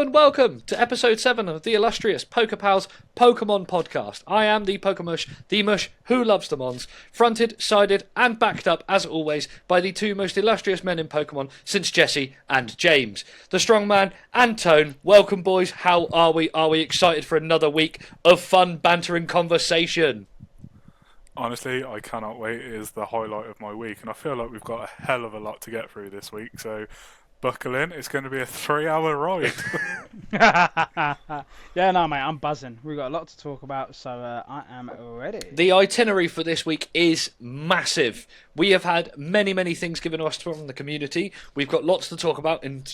and welcome to episode 7 of the illustrious PokéPals Pokemon podcast. I am the Pokemush, the Mush who loves the Mons, fronted, sided and backed up, as always, by the two most illustrious men in Pokemon since Jesse and James. The Strongman and Tone. Welcome, boys. How are we? Are we excited for another week of fun, bantering conversation? Honestly, I cannot wait. It is the highlight of my week, and I feel like we've got a hell of a lot to get through this week, so buckle in. It's going to be a 3-hour ride. Yeah, no, mate, I'm buzzing. We've got a lot to talk about, so I am ready. The itinerary for this week is massive. We have had many things given to us from the community. We've got lots to talk about in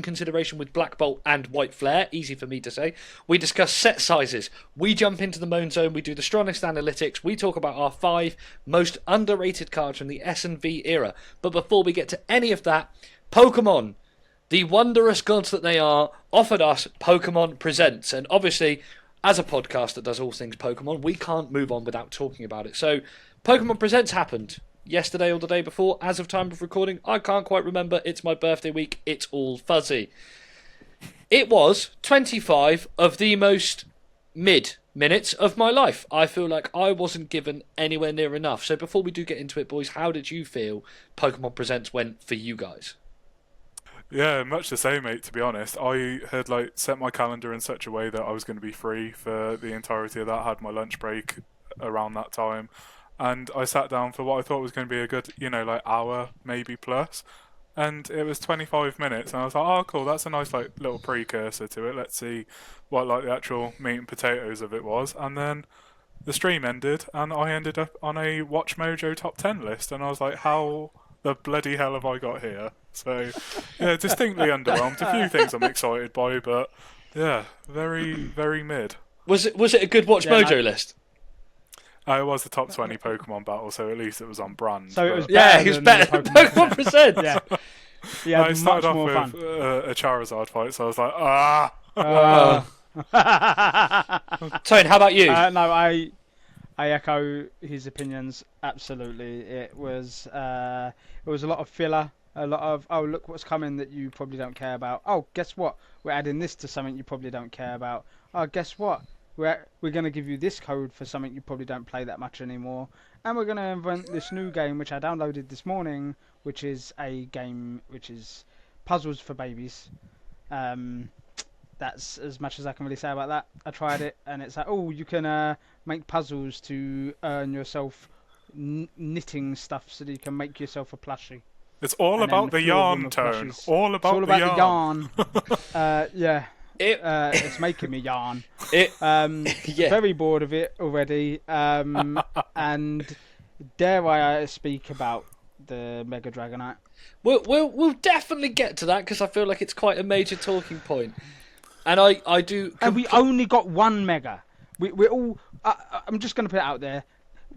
consideration with Black Bolt and White Flare. Easy for me to say. We discuss set sizes. We jump into the Moan Zone. We do the strongest analytics. We talk about our 5 most underrated cards from the S&V era. But before we get to any of that, Pokemon, the wondrous gods that they are, offered us Pokémon Presents. And obviously, as a podcast that does all things Pokemon, we can't move on without talking about it. So, Pokémon Presents happened yesterday or the day before. As of time of recording, I can't quite remember. It's my birthday week. It's all fuzzy. It was 25 of the most mid minutes of my life. I feel like I wasn't given anywhere near enough. So before we do get into it, boys, how did you feel Pokémon Presents went for you guys? Yeah, much the same, mate, to be honest. I had set my calendar in such a way that I was going to be free for the entirety of that. I had my lunch break around that time, and I sat down for what I thought was going to be a good, hour, maybe plus. And it was 25 minutes, and I was like, oh, cool, that's a nice, little precursor to it. Let's see what, the actual meat and potatoes of it was. And then the stream ended, and I ended up on a Watch Mojo top 10 list, and I was like, how the bloody hell have I got here? So, yeah, distinctly underwhelmed. A few things I'm excited by, but, yeah, very mid. Was it a good Watch Mojo list? It was the top 20 Pokemon battle, so at least it was on brand. So it was he was better than Pokemon Presents. Yeah. Yeah, I started off with a Charizard fight, so I was like, Tone, how about you? No, I echo his opinions absolutely. It was a lot of filler, a lot of look what's coming that you probably don't care about. Oh, guess what? We're adding this to something you probably don't care about. Oh, guess what? We're going to give you this code for something you probably don't play that much anymore, and we're going to invent this new game which I downloaded this morning, which is a game which is puzzles for babies. That's as much as I can really say about that. I tried it, and it's like, you can make puzzles to earn yourself knitting stuff so that you can make yourself a plushie. it's all about the yarn, Tone. All about the yarn. Yeah. It's making me yarn. Very bored of it already. And dare I speak about the Mega Dragonite? We'll definitely get to that because I feel like it's quite a major talking point. And I do. And we only got one Mega. We're all. I'm just going to put it out there.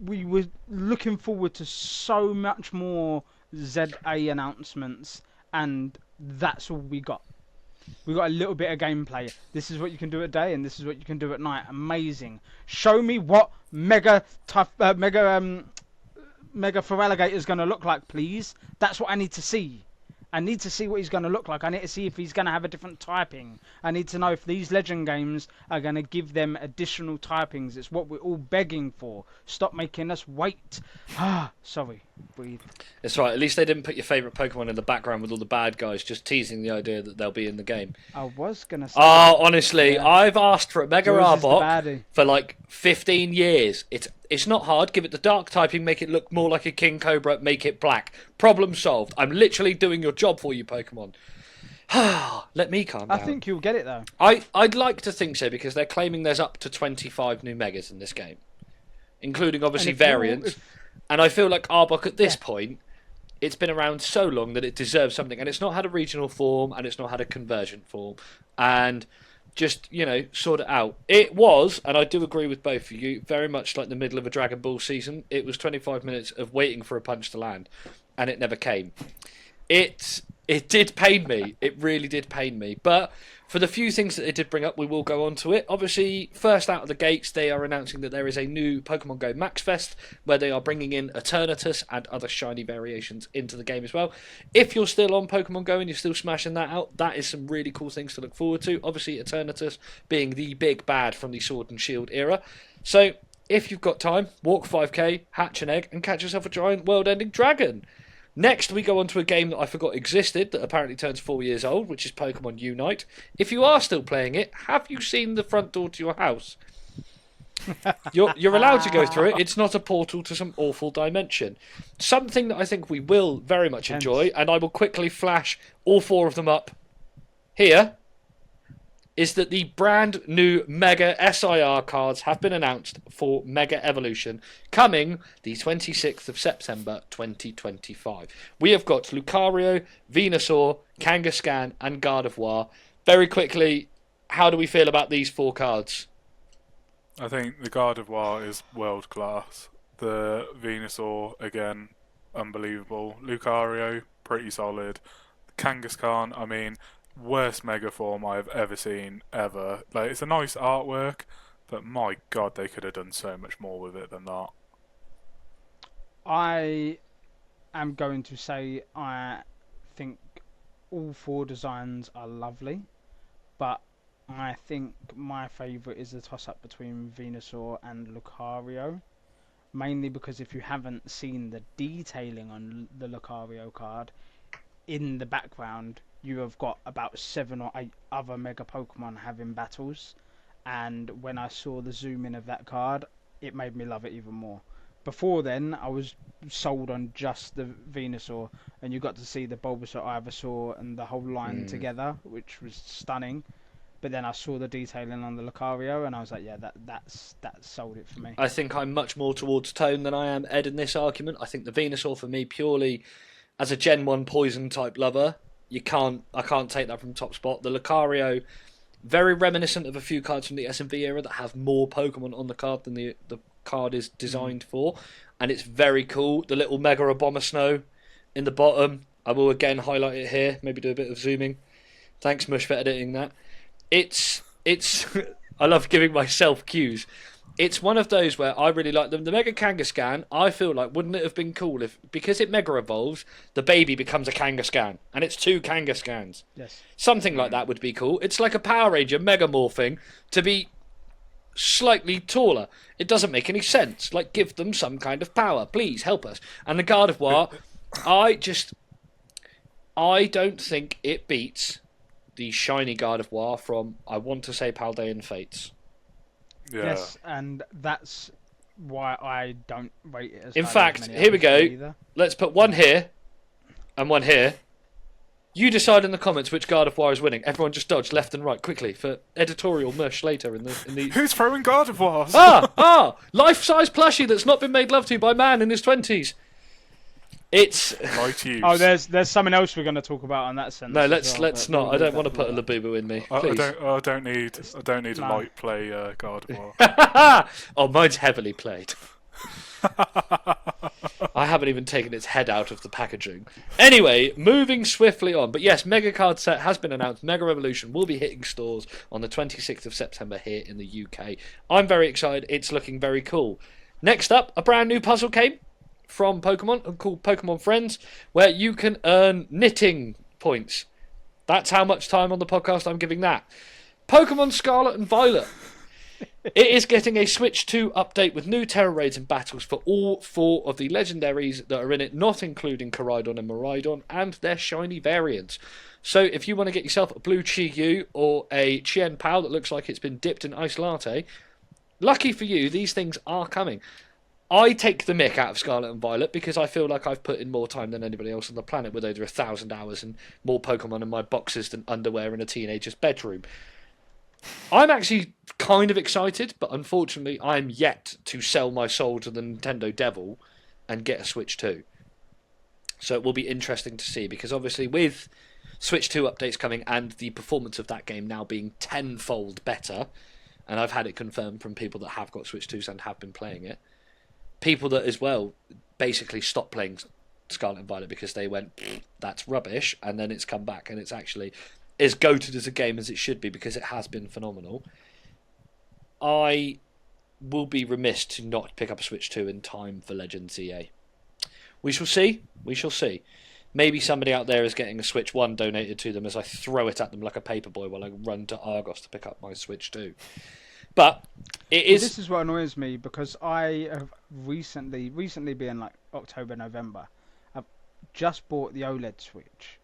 We were looking forward to so much more ZA announcements, and that's all we got. We got a little bit of gameplay. This is what you can do at day, and this is what you can do at night. Amazing. Show me what Mega Feraligatr is going to look like, please. That's what I need to see. I need to see what he's going to look like. I need to see if he's going to have a different typing. I need to know if these Legend games are going to give them additional typings. It's what we're all begging for. Stop making us wait. Sorry. Breathe. It's right. At least they didn't put your favourite Pokemon in the background with all the bad guys, just teasing the idea that they'll be in the game. I was going to say... Oh, honestly, yeah. I've asked for a Mega Arbok for 15 years. It's not hard. Give it the dark typing, make it look more like a King Cobra, make it black. Problem solved. I'm literally doing your job for you, Pokemon. Let me calm down. I think you'll get it, though. I'd like to think so, because they're claiming there's up to 25 new Megas in this game, including, obviously, variants. And I feel like Arbok at this point, it's been around so long that it deserves something. And it's not had a regional form, and it's not had a conversion form. And... just, sort it out. It was, and I do agree with both of you, very much like the middle of a Dragon Ball season. It was 25 minutes of waiting for a punch to land, and it never came. It It did pain me. It really did pain me. But for the few things that they did bring up, we will go on to it. Obviously, first out of the gates, they are announcing that there is a new Pokemon Go Max Fest where they are bringing in Eternatus and other shiny variations into the game as well. If you're still on Pokemon Go and you're still smashing that out, that is some really cool things to look forward to. Obviously, Eternatus being the big bad from the Sword and Shield era. So, if you've got time, walk 5k, hatch an egg, and catch yourself a giant world-ending dragon. Next, we go on to a game that I forgot existed, that apparently turns 4 years old, which is Pokemon Unite. If you are still playing it, have you seen the front door to your house? You're allowed to go through it. It's not a portal to some awful dimension. Something that I think we will very much enjoy, and I will quickly flash all 4 of them up here, is that the brand new Mega SIR cards have been announced for Mega Evolution, coming the 26th of September 2025. We have got Lucario, Venusaur, Kangaskhan, and Gardevoir. Very quickly, how do we feel about these 4 cards? I think the Gardevoir is world class. The Venusaur, again, unbelievable. Lucario, pretty solid. Kangaskhan, I mean, worst mega form I've ever seen, ever. Like, it's a nice artwork, but my god, they could have done so much more with it than that. I am going to say I think all 4 designs are lovely, but I think my favourite is the toss-up between Venusaur and Lucario. Mainly because if you haven't seen the detailing on the Lucario card, in the background you have got about 7 or 8 other Mega Pokemon having battles, and when I saw the zoom in of that card, it made me love it even more. Before then, I was sold on just the Venusaur, and you got to see the Bulbasaur, Ivysaur, and the whole line together, which was stunning. But then I saw the detailing on the Lucario, and I was like, yeah, that sold it for me. I think I'm much more towards Tone than I am Ed in this argument. I think the Venusaur, for me, purely as a Gen 1 poison type lover, I can't take that from top spot. The Lucario, very reminiscent of a few cards from the S&V era that have more Pokemon on the card than the card is designed for, and it's very cool. The little Mega Abomasnow in the bottom, I will again highlight it here, maybe do a bit of zooming. Thanks, Mush, for editing that. It's I love giving myself cues. It's one of those where I really like them. The Mega Kangaskhan, I feel like, wouldn't it have been cool if, because it Mega Evolves, the baby becomes a Kangaskhan, and it's 2 Kangaskans. Yes. Something like that would be cool. It's like a Power Ranger Mega Morphing to be slightly taller. It doesn't make any sense. Like, give them some kind of power. Please, help us. And the Gardevoir, I don't think it beats the shiny Gardevoir from, I want to say, Paldean Fates. Yeah. Yes, and that's why I don't rate it as In highly fact, as many here we others go. do either. Let's put one here and one here. You decide in the comments which Gardevoir is winning. Everyone just dodge left and right quickly for editorial mush later in the. Who's throwing Gardevoirs? Life-size plushie that's not been made love to by man in his 20s. It's Right use. Oh, there's something else we're going to talk about on that sense. no. as Let's well, let's but not. we'll I don't leave want to that put a for Labubu in me. I Please. don't need a No. light play Gardevoir. Oh, mine's heavily played. I haven't even taken its head out of the packaging. Anyway, moving swiftly on. But yes, Mega Card Set has been announced. Mega Revolution will be hitting stores on the 26th of September here in the UK. I'm very excited. It's looking very cool. Next up, a brand new puzzle came from Pokemon called Pokemon Friends, where you can earn knitting points. That's how much time on the podcast I'm giving that. Pokemon Scarlet and Violet. It is getting a Switch 2 update with new Terra Raids and battles for all 4 of the legendaries that are in it, not including Koraidon and Miraidon, and their shiny variants. So if you want to get yourself a blue Chi-Yu or a Chien Pao that looks like it's been dipped in ice latte, lucky for you, these things are coming. I take the mick out of Scarlet and Violet because I feel like I've put in more time than anybody else on the planet with over 1,000 hours and more Pokemon in my boxes than underwear in a teenager's bedroom. I'm actually kind of excited, but unfortunately I'm yet to sell my soul to the Nintendo devil and get a Switch 2. So it will be interesting to see, because obviously with Switch 2 updates coming and the performance of that game now being tenfold better, and I've had it confirmed from people that have got Switch 2s and have been playing it, people that as well basically stopped playing Scarlet and Violet because they went, that's rubbish, and then it's come back and it's actually as goated as a game as it should be because it has been phenomenal. I will be remiss to not pick up a Switch 2 in time for Legends EA. We shall see. We shall see. Maybe somebody out there is getting a Switch 1 donated to them as I throw it at them like a paperboy while I run to Argos to pick up my Switch 2. But it is... This is what annoys me because I have recently being like October, November, I've just bought the OLED Switch.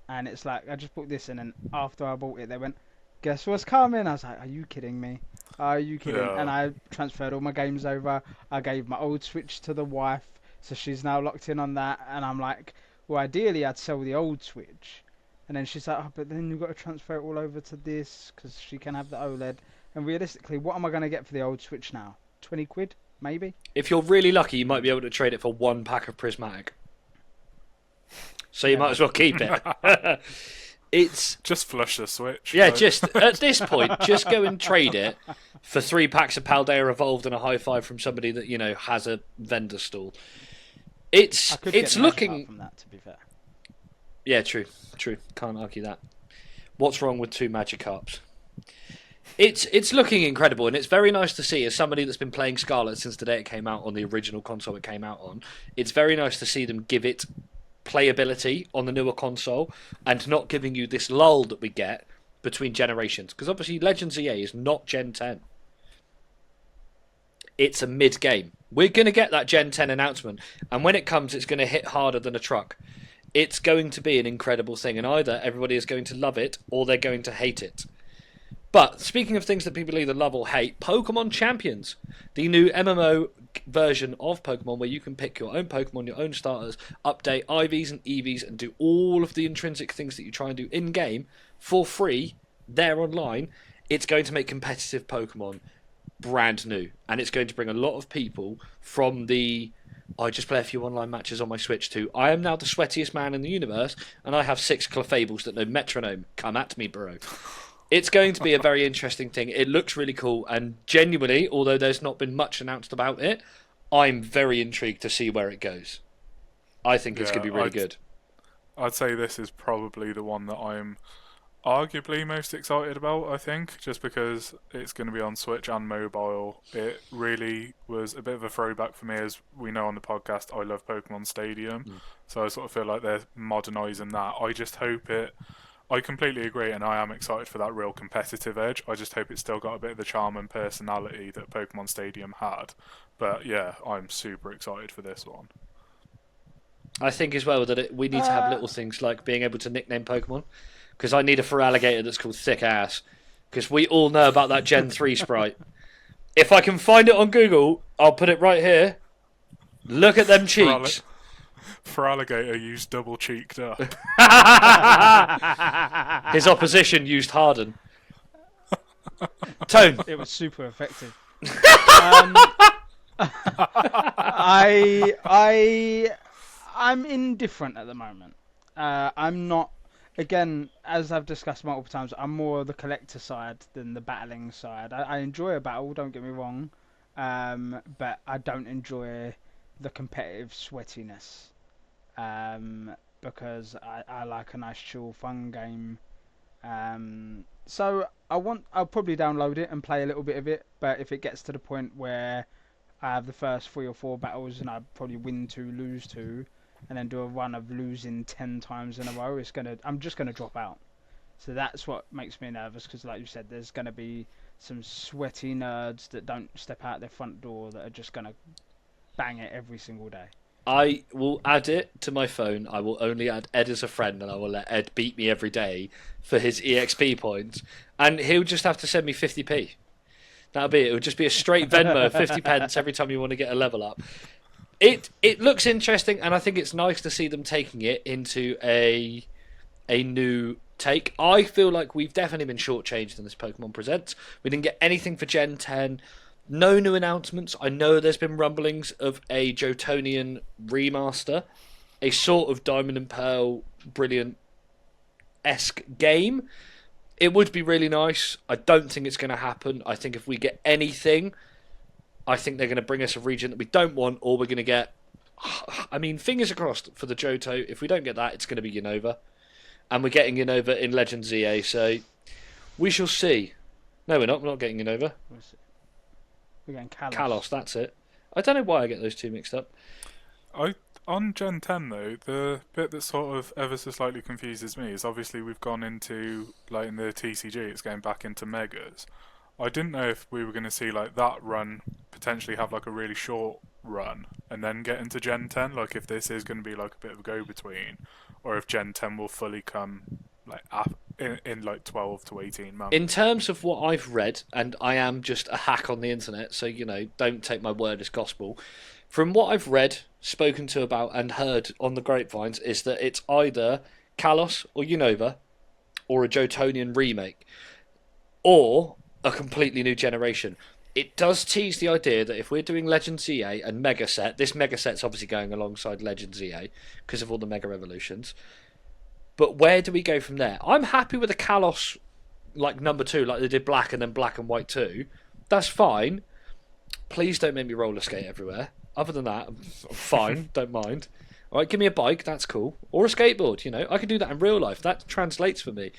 And it's like, I just bought this and then after I bought it, they went, guess what's coming? I was like, are you kidding me? Are you kidding? Yeah. And I transferred all my games over. I gave my old Switch to the wife, so she's now locked in on that. And I'm like, well, ideally I'd sell the old Switch. And then she's like, oh, but then you've got to transfer it all over to this because she can have the OLED. And realistically, what am I going to get for the old Switch now? 20 quid, maybe? If you're really lucky, you might be able to trade it for 1 pack of Prismatic. So you might as well keep it. It's just flush the Switch. Yeah, just at this point, just go and trade it for 3 packs of Paldea Evolved and a high five from somebody that has a vendor stall. It's looking from that, to be fair. Yeah, true. Can't argue that. What's wrong with 2 Magikarps? It's looking incredible, and it's very nice to see, as somebody that's been playing Scarlet since the day it came out on the original console it came out on, it's very nice to see them give it playability on the newer console and not giving you this lull that we get between generations. Because obviously Legends EA is not Gen 10. It's a mid-game. We're going to get that Gen 10 announcement, and when it comes, it's going to hit harder than a truck. It's going to be an incredible thing, and either everybody is going to love it or they're going to hate it. But speaking of things that people either love or hate, Pokemon Champions, the new MMO version of Pokemon where you can pick your own Pokemon, your own starters, update IVs and EVs, and do all of the intrinsic things that you try and do in-game for free, there online. It's going to make competitive Pokemon brand new, and it's going to bring a lot of people from the I just play a few online matches on my Switch to I am now the sweatiest man in the universe, and I have 6 Clefables that know metronome. Come at me, bro. It's going to be a very interesting thing. It looks really cool, and genuinely, although there's not been much announced about it, I'm very intrigued to see where it goes. I think it's going to be really good. I'd say this is probably the one that I'm arguably most excited about, I think, just because it's going to be on Switch and mobile. It really was a bit of a throwback for me, as we know on the podcast, I love Pokemon Stadium, so I sort of feel like they're modernising that. I just hope I completely agree, and I am excited for that real competitive edge. I just hope it's still got a bit of the charm and personality that Pokemon Stadium had. But yeah, I'm super excited for this one. I think as well that we need to have little things like being able to nickname Pokemon, because I need a Feraligatr that's called Thick Ass, because we all know about that Gen 3 sprite. If I can find it on Google, I'll put it right here. Look at them cheeks. Feraligatr used double cheeked up. His opposition used Harden. Tone. It was super effective. I'm indifferent at the moment. I'm not. Again, as I've discussed multiple times, I'm more the collector side than the battling side. I enjoy a battle, don't get me wrong, but I don't enjoy the competitive sweatiness. Because I like a nice chill fun game. So I'll probably download it and play a little bit of it, but if it gets to the point where I have the first 3 or 4 battles and I probably win 2, lose 2, and then do a run of losing 10 times in a row, I'm just gonna drop out. So that's what makes me nervous, because like you said, there's gonna be some sweaty nerds that don't step out their front door that are just gonna bang it every single day. I will add it to my phone. I will only add Ed as a friend, and I will let Ed beat me every day for his EXP points. And he'll just have to send me 50p. That'll be it. It'll just be a straight Venmo, 50 pence every time you want to get a level up. It looks interesting, and I think it's nice to see them taking it into a new take. I feel like we've definitely been shortchanged in this Pokemon Presents. We didn't get anything for Gen 10. No new announcements. I know there's been rumblings of a Jotonian remaster, a sort of Diamond and Pearl Brilliant-esque game. It would be really nice. I don't think it's going to happen. I think if we get anything, I think they're going to bring us a region that we don't want, or we're going to get I mean, fingers crossed for the Johto. If we don't get that, it's going to be Unova. And we're getting Unova in Legends EA, so we shall see. No, we're not. We're not getting Unova. We're getting Kalos. Kalos, that's it. I don't know why I get those two mixed up. On Gen 10 though, the bit that sort of ever so slightly confuses me is obviously we've gone into, like in the TCG, it's going back into Megas. I didn't know if we were going to see like that run potentially have like a really short run and then get into Gen 10, like if this is going to be like a bit of a go-between, or if Gen 10 will fully come like in like 12 to 18 months. In terms of what I've read, and I am just a hack on the internet, so don't take my word as gospel. From what I've read, spoken to about, and heard on the grapevines, is that it's either Kalos or Unova, or a Jotonian remake, or a completely new generation. It does tease the idea that if we're doing Legends EA and Mega Set, this Mega Set's obviously going alongside Legends EA because of all the Mega Evolutions. But where do we go from there? I'm happy with a Kalos like number 2, like they did Black and then Black and White 2. That's fine. Please don't make me roller skate everywhere. Other than that, I'm fine. Don't mind. All right, give me a bike. That's cool. Or a skateboard. I can do that in real life. That translates for me.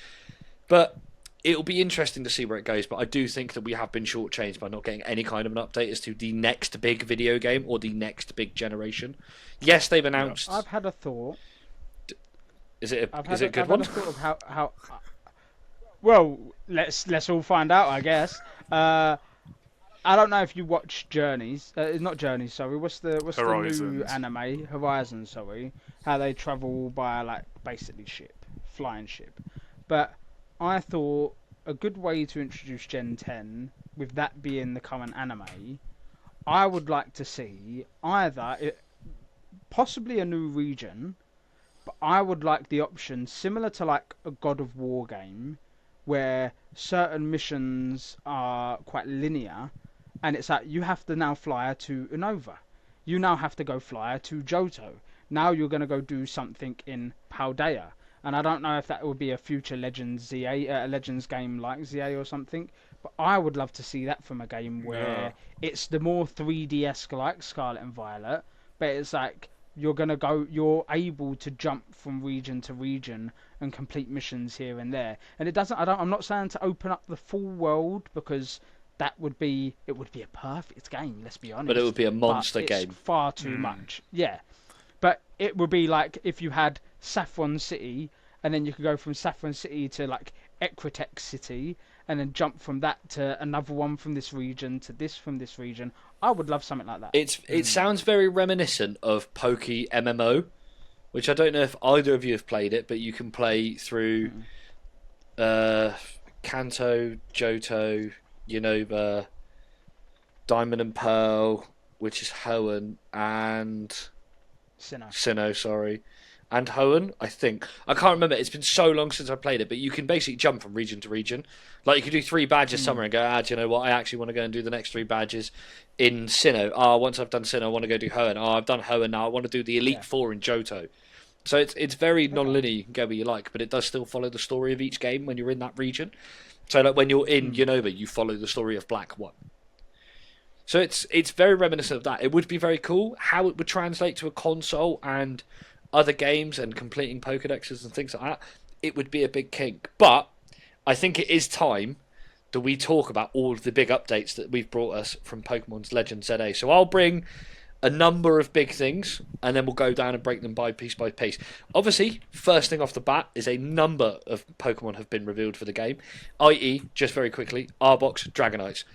But it'll be interesting to see where it goes. But I do think that we have been shortchanged by not getting any kind of an update as to the next big video game or the next big generation. Yes, they've announced. I've had a thought. Is it a good I've one? had a thought of how. Well, let's all find out, I guess. I don't know if you watch Journeys. Not Journeys, sorry. What's the new anime? Horizon, sorry. How they travel by like basically flying ship. But I thought a good way to introduce Gen 10, with that being the current anime, I would like to see possibly a new region, but I would like the option similar to like a God of War game, where certain missions are quite linear. And it's like, you have to now fly to Unova. You now have to go fly to Johto. Now you're going to go do something in Paldea. And I don't know if that would be a future Legends ZA, a Legends game like ZA or something. But I would love to see that from a game where it's the more 3DS like Scarlet and Violet. But it's like, you're able to jump from region to region and complete missions here and there. And I'm not saying to open up the full world, because it would be a perfect game, let's be honest. But it would be a monster game. It's far too much. Yeah. But it would be like if you had Saffron City, and then you could go from Saffron City to like Equitech City, and then jump from that to another one from this region to this from this region. I would love something like that. It sounds very reminiscent of Poke MMO, which I don't know if either of you have played it, but you can play through Kanto, Johto, Unova, Diamond and Pearl, which is Hoenn, and Sinnoh, sorry. And Hoenn, I think. I can't remember. It's been so long since I played it, but you can basically jump from region to region. Like, you could do 3 badges somewhere and go, do you know what? I actually want to go and do the next 3 badges in Sinnoh. Once I've done Sinnoh, I want to go do Hoenn. I've done Hoenn now. I want to do the Elite 4 in Johto. So it's very non-linear. You can go where you like, but it does still follow the story of each game when you're in that region. So like when you're in Unova, you follow the story of Black 1. So it's very reminiscent of that. It would be very cool. How it would translate to a console and other games and completing Pokédexes and things like that, it would be a big kink. But I think it is time that we talk about all of the big updates that we've brought us from Pokémon's Legends ZA. So I'll bring a number of big things, and then we'll go down and break them by piece. Obviously, first thing off the bat is a number of Pokemon have been revealed for the game, i.e., just very quickly, Arbok, Dragonites.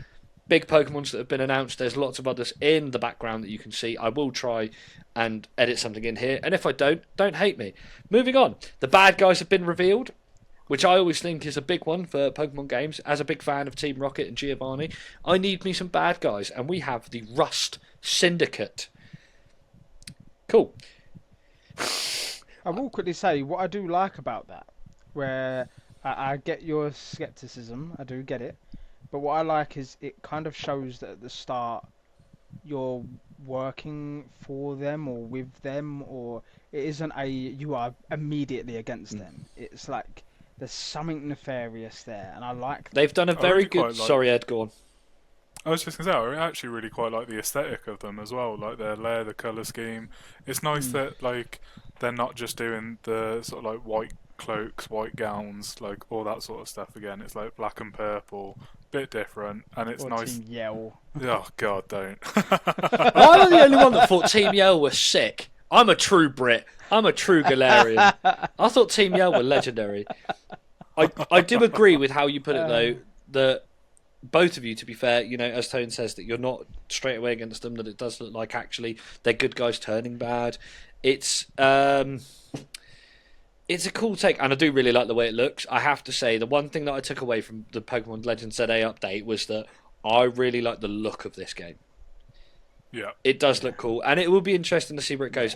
Big Pokemons that have been announced. There's lots of others in the background that you can see. I will try and edit something in here, and if I don't hate me. Moving on, the bad guys have been revealed, which I always think is a big one for Pokemon games. As a big fan of Team Rocket and Giovanni, I need me some bad guys, and we have the Rust Syndicate. Cool. I will quickly say what I do like about that, where I get your skepticism, I do get it, but what I like is it kind of shows that at the start you're working for them or with them, or it isn't you are immediately against them. It's like there's something nefarious there, and I like that. They've done a very good... Sorry, Ed, go on. I was just gonna say, I actually really quite like the aesthetic of them as well, like their layer, the color scheme. It's nice that like they're not just doing the sort of like white cloaks, white gowns, like all that sort of stuff again. It's like black and purple, bit different, and it's Or nice. Team Yell. Oh God, don't. I'm the only one that thought Team Yell was sick. I'm a true Brit. I'm a true Galarian. I thought Team Yell were legendary. I do agree with how you put it though, that both of you, to be fair, you know, as Tone says, that you're not straight away against them, that it does look like actually they're good guys turning bad. It's a cool take, and I do really like the way it looks. I have to say, the one thing that I took away from the Pokemon Legends ZA update was that I really like the look of this game. Yeah. It does look cool, and it will be interesting to see where it goes.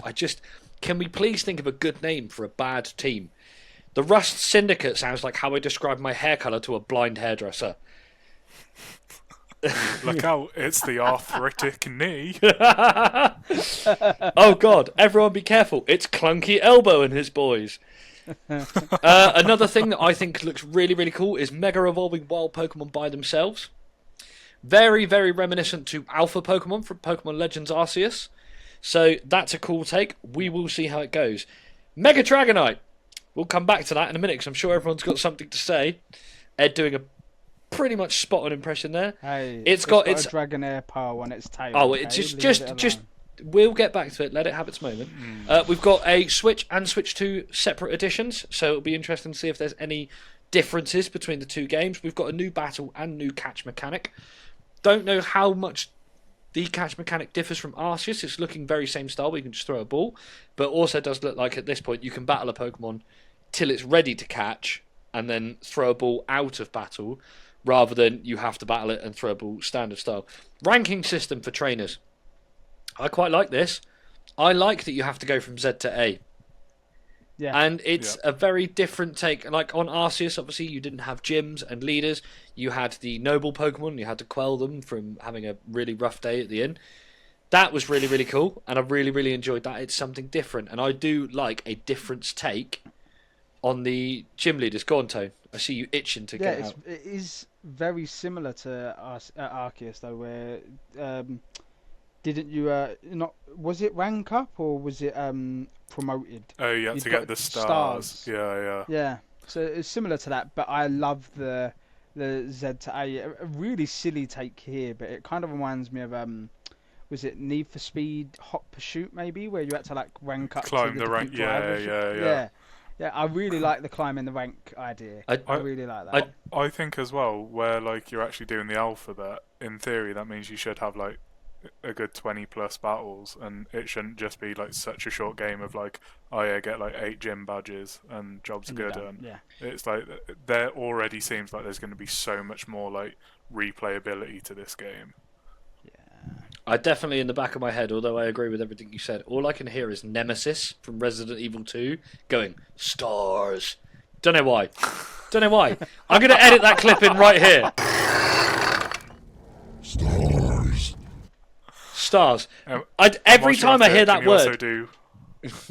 Can we please think of a good name for a bad team? The Rust Syndicate sounds like how I describe my hair colour to a blind hairdresser. Look out, it's the arthritic knee. Oh God, everyone be careful. It's Clunky Elbow and his boys. Another thing that I think looks really, really cool is Mega Evolving Wild Pokemon by themselves. Very, very reminiscent to Alpha Pokemon from Pokemon Legends Arceus. So that's a cool take. We will see how it goes. Mega Dragonite. We'll come back to that in a minute because I'm sure everyone's got something to say. Ed doing a pretty much spot on impression there. Hey, it's got a Dragonair power on its tail. Oh, okay? it's just we'll get back to it. Let it have its moment. We've got a Switch and Switch 2 separate editions, so it'll be interesting to see if there's any differences between the two games. We've got a new battle and new catch mechanic. Don't know how much the catch mechanic differs from Arceus. It's looking very same style. We can just throw a ball, but also does look like at this point you can battle a Pokemon till it's ready to catch and then throw a ball out of battle, rather than you have to battle it and throw a ball standard style. Ranking system for trainers. I quite like this. I like that you have to go from Z to A. Yeah. And it's a very different take. Like on Arceus, obviously, you didn't have gyms and leaders. You had the noble Pokemon. You had to quell them from having a really rough day at the inn. That was really, really cool. And I really, really enjoyed that. It's something different. And I do like a different take on the gym leaders. Go on, Tone. I see you itching to get out. It is very similar to Arceus, though, where didn't you not? Was it rank up or was it promoted? Oh, you had to get the stars. Yeah. Yeah. So it's similar to that, but I love the Z to A. A really silly take here, but it kind of reminds me of was it Need for Speed Hot Pursuit maybe, where you had to like rank up, climb to the rank. Yeah. I really like the climbing the rank idea. I really like that. I think as well, where like you're actually doing the alphabet, in theory that means you should have like a good 20 plus battles, and it shouldn't just be like such a short game of like, oh yeah, get like 8 gym badges and job's good. And it's like there already seems like there's going to be so much more like replayability to this game. I definitely, in the back of my head, although I agree with everything you said, all I can hear is Nemesis from Resident Evil 2 going, stars. Don't know why. I'm going to edit that clip in right here. Stars. Every time I hear that word...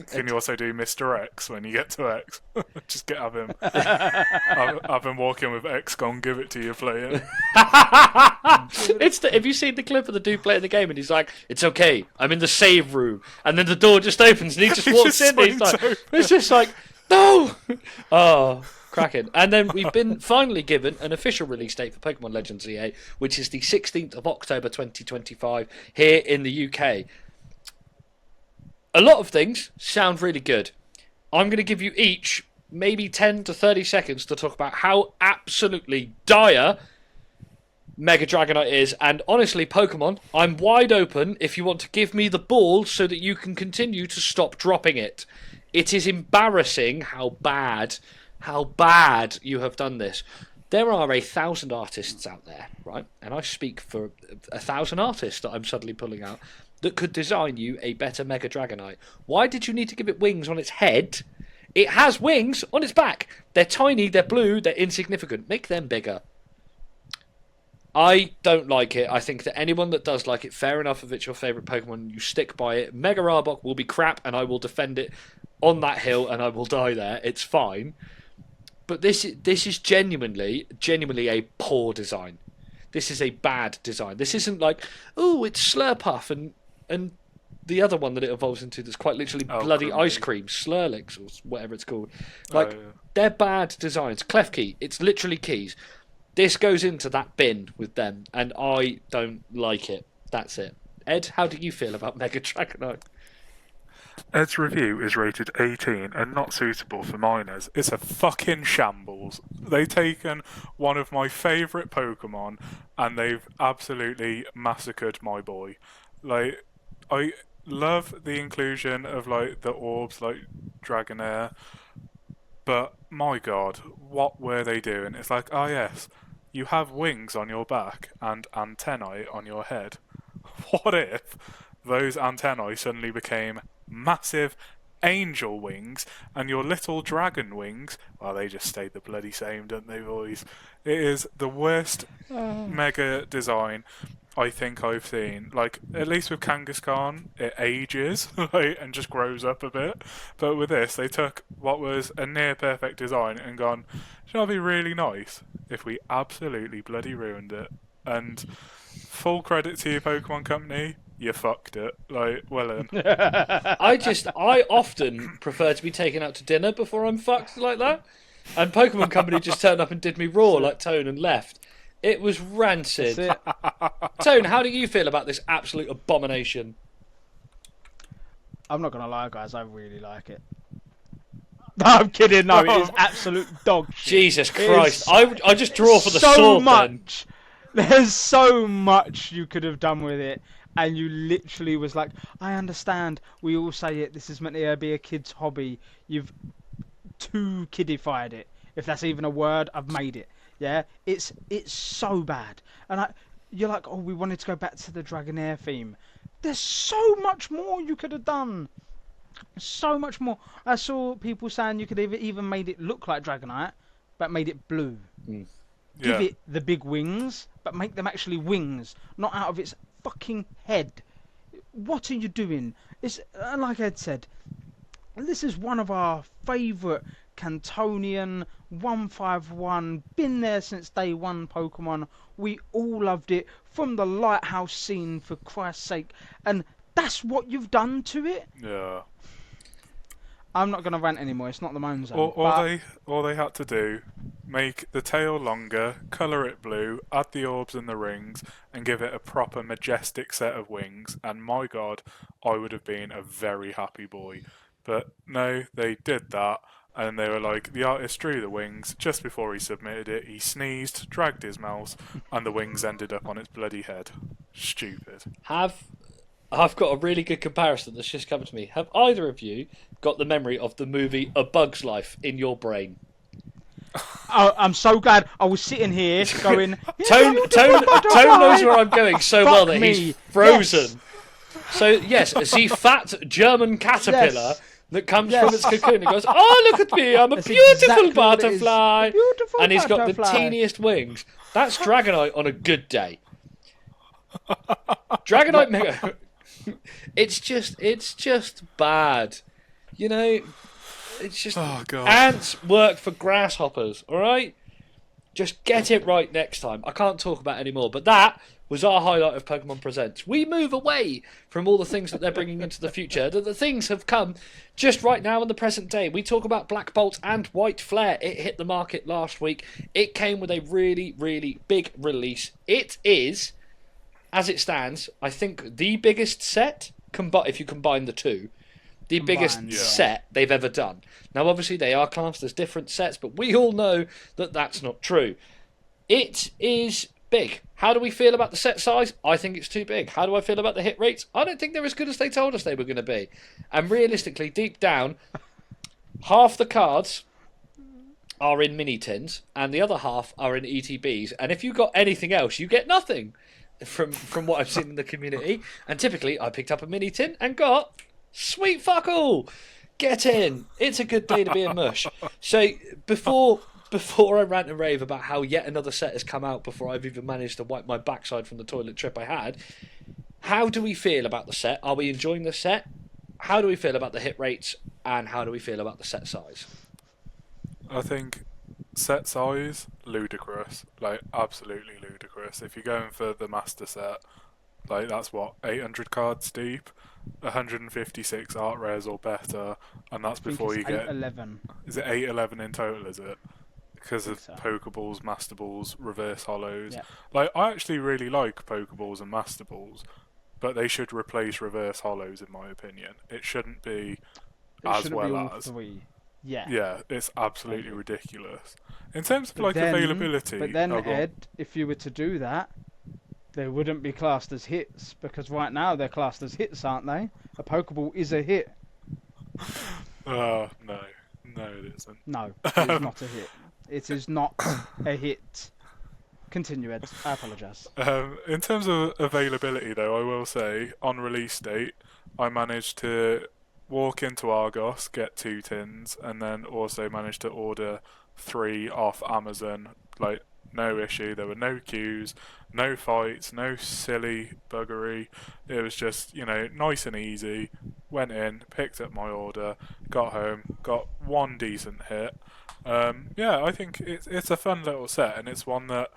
Can you also do Mr. X when you get to X? Just have him. I've been walking with X gone, give it to you, play it. Have you seen the clip of the dude playing the game and he's like, it's okay, I'm in the save room, and then the door just opens and he just walks in and he's like, it's just like, no! Oh, cracking. And then we've been finally given an official release date for Pokemon Legends EA, which is the 16th of October 2025 here in the UK. A lot of things sound really good. I'm going to give you each maybe 10 to 30 seconds to talk about how absolutely dire Mega Dragonite is. And honestly, Pokemon, I'm wide open if you want to give me the ball so that you can continue to stop dropping it. It is embarrassing how bad you have done this. There are 1,000 artists out there, right? And I speak for 1,000 artists that I'm suddenly pulling out that could design you a better Mega Dragonite. Why did you need to give it wings on its head? It has wings on its back. They're tiny, they're blue, they're insignificant. Make them bigger. I don't like it. I think that anyone that does like it, fair enough if it's your favourite Pokemon, you stick by it. Mega Arbok will be crap and I will defend it on that hill and I will die there. It's fine. But this is genuinely a poor design. this is a bad design. This isn't like, oh, it's Slurpuff and the other one that it evolves into that's quite literally bloody ice cream, Slurlix or whatever it's called. Like, they're bad designs. Klefki, it's literally keys. This goes into that bin with them, and I don't like it. That's it. Ed, how do you feel about Mega Dragonite? Ed's review is rated 18 and not suitable for minors. It's a fucking shambles. They've taken one of my favourite Pokemon and they've absolutely massacred my boy. Like, I love the inclusion of like the orbs like Dragonair, but my god, what were they doing? It's like, ah yes, you have wings on your back and antennae on your head. What if those antennae suddenly became massive angel wings and your little dragon wings, well, they just stayed the bloody same, don't they, boys? It is the worst mega design I think I've seen. Like, at least with Kangaskhan, it ages like, and just grows up a bit. But with this, they took what was a near perfect design and gone, shall it be really nice if we absolutely bloody ruined it? And full credit to your Pokemon company, you fucked it. Like, well in. I often prefer to be taken out to dinner before I'm fucked like that. And Pokemon Company just turned up and did me raw like Tone and left. It was rancid. Tone, how do you feel about this absolute abomination? I'm not gonna lie, guys. I really like it. No, I'm kidding. No, it is absolute dog shit. Jesus Christ! I just draw for the so sword. Much. There's so much you could have done with it, and you literally was like, I understand. We all say it. This is meant to be a kid's hobby. You've too kiddified it. If that's even a word, I've made it. Yeah, it's so bad. And you're like, oh, we wanted to go back to the Dragonair theme. There's so much more you could have done. So much more. I saw people saying you could have even made it look like Dragonite, but made it blue. Give it the big wings, but make them actually wings, not out of its fucking head. What are you doing? It's like Ed said, this is one of our favourite Cantonian 151, been there since day one Pokemon. We all loved it from the lighthouse scene, for Christ's sake, and that's what you've done to it. Yeah. I'm not going to rant anymore. It's not the moan zone. All they had to do, make the tail longer, colour it blue, add the orbs and the rings, and give it a proper majestic set of wings. And my god, I would have been a very happy boy. But no, they did that, and they were like, the artist drew the wings. Just before he submitted it, he sneezed, dragged his mouse, and the wings ended up on its bloody head. Stupid. I've got a really good comparison that's just come to me. Have either of you got the memory of the movie A Bug's Life in your brain? Oh, I'm so glad. I was sitting here going, Tone knows where I'm going so well that he's frozen. Yes. So, yes, the fat German caterpillar that comes from its cocoon and goes, oh, look at me, I'm a beautiful butterfly. And he's got the teeniest wings. That's Dragonite on a good day. Dragonite Mega... It's just bad. You know, it's just ants work for grasshoppers, alright? Just get it right next time. I can't talk about it anymore, but that was our highlight of Pokemon Presents. We move away from all the things that they're bringing into the future. The things have come just right now in the present day. We talk about Black Bolt and White Flare. It hit the market last week. It came with a really, really big release. It is, as it stands, I think the biggest set, if you combine the two, the biggest set they've ever done. Now, obviously, they are classed as different sets, but we all know that that's not true. It is big. How do we feel about the set size? I think it's too big. How do I feel about the hit rates? I don't think they're as good as they told us they were going to be. And realistically, deep down, half the cards are in mini tins, and the other half are in ETBs. And if you got anything else, you get nothing. From what I've seen in the community, and typically I picked up a mini tin and got sweet fuck all. Get in. It's a good day to be a mush. So before I rant and rave about how yet another set has come out before I've even managed to wipe my backside from the toilet trip I had, how do we feel about the set? Are we enjoying the set? How do we feel about the hit rates? And how do we feel about the set size? I think set size, ludicrous. Like, absolutely ludicrous. ridiculous. If you're going for the master set, like that's what 800 cards deep, 156 art rares or better, and that's I think before it's you get. 811. Is it 811 in total? Is it? Because of so. Pokeballs, Master Balls, Reverse Hollows. Yeah. Like I actually really like Pokeballs and Master Balls, but they should replace Reverse Hollows in my opinion. It shouldn't be It as shouldn't well be all as. three. Yeah. Yeah, it's absolutely Maybe. ridiculous. In terms of But like then, availability, But then, oh, go on. Ed, if you were to do that, they wouldn't be classed as hits, because right now they're classed as hits, aren't they? A Pokeball is a hit. No, it isn't. No, it is not a hit. It is not a hit. Continue, Ed. I apologise. In terms of availability, though, I will say on release date, I managed to walk into Argos, get 2 tins, and then also managed to order 3 off Amazon. Like, no issue. There were no queues, no fights, no silly buggery. It was just, nice and easy. Went in, picked up my order, got home, got 1 decent hit. Yeah, I think it's a fun little set, and it's one that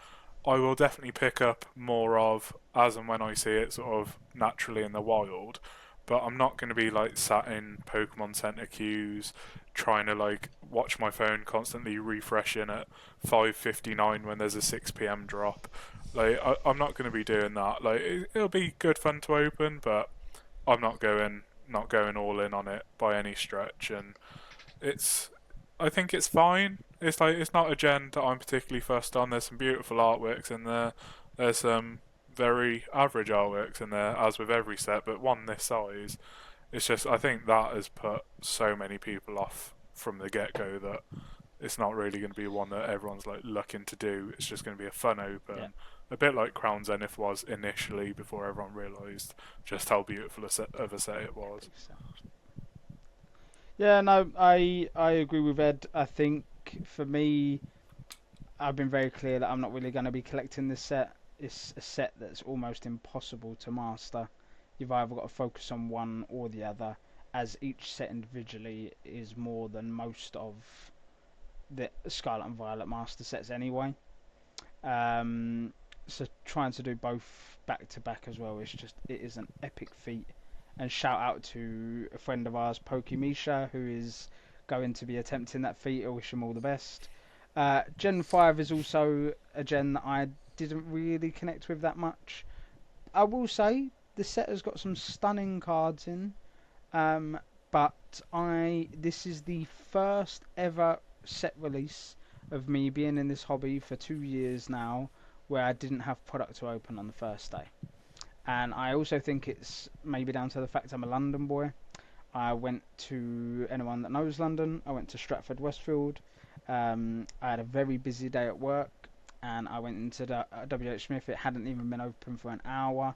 I will definitely pick up more of as and when I see it sort of naturally in the wild. But I'm not going to be like sat in Pokemon Center queues trying to like watch my phone constantly refreshing at 5:59 when there's a 6 p.m. drop. Like I'm not going to be doing that. Like it'll be good fun to open, but I'm not going all in on it by any stretch. And I think it's fine. It's not a gen that I'm particularly fussed on. There's some beautiful artworks in there. There's some very average artworks in there, as with every set, but one this size, it's just, I think that has put so many people off from the get-go that it's not really going to be one that everyone's like looking to do. It's just going to be a fun open, a bit like Crown Zenith was initially before everyone realised just how beautiful of a set it was. Yeah, no, I agree with Ed. I think for me, I've been very clear that I'm not really going to be collecting this set. It's a set that's almost impossible to master. You've either got to focus on one or the other, as each set individually is more than most of the Scarlet and Violet master sets anyway. So trying to do both back to back as well it is an epic feat. And shout out to a friend of ours, Pokemisha, who is going to be attempting that feat. I wish him all the best. Gen 5 is also a gen that I didn't really connect with that much. I will say the set has got some stunning cards in, but this is the first ever set release of me being in this hobby for 2 years now where I didn't have product to open on the first day. And I also think it's maybe down to the fact I'm a London boy. I went to, anyone that knows London, I went to Stratford Westfield. I had a very busy day at work, and I went into the WH Smith. It hadn't even been open for an hour,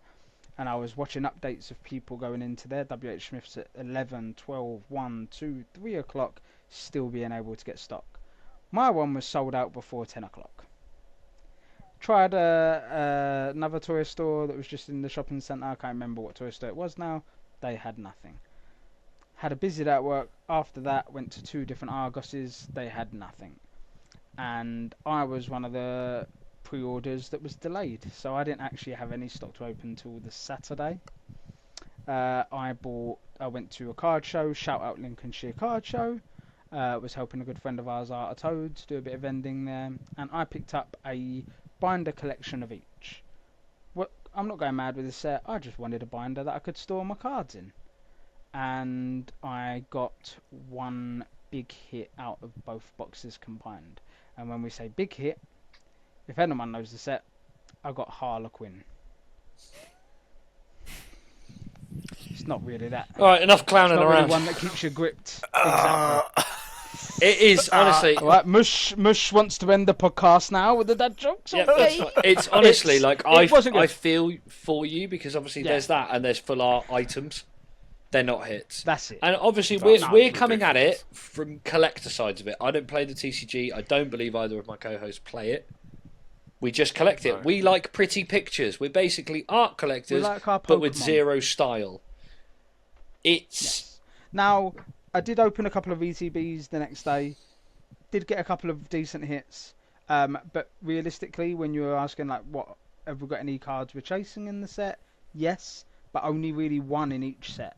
and I was watching updates of people going into their WH Smiths at 11, 12, 1, 2, 3 o'clock, still being able to get stock. My one was sold out before 10 o'clock. Tried another toy store that was just in the shopping centre. I can't remember what toy store it was now. They had nothing. Had a busy day at work. After that, went to 2 different Argoses. They had nothing. And I was one of the pre-orders that was delayed. So I didn't actually have any stock to open until the Saturday. I went to a card show. Shout out Lincolnshire Card Show. Was helping a good friend of ours, Art of Toads, do a bit of vending there. And I picked up a binder collection of each. Well, I'm not going mad with this set. I just wanted a binder that I could store my cards in. And I got 1 big hit out of both boxes combined. And when we say big hit, if anyone knows the set, I got Harlequin. It's not really that. Alright, enough clowning It's not around. really one that keeps you gripped. Exactly. It is, honestly. Alright, Mush wants to end the podcast now with the dad jokes. Yeah, Okay. that's fine. It's honestly wasn't I good. feel for you because obviously there's that and there's full art items. They're not hits. That's it. And obviously we're coming at it from collector sides of it. I don't play the TCG. I don't believe either of my co-hosts play it. We just collect it. No. We like pretty pictures. We're basically art collectors, like our but with Pokemon. zero style. It's Yes. Now, I did open a couple of ETBs the next day. Did get a couple of decent hits. But realistically, when you were asking like what have we got any cards we're chasing in the set? Yes, but only really one in each set.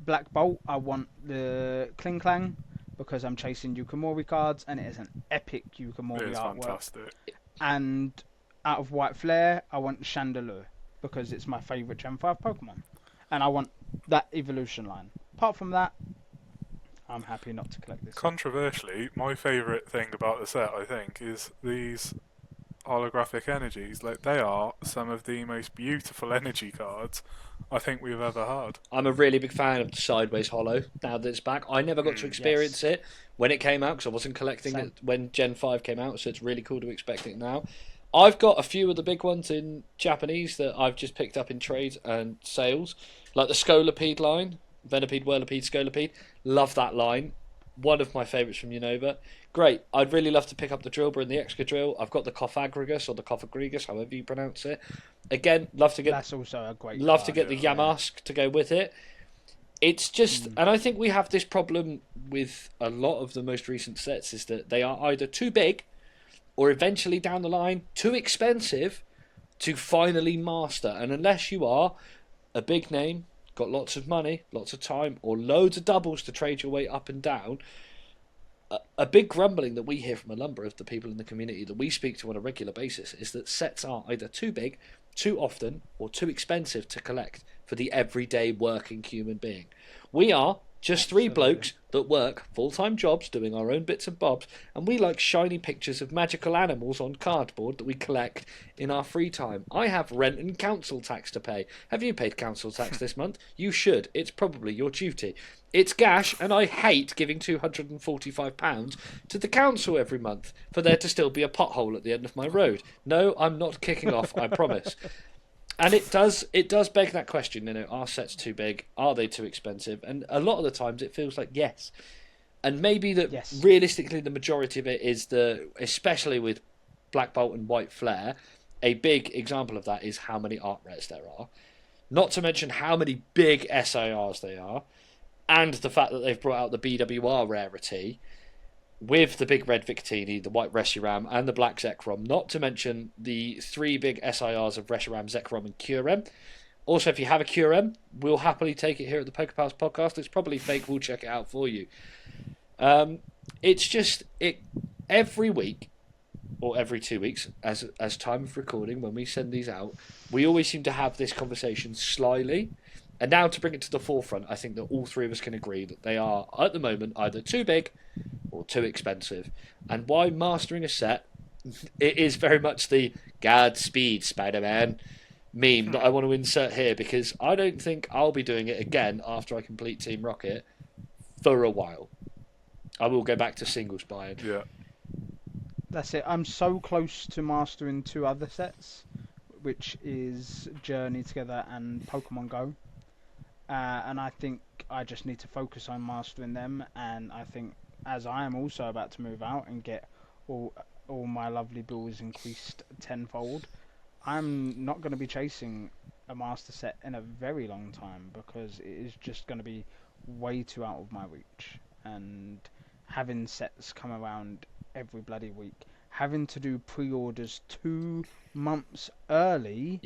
Black Bolt, I want the Kling Clang because I'm chasing Yukimori cards, and it is an epic It Yukimori is artwork. fantastic. And out of White Flare, I want Chandelure because it's my favourite Gen 5 Pokemon. And I want that evolution line. Apart from that, I'm happy not to collect this. Controversially, my favourite thing about the set, I think, is these holographic energies. Like, they are some of the most beautiful energy cards I think we've ever had. I'm a really big fan of the Sideways Hollow now that it's back. I never got to experience it when it came out because I wasn't collecting it when Gen 5 came out, so it's really cool to expect it now. I've got a few of the big ones in Japanese that I've just picked up in trades and sales, like the Scolipede line, Venipede, Whirlipede, Scolipede. Love that line. One of my favourites from Unova. Great. I'd really love to pick up the Drillbur and the Excadrill. I've got the Coffagrigus or the Coffagrigus, however you pronounce it. Again, love to get. That's also a great. Love card, to get the Yamask to go with it. It's just, and I think we have this problem with a lot of the most recent sets is that they are either too big, or eventually down the line too expensive to finally master. And unless you are a big name, got lots of money, lots of time, or loads of doubles to trade your way up and down, a big grumbling that we hear from a number of the people in the community that we speak to on a regular basis is that sets are either too big, too often, or too expensive to collect for the everyday working human being. We are just three blokes that work full-time jobs doing our own bits and bobs, and we like shiny pictures of magical animals on cardboard that we collect in our free time. I have rent and council tax to pay. Have you paid council tax this month? You should. It's probably your duty. It's gash, and I hate giving £245 to the council every month for there to still be a pothole at the end of my road. No, I'm not kicking off, I promise. And it does beg that question, are sets too big? Are they too expensive? And a lot of the times it feels like yes. And maybe that realistically the majority of it is especially with Black Bolt and White Flare, a big example of that is how many art rares there are. Not to mention how many big SIRs they are, and the fact that they've brought out the BWR rarity with the big red Victini, the white Reshiram, and the black Zekrom, not to mention the three big SIRs of Reshiram, Zekrom, and Kyurem. Also, if you have a Kyurem, we'll happily take it here at the PokéPals podcast. It's probably fake, we'll check it out for you. It's just, every week, or every 2 weeks, as time of recording, when we send these out, we always seem to have this conversation slyly. And now to bring it to the forefront, I think that all three of us can agree that they are, at the moment, either too big or too expensive. And why mastering a set, it is very much the Godspeed Spider-Man meme that I want to insert here, because I don't think I'll be doing it again after I complete Team Rocket for a while. I will go back to singles buying. Yeah. That's it. I'm so close to mastering two other sets, which is Journey Together and Pokemon Go. And I think I just need to focus on mastering them. And I think as I am also about to move out and get all my lovely bills increased tenfold, I'm not going to be chasing a master set in a very long time, because it is just going to be way too out of my reach. And having sets come around every bloody week, having to do pre-orders 2 months early,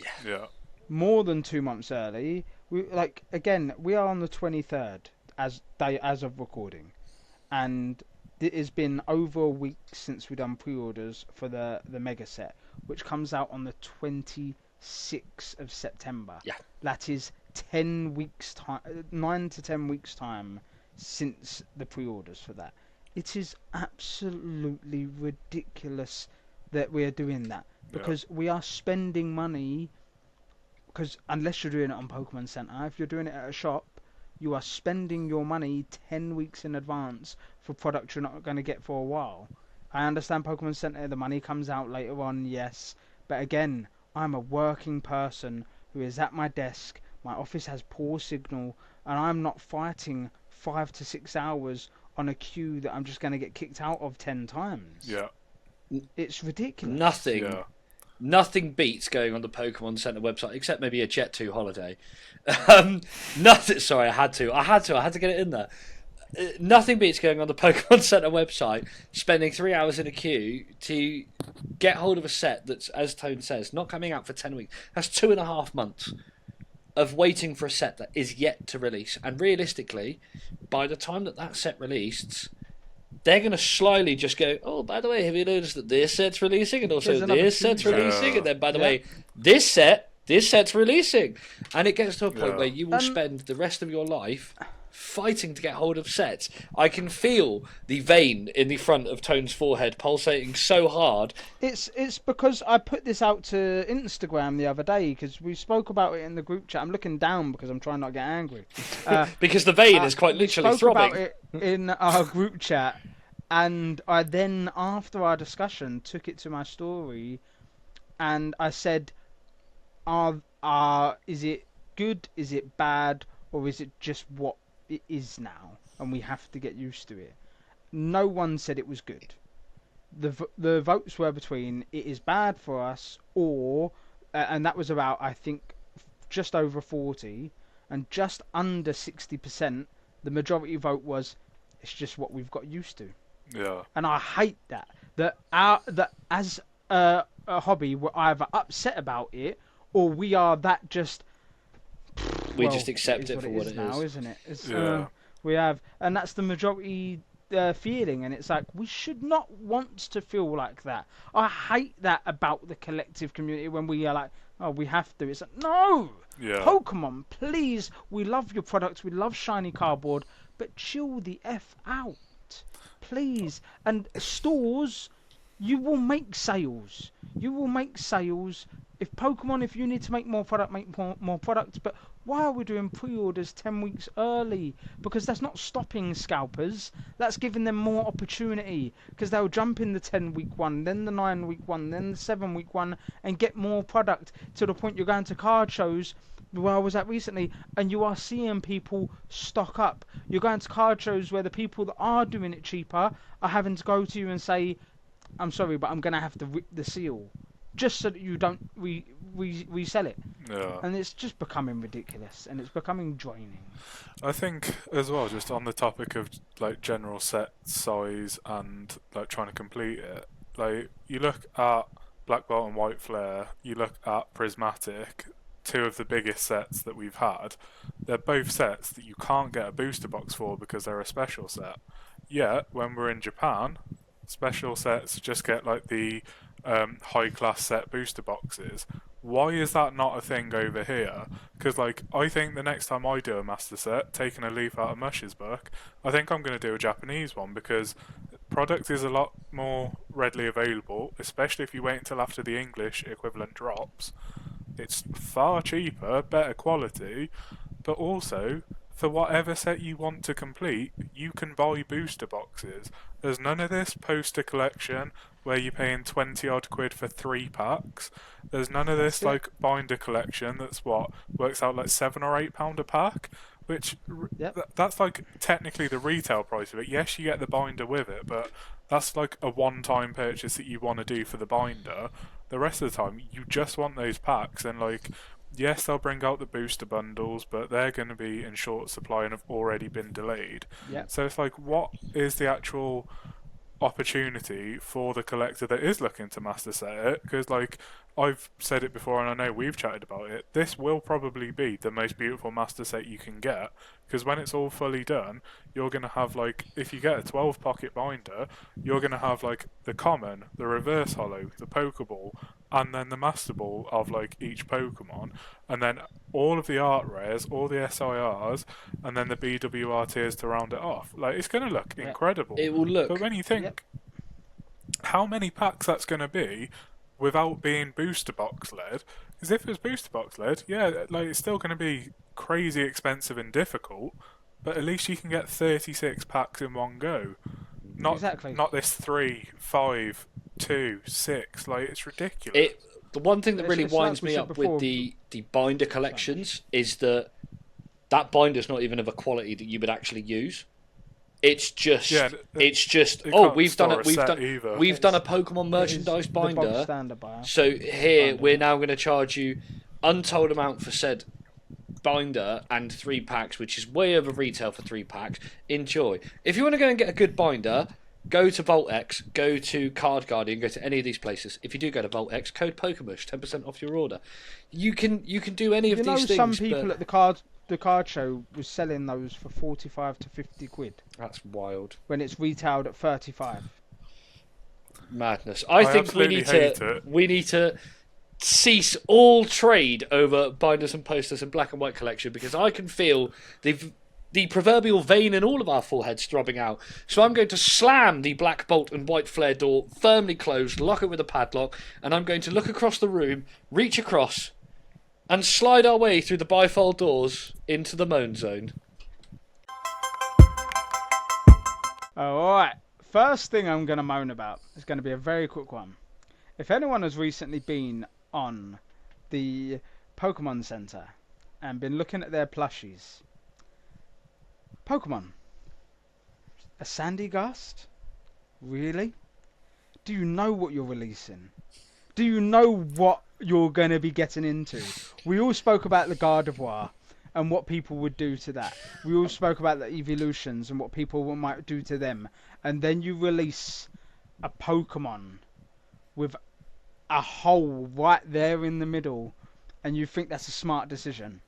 more than 2 months early. We are on the 23rd as of recording, and it has been over a week since we've done pre-orders for the mega set, which comes out on the 26th of September. Yeah, that is 10 weeks time, 9 to 10 weeks time since the pre-orders for that. It is absolutely ridiculous that we are doing that, because we are spending money. Because unless you're doing it on Pokemon Center, if you're doing it at a shop, you are spending your money 10 weeks in advance for products you're not going to get for a while. I understand Pokemon Center, the money comes out later on, yes. But again, I'm a working person who is at my desk, my office has poor signal, and I'm not fighting 5 to 6 hours on a queue that I'm just going to get kicked out of 10 times. Yeah. It's ridiculous. Nothing beats going on the Pokemon Center website, except maybe a Jet 2 holiday. Nothing. Sorry, I had to get it in there. nothing beats going on the Pokemon Center website, spending 3 hours in a queue to get hold of a set that's, as Tone says, not coming out for 10 weeks. That's 2.5 months of waiting for a set that is yet to release. And realistically, by the time that set released, they're going to slyly just go, oh, by the way, have you noticed that this set's releasing? And also this set's releasing? And then, by the way, this set's releasing. And it gets to a point where you will spend the rest of your life fighting to get hold of sets. I can feel the vein in the front of Tone's forehead pulsating so hard. It's because I put this out to Instagram the other day because we spoke about it in the group chat. I'm looking down because I'm trying not to get angry. Because the vein is quite literally we spoke throbbing. about it in our group chat, and I then, after our discussion, took it to my story, and I said, is it good, is it bad, or is it just what it is now, and we have to get used to it? No one said it was good. The votes were between it is bad for us or and that was about, I think, just over 40, and just under 60%. The majority vote was it's just what we've got used to. Yeah. And I hate that as a hobby we're either upset about it or we are that just. We just accept it for what it is now, isn't it? Yeah. And that's the majority feeling, and it's like we should not want to feel like that. I hate that about the collective community when we are like, oh, we have to. It's like, no, Pokemon, please. We love your products. We love shiny cardboard, but chill the f out, please. And stores, you will make sales. You will make sales. If Pokemon, if you need to make more product, make more products. But why are we doing pre-orders 10 weeks early? Because that's not stopping scalpers. That's giving them more opportunity. Because they'll jump in the 10-week one, then the 9-week one, then the 7-week one, and get more product to the point you're going to card shows where I was at recently, and you are seeing people stock up. You're going to card shows where the people that are doing it cheaper are having to go to you and say, I'm sorry, but I'm going to have to rip the seal, just so that you don't resell it. Yeah. And it's just becoming ridiculous, and it's becoming draining. I think as well, just on the topic of like general set size and like trying to complete it, like you look at Black Belt and White Flare, you look at Prismatic, two of the biggest sets that we've had. They're both sets that you can't get a booster box for because they're a special set. Yet when we're in Japan, special sets just get like the high class set booster boxes. Why is that not a thing over here? Because like I think the next time I do a master set, taking a leaf out of Mush's book, I think I'm going to do a Japanese one because product is a lot more readily available, especially if you wait until after the English equivalent drops. It's far cheaper, better quality, but also for whatever set you want to complete, you can buy booster boxes. There's none of this poster collection where you're paying 20 odd quid for 3 packs. There's none of this like binder collection that's works out like £7 or £8 a pack, which that's like technically the retail price of it. Yes, you get the binder with it, but that's like a one-time purchase that you want to do for the binder. The rest of the time, you just want those packs, and like, yes, they'll bring out the booster bundles, but they're going to be in short supply and have already been delayed. Yep. So it's like, what is the actual opportunity for the collector that is looking to master set it? Because like I've said it before, and I know we've chatted about it, this will probably be the most beautiful master set you can get, because when it's all fully done, you're going to have like, if you get a 12 pocket binder, you're going to have like the common, the reverse holo, the Pokeball, and then the Master Ball of like each Pokemon, and then all of the art rares, all the SIRs, and then the BWRTs to round it off. Like, it's going to look incredible. It will look. But when you think how many packs that's going to be without being booster box led, because if it was booster box led, like it's still going to be crazy expensive and difficult, but at least you can get 36 packs in one go. Not this 3, 5, 2, 6. Like, it's ridiculous. The one thing that really winds me up with the binder collections is that binder's not even of a quality that you would actually use. It's just we've done a Pokemon merchandise binder. So here we're now going to charge you untold amount for said binder and 3-packs, which is way over retail for 3-packs, enjoy. If you want to go and get a good binder, go to VoltX, go to Card Guardian, go to any of these places. If you do go to VoltX, code PokeMush, 10% off your order. You can do any of these things. Some people at the card show was selling those for 45 to 50 quid. That's wild. When it's retailed at 35. Madness. I think we need to cease all trade over binders and posters and black and white collection, because I can feel the proverbial vein in all of our foreheads throbbing out. So I'm going to slam the black bolt and white flare door firmly closed, lock it with a padlock, and I'm going to look across the room, reach across, and slide our way through the bifold doors into the moan zone. Alright, first thing I'm going to moan about is going to be a very quick one. If anyone has recently been on the Pokemon Center and been looking at their plushies, Pokemon, a Sandygast? Really? Do you know what you're releasing? Do you know what you're going to be getting into? We all spoke about the Gardevoir and what people would do to that. We all spoke about the evolutions and what people might do to them. And then you release a Pokemon with a hole right there in the middle, and you think that's a smart decision.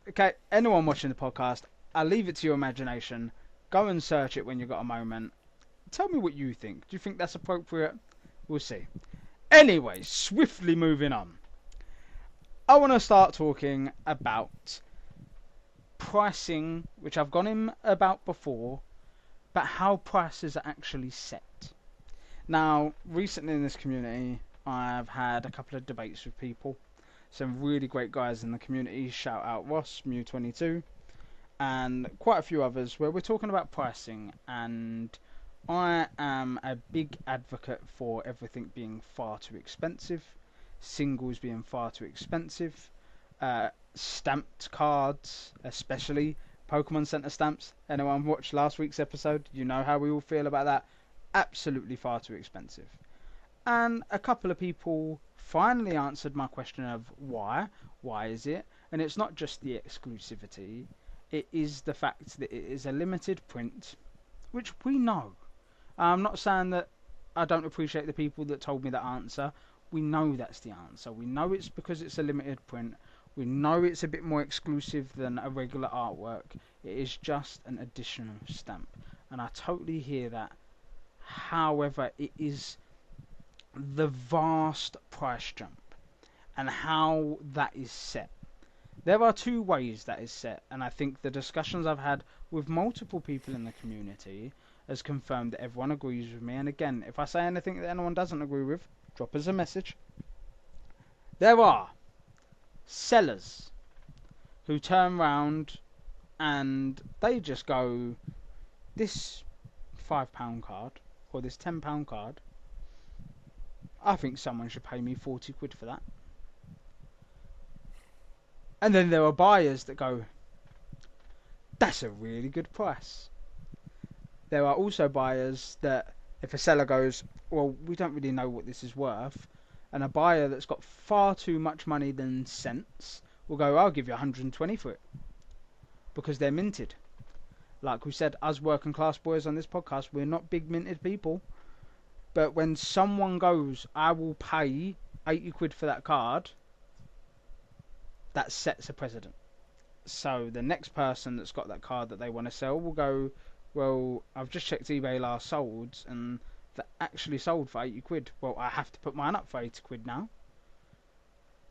Okay, anyone watching the podcast, I'll leave it to your imagination. Go and search it when you've got a moment. Tell me what you think. Do you think that's appropriate? We'll see. Anyway, swiftly moving on. I want to start talking about pricing, which I've gone in about before, but how prices are actually set. Now, recently in this community, I've had a couple of debates with people. Some really great guys in the community. Shout out Ross, Mew22, and quite a few others, where we're talking about pricing. And I am a big advocate for everything being far too expensive, singles being far too expensive, stamped cards, especially Pokemon Center stamps. Anyone watched last week's episode, you know how we all feel about that. Absolutely far too expensive. And a couple of people finally answered my question of why is it? And it's not just the exclusivity, it is the fact that it is a limited print, which we know. I'm not saying that I don't appreciate the people that told me that answer. We know that's the answer. We know it's because it's a limited print. We know it's a bit more exclusive than a regular artwork. It is just an additional stamp. And I totally hear that. However, it is the vast price jump and how that is set. There are two ways that is set, and I think the discussions I've had with multiple people in the community has confirmed that everyone agrees with me. And again, if I say anything that anyone doesn't agree with, drop us a message. There are sellers who turn round and they just go, this £5 card or this £10 card, I think someone should pay me 40 quid for that. And then there are buyers that go, that's a really good price. There are also buyers that, if a seller goes, well, we don't really know what this is worth, and a buyer that's got far too much money than sense will go, I'll give you 120 for it, because they're minted. Like we said, us working class boys on this podcast, we're not big minted people. But when someone goes, I will pay 80 quid for that card, that sets a precedent. So the next person that's got that card that they want to sell will go, well, I've just checked eBay last sold, and that actually sold for 80 quid. Well, I have to put mine up for 80 quid now.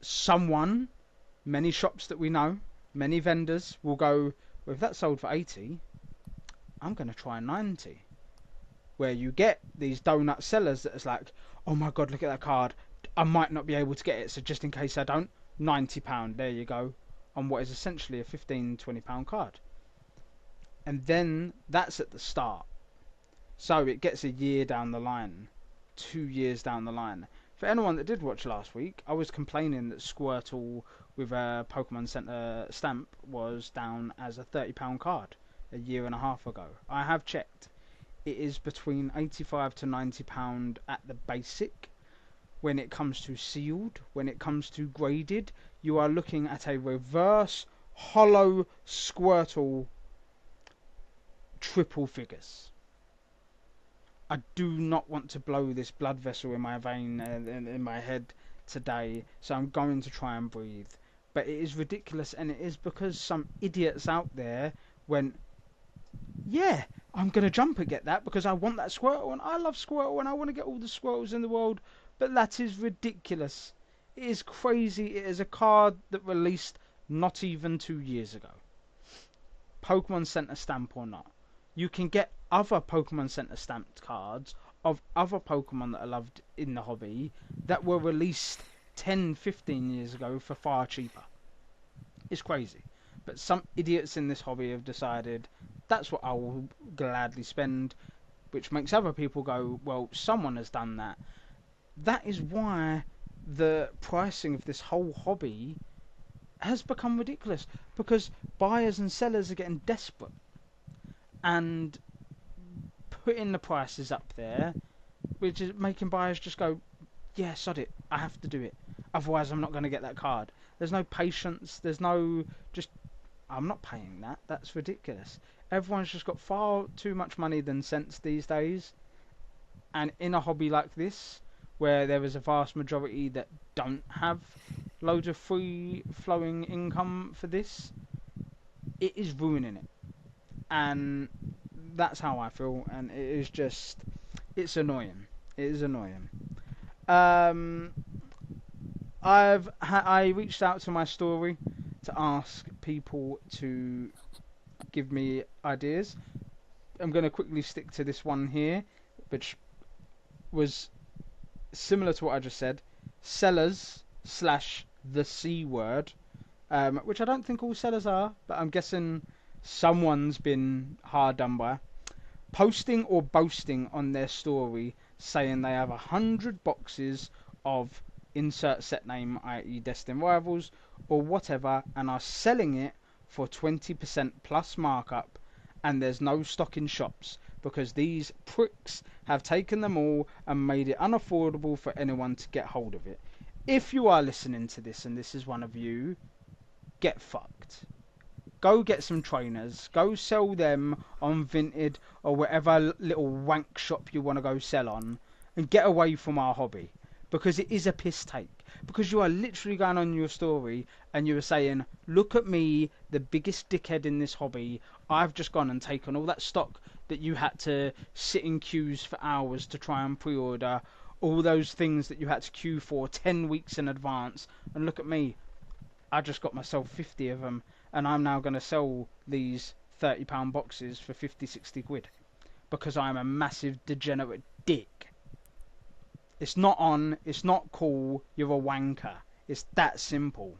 Someone, many shops that we know, many vendors will go, well, if that sold for 80, I'm going to try 90. Where you get these donut sellers that is like, oh my god, look at that card, I might not be able to get it, so just in case I don't, £90, there you go, on what is essentially a £15-20 card. And then that's at the start. So it gets a year down the line, 2 years down the line. For anyone that did watch last week, I was complaining that Squirtle with a Pokemon Center stamp was down as a £30 card a year and a half ago. I have checked. It is between £85 to £90 at the basic. When it comes to sealed, when it comes to graded, you are looking at a reverse hollow Squirtle triple figures. I do not want to blow this blood vessel in my vein and in my head today, so I'm going to try and breathe. But it is ridiculous, and it is because some idiots out there went, yeah, I'm going to jump and get that because I want that Squirtle, and I love Squirtle, and I want to get all the Squirtles in the world. But that is ridiculous. It is crazy. It is a card that released not even 2 years ago. Pokemon Center stamp or not. You can get other Pokemon Center stamped cards of other Pokemon that are loved in the hobby that were released 10, 15 years ago for far cheaper. It's crazy. But some idiots in this hobby have decided that's what I will gladly spend, which makes other people go, well, someone has done that. That is why the pricing of this whole hobby has become ridiculous, because buyers and sellers are getting desperate and putting the prices up there, which is making buyers just go, yeah, sod it, I have to do it, otherwise I'm not going to get that card. There's no patience, there's no just, I'm not paying that, that's ridiculous. Everyone's just got far too much money than sense these days, and in a hobby like this, where there is a vast majority that don't have loads of free flowing income for this, it is ruining it. And that's how I feel, and it is just, it's annoying. It is annoying. I reached out to my story to ask people to give me ideas. I'm going to quickly stick to this one here, which was similar to what I just said. Sellers / the C word, which I don't think all sellers are, but I'm guessing someone's been hard done by. Posting or boasting on their story saying they have 100 boxes of insert set name, i.e. Destined Rivals, or whatever, and are selling it for 20% plus markup, and there's no stock in shops, because these pricks have taken them all and made it unaffordable for anyone to get hold of it. If you are listening to this and this is one of you, get fucked. Go get some trainers. Go sell them on Vinted or whatever little wank shop you want to go sell on, and get away from our hobby, because it is a piss take. Because you are literally going on your story and you are saying, look at me, the biggest dickhead in this hobby. I've just gone and taken all that stock that you had to sit in queues for hours to try and pre-order, all those things that you had to queue for 10 weeks in advance, and look at me, I just got myself 50 of them, and I'm now going to sell these £30 boxes for 50, 60 quid, because I'm a massive degenerate dick. It's not on, it's not cool, you're a wanker. It's that simple.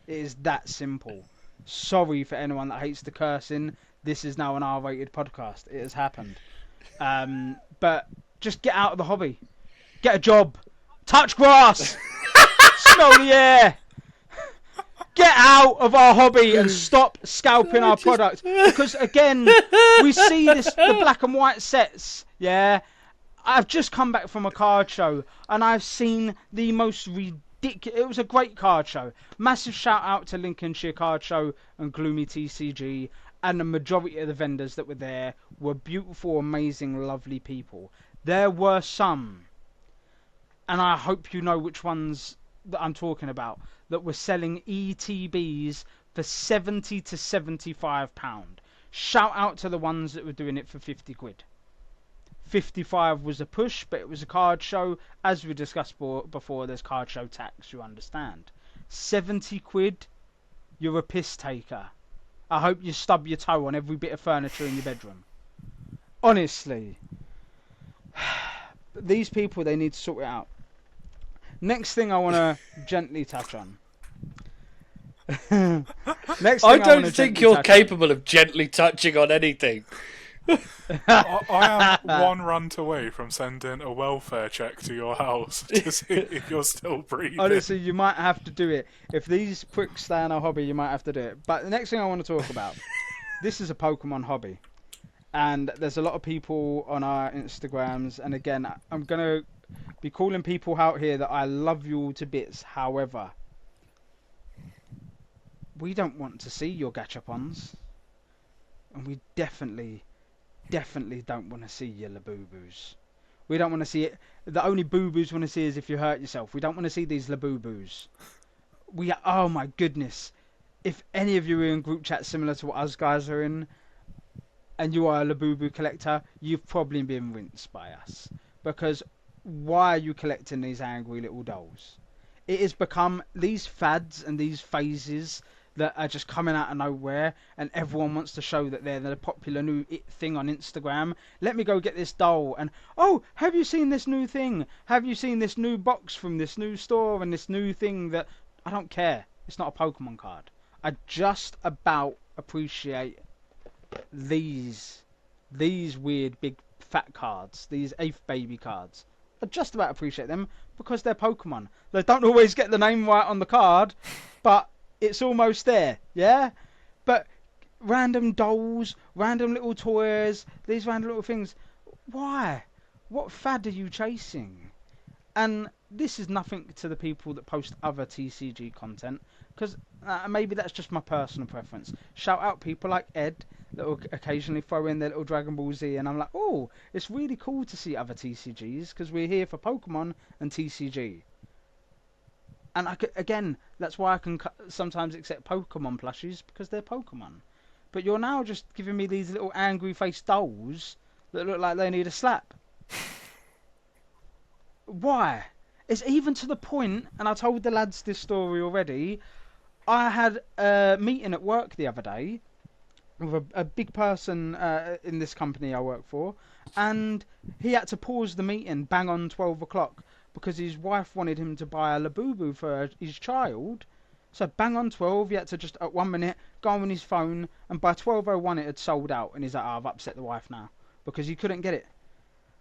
It is that simple. Sorry for anyone that hates the cursing. This is now an R-rated podcast. It has happened. But just get out of the hobby. Get a job. Touch grass. Smell the air. Get out of our hobby and stop scalping our product. Because again, we see this, the black and white sets, yeah. I've just come back from a card show and I've seen the most ridiculous. It was a great card show. Massive shout out to Lincolnshire Card Show and Gloomy TCG, and the majority of the vendors that were there were beautiful, amazing, lovely people. There were some, and I hope you know which ones that I'm talking about, that were selling ETBs for £70 to £75. Shout out to the ones that were doing it for 50 quid. 55 was a push, but it was a card show. As we discussed before, there's card show tax, you understand. 70 quid, you're a piss taker. I hope you stub your toe on every bit of furniture in your bedroom. Honestly. These people, they need to sort it out. Next thing I want to gently touch on. I don't think you're capable of gently touching on anything. I am one rant away from sending a welfare check to your house to see if you're still breathing. Honestly, you might have to do it. If these pricks stay in our hobby, you might have to do it. But the next thing I want to talk about, this is a Pokemon hobby. And there's a lot of people on our Instagrams. And again, I'm going to be calling people out here that I love you all to bits. However, we don't want to see your gachapons, and we definitely don't want to see your Labubu's. We don't want to see it. The only boo-boos want to see is if you hurt yourself. We don't want to see these Labubu's. Oh my goodness. If any of you are in group chat similar to what us guys are in, and you are a Labubu collector, you've probably been rinsed by us. Because why are you collecting these angry little dolls? It has become these fads and these phases that are just coming out of nowhere, and everyone wants to show that they're the popular new it thing on Instagram. Let me go get this doll, and oh, have you seen this new thing? Have you seen this new box from this new store and this new thing that... I don't care. It's not a Pokemon card. I just about appreciate these weird big fat cards, these 8th baby cards. I just about appreciate them because they're Pokemon. They don't always get the name right on the card, but it's almost there, yeah? But random dolls, random little toys, these random little things. Why? What fad are you chasing? And this is nothing to the people that post other TCG content, because maybe that's just my personal preference. Shout out people like Ed that will occasionally throw in their little Dragon Ball Z, and I'm like, oh, it's really cool to see other TCGs, because we're here for Pokemon and TCG. And again, that's why I can sometimes accept Pokemon plushies, because they're Pokemon. But you're now just giving me these little angry-faced dolls that look like they need a slap. Why? It's even to the point, and I told the lads this story already, I had a meeting at work the other day with a big person in this company I work for, and he had to pause the meeting bang on 12 o'clock because his wife wanted him to buy a Labubu for his child. So bang on 12, he had to just at 1 minute go on his phone, and by 12:01 it had sold out, and he's like, oh, I've upset the wife now because he couldn't get it.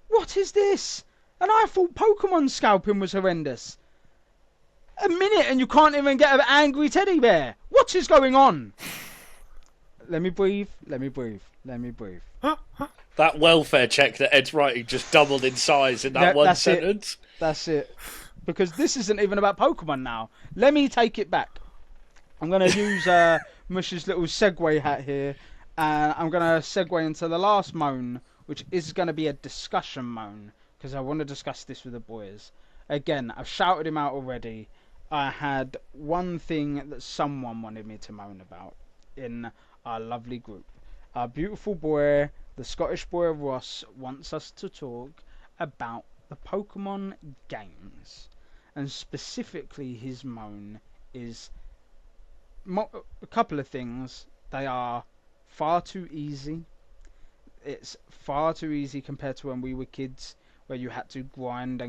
What is this? And I thought Pokemon scalping was horrendous. A minute and you can't even get an angry teddy bear. What is going on? Let me breathe. That welfare check that Ed's writing just doubled in size in that one sentence. That's it. Because this isn't even about Pokemon now. Let me take it back. I'm going to use Mush's little segue hat here. And I'm going to segue into the last moan, which is going to be a discussion moan, because I want to discuss this with the boys. Again, I've shouted him out already. I had one thing that someone wanted me to moan about in our lovely group. Our beautiful boy, the Scottish boy Ross, wants us to talk about the Pokemon games. And specifically his moan is a couple of things. They are far too easy. It's far too easy compared to when we were kids, where you had to grind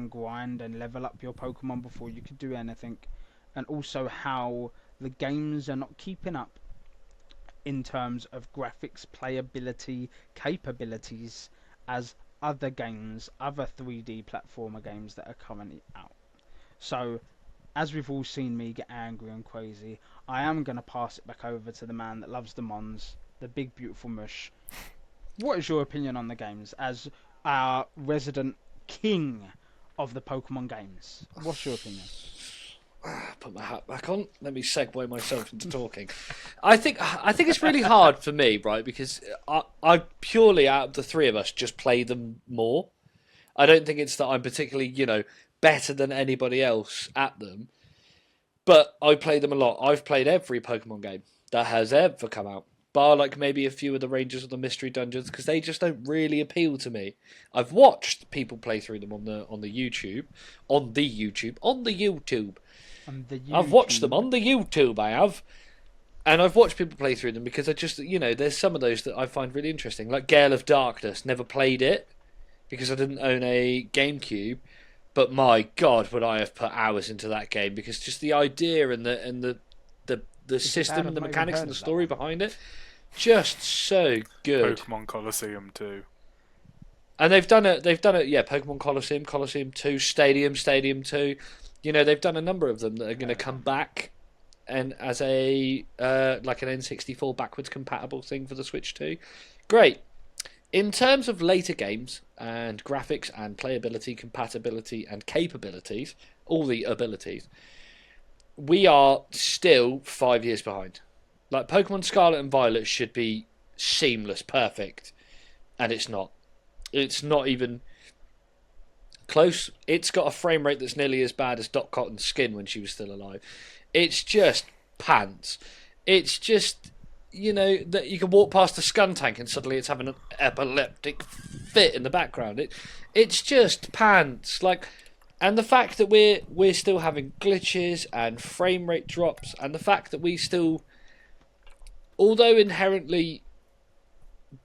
and level up your Pokemon before you could do anything. And also how the games are not keeping up in terms of graphics, playability, capabilities as other games, other 3D platformer games that are currently out. So, as we've all seen me get angry and crazy, I am going to pass it back over to the man that loves the Mons, the big beautiful Mush. What is your opinion on the games as our resident king of the Pokemon games? What's your opinion? Put my hat back on. Let me segue myself into talking. I think it's really hard for me, right? Because I purely, out of the three of us, just play them more. I don't think it's that I'm particularly, better than anybody else at them. But I play them a lot. I've played every Pokemon game that has ever come out, bar like maybe a few of the Rangers or the Mystery Dungeons, because they just don't really appeal to me. I've watched people play through them on the YouTube. I've watched them on the YouTube, I have. And I've watched people play through them because I just, there's some of those that I find really interesting. Like Gale of Darkness, never played it because I didn't own a GameCube. But my God, would I have put hours into that game, because just the idea and the system and the mechanics and the story behind it, just so good. Pokemon Colosseum 2. And they've done it, yeah, Pokemon Colosseum 2, Stadium 2. They've done a number of them that are going to come back and as a like an N64 backwards compatible thing for the Switch 2. Great. In terms of later games and graphics and playability, compatibility and capabilities, all the abilities, we are still 5 years behind. Like Pokemon Scarlet and Violet should be seamless, perfect, and it's not. It's not even close. It's got a frame rate that's nearly as bad as Dot Cotton's skin when she was still alive. It's just pants. It's just, that you can walk past a Skuntank and suddenly it's having an epileptic fit in the background. It's just pants. Like, and the fact that we're still having glitches and frame rate drops, and the fact that we still, although inherently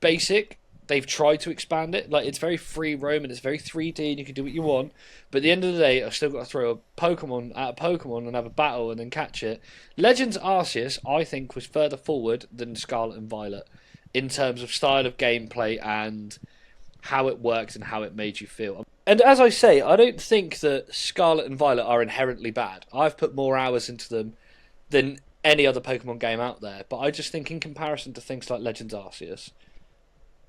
basic, they've tried to expand it. Like, it's very free roam and it's very 3D and you can do what you want. But at the end of the day, I've still got to throw a Pokemon at a Pokemon and have a battle and then catch it. Legends Arceus, I think, was further forward than Scarlet and Violet in terms of style of gameplay and how it worked and how it made you feel. And as I say, I don't think that Scarlet and Violet are inherently bad. I've put more hours into them than any other Pokemon game out there. But I just think in comparison to things like Legends Arceus,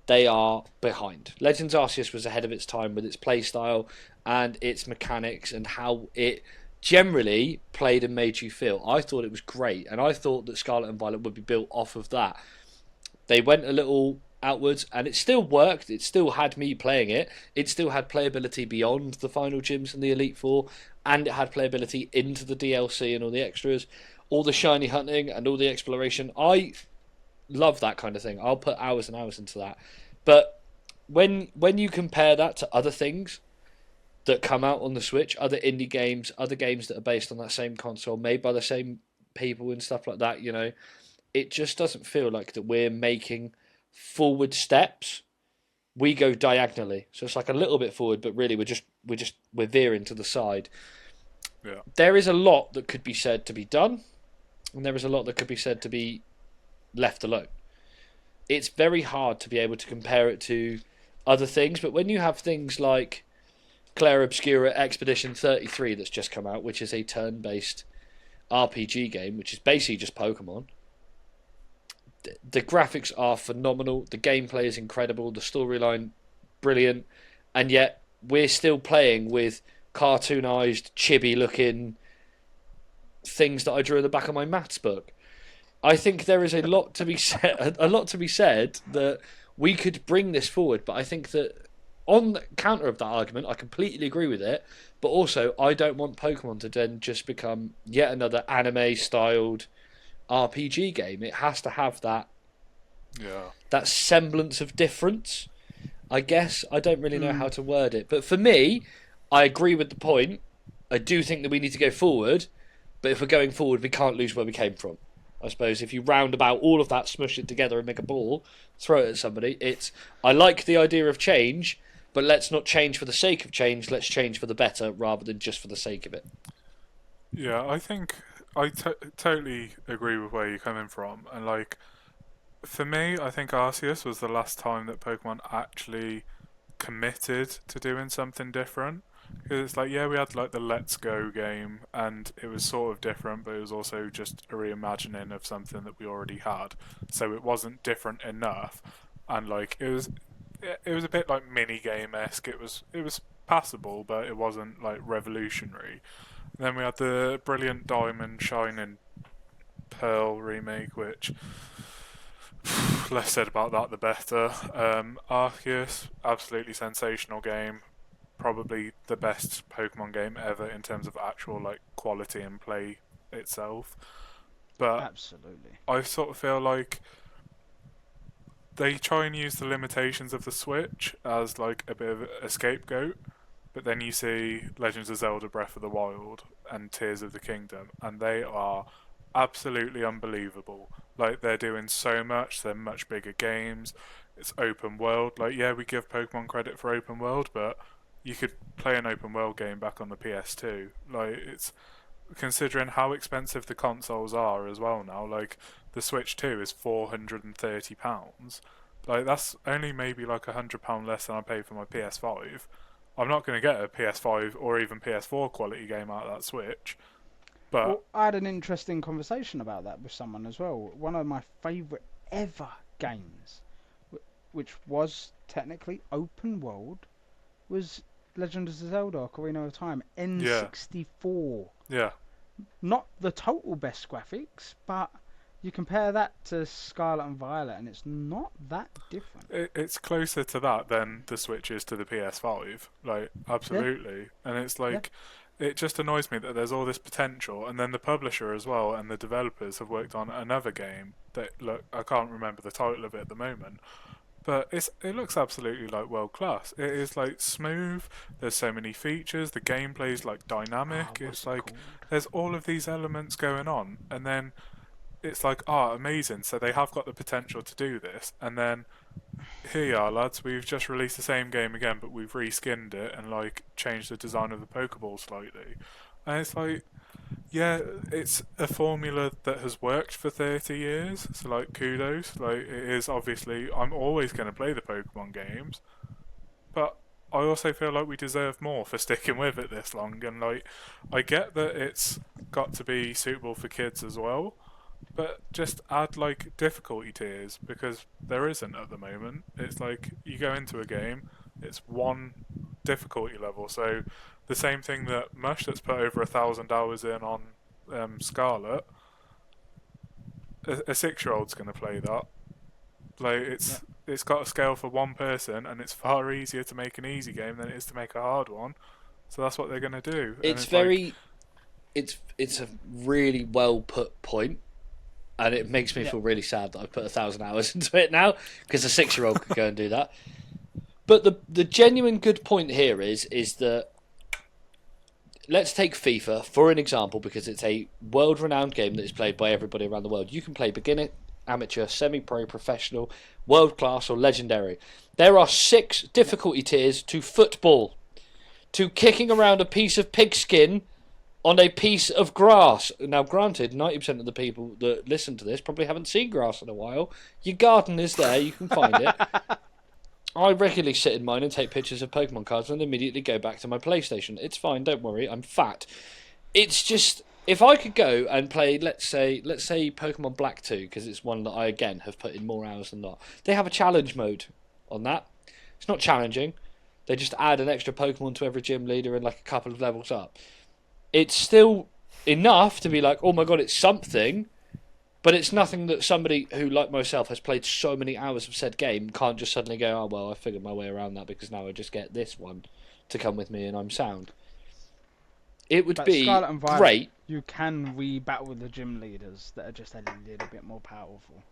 they are behind. Legends Arceus was ahead of its time with its playstyle and its mechanics and how it generally played and made you feel. I thought it was great, and I thought that Scarlet and Violet would be built off of that. They went a little outwards, and it still worked. It still had me playing it. It still had playability beyond the final gyms and the Elite Four, and it had playability into the DLC and all the extras, all the shiny hunting and all the exploration. I love that kind of thing. I'll put hours and hours into that. But when you compare that to other things that come out on the Switch, other indie games, other games that are based on that same console, made by the same people and stuff like that, it just doesn't feel like that we're making forward steps. We go diagonally, so it's like a little bit forward, but really we're veering to the side. Yeah. There is a lot that could be said to be done, and there is a lot that could be said to be left alone. It's very hard to be able to compare it to other things, but when you have things like Clair Obscura Expedition 33 that's just come out, which is a turn-based RPG game, which is basically just Pokemon, the graphics are phenomenal, the gameplay is incredible, the storyline brilliant, and yet we're still playing with cartoonized, chibi-looking things that I drew in the back of my maths book. I think there is a lot to be said. That we could bring this forward, but I think that on the counter of that argument, I completely agree with it. But also, I don't want Pokemon to then just become yet another anime-styled RPG game. It has to have that semblance of difference. I guess I don't really know how to word it, but for me, I agree with the point. I do think that we need to go forward, but if we're going forward, we can't lose where we came from. I suppose if you round about all of that, smush it together and make a ball, throw it at somebody, I like the idea of change, but let's not change for the sake of change, let's change for the better rather than just for the sake of it. Yeah, I think I totally agree with where you're coming from. And like, for me, I think Arceus was the last time that Pokemon actually committed to doing something different. Because it's like, yeah, we had like the Let's Go game, and it was sort of different, but it was also just a reimagining of something that we already had. So it wasn't different enough, and like it was a bit like mini game esque. It was passable, but it wasn't like revolutionary. And then we had the brilliant Diamond Shining Pearl remake, which less said about that the better. Arceus, absolutely sensational game. Probably the best Pokemon game ever in terms of actual like quality and play itself. But Absolutely. I sort of feel like they try and use the limitations of the Switch as like a bit of a scapegoat, but then you see Legends of Zelda Breath of the Wild and Tears of the Kingdom, and they are absolutely unbelievable. Like, they're doing so much, they're much bigger games, it's open world. Like, yeah, we give Pokemon credit for open world, but you could play an open world game back on the PS2. Like, it's considering how expensive the consoles are as well now. Like, the Switch 2 is £430. Like, that's only maybe like £100 less than I paid for my PS5. I'm not going to get a PS5 or even PS4 quality game out of that Switch. But Well, I had an interesting conversation about that with someone as well. One of my favourite ever games, which was technically open world, was Legend of Zelda: Ocarina of Time, N64. yeah, Not the total best graphics, but you compare that to Scarlet and Violet, and it's not that different. It's closer to that than the Switch is to the PS5. Like, absolutely. And it's like, it just annoys me that there's all this potential, and then the publisher as well and the developers have worked on another game that, look, I can't remember the title of it at the moment, but it looks absolutely like world class. It is like smooth. There's so many features. The gameplay's like dynamic. Oh, It's what's it like called? there's all of these elements going on, and then it's like, amazing. So they have got the potential to do this, and then here you are, lads. We've just released the same game again, but we've reskinned it and like changed the design of the Pokeball slightly. And it's like, yeah, it's a formula that has worked for 30 years. So like, kudos. Like, it is obviously. I'm always going to play the Pokemon games, but I also feel like we deserve more for sticking with it this long. And like, I get that it's got to be suitable for kids as well. But just add like difficulty tiers, because there isn't at the moment. It's like you go into a game, it's one difficulty level. So the same thing that Mush, that's put over 1,000 hours in on Scarlet, a 6-year-old's going to play that. Like, it's got a scale for one person, and it's far easier to make an easy game than it is to make a hard one. So that's what they're going to do. And It's very, it's a really well put point, and it makes me feel really sad that I've put 1,000 hours into it now, because a 6-year-old could go and do that. But the genuine good point here is that, let's take FIFA for an example, because it's a world-renowned game that is played by everybody around the world. You can play beginner, amateur, semi-pro, professional, world-class, or legendary. There are 6 difficulty tiers to football, to kicking around a piece of pigskin on a piece of grass. Now, granted, 90% of the people that listen to this probably haven't seen grass in a while. Your garden is there, you can find it. I regularly sit in mine and take pictures of Pokemon cards and immediately go back to my PlayStation. It's fine, don't worry, I'm fat. It's just, if I could go and play, let's say Pokemon Black 2, because it's one that I, again, have put in more hours than not. They have a challenge mode on that. It's not challenging. They just add an extra Pokemon to every gym leader and like a couple of levels up. It's still enough to be like, oh my god, it's something, but it's nothing that somebody who, like myself, has played so many hours of said game can't just suddenly go, oh well, I figured my way around that because now I just get this one to come with me and I'm sound. It would be Scarlet and Violet, great. You can re-battle the gym leaders that are just a little bit more powerful.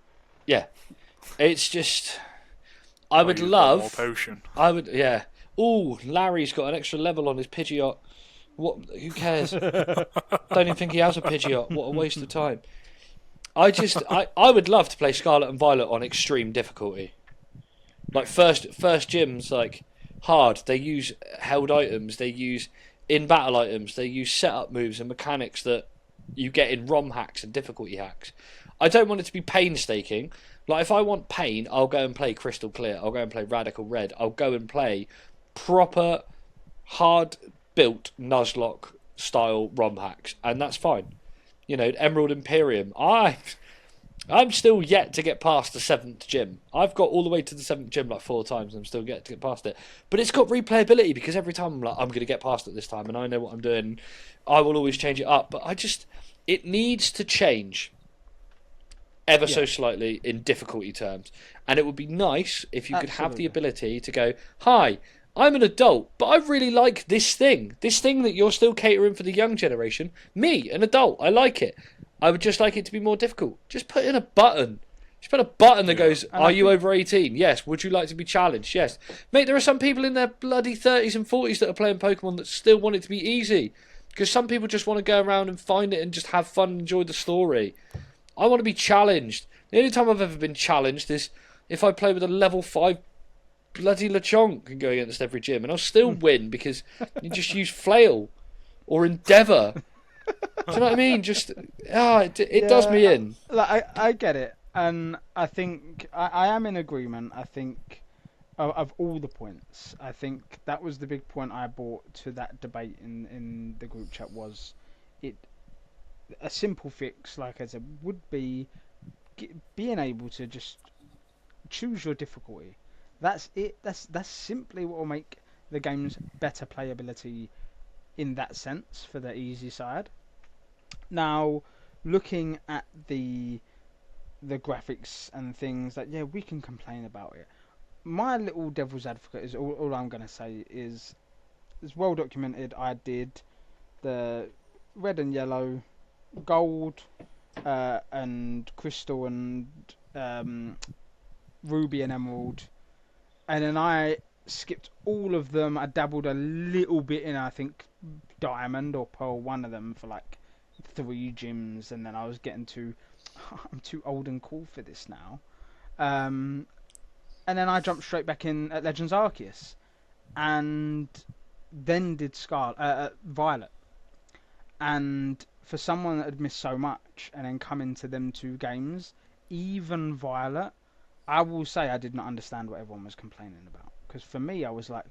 Yeah, it's just, I Oh, would you've got more love. potion. I would, yeah. Ooh, Larry's got an extra level on his Pidgeot. What? Who cares? Don't even think he has a Pidgeot. What a waste of time. I would love to play Scarlet and Violet on extreme difficulty. Like first gyms, like hard. They use held items. They use in battle items. They use setup moves and mechanics that you get in ROM hacks and difficulty hacks. I don't want it to be painstaking. Like if I want pain, I'll go and play Crystal Clear. I'll go and play Radical Red. I'll go and play proper hard built Nuzlocke style ROM hacks, and that's fine. You know, Emerald Imperium. I'm still yet to get past the 7th gym. I've got all the way to the 7th gym like 4 times, and I'm still yet to get past it. But it's got replayability, because every time I'm like, I'm going to get past it this time, and I know what I'm doing. I will always change it up, but it needs to change ever so slightly in difficulty terms. And it would be nice if you could have the ability to go, hi, I'm an adult, but I really like this thing. This thing that you're still catering for the young generation. Me, an adult, I like it. I would just like it to be more difficult. Just put in a button. Just put a button that goes, are you over 18? Yes. Would you like to be challenged? Yes. Mate, there are some people in their bloody 30s and 40s that are playing Pokemon that still want it to be easy. Because some people just want to go around and find it and just have fun and enjoy the story. I want to be challenged. The only time I've ever been challenged is if I play with a level 5 bloody Lechonk and go against every gym, and I'll still win because you just use Flail or Endeavour. Do you know what I mean? Just it does me in. I get it, and I think I am in agreement. I think of all the points, I think that was the big point I brought to that debate in the group chat. Was it a simple fix, like I said, would be being able to just choose your difficulty. That's it. That's simply what will make the game's better playability in that sense for the easy side. Now, looking at the the graphics and things that, yeah, we can complain about it. My little devil's advocate is all I'm going to say is, it's well documented. I did the red and yellow, gold, and crystal and ruby and emerald, and then I skipped all of them. I dabbled a little bit in, I think, diamond or pearl, one of them, for like 3 gyms, and then I was getting to, I'm too old and cool for this now. And then I jumped straight back in at Legends Arceus, and then did Violet. And for someone that had missed so much and then come into them 2 games, even Violet, I will say I did not understand what everyone was complaining about. Because for me, I was like,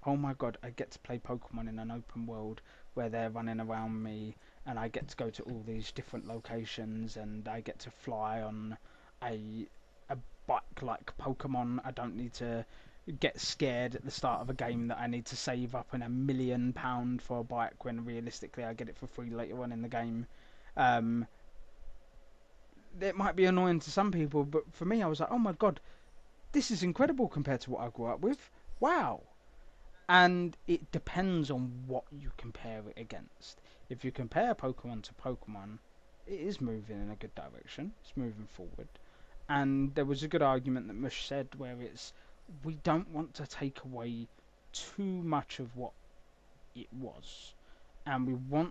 oh my god, I get to play Pokemon in an open world where they're running around me, and I get to go to all these different locations, and I get to fly on a bike like Pokemon. I don't need to get scared at the start of a game that I need to save up £1 million for a bike, when realistically I get it for free later on in the game. It might be annoying to some people, but for me, I was like, oh my god, this is incredible compared to what I grew up with. Wow. And it depends on what you compare it against. If you compare Pokemon to Pokemon, it is moving in a good direction. It's moving forward. And there was a good argument that Mush said, where it's, we don't want to take away too much of what it was, and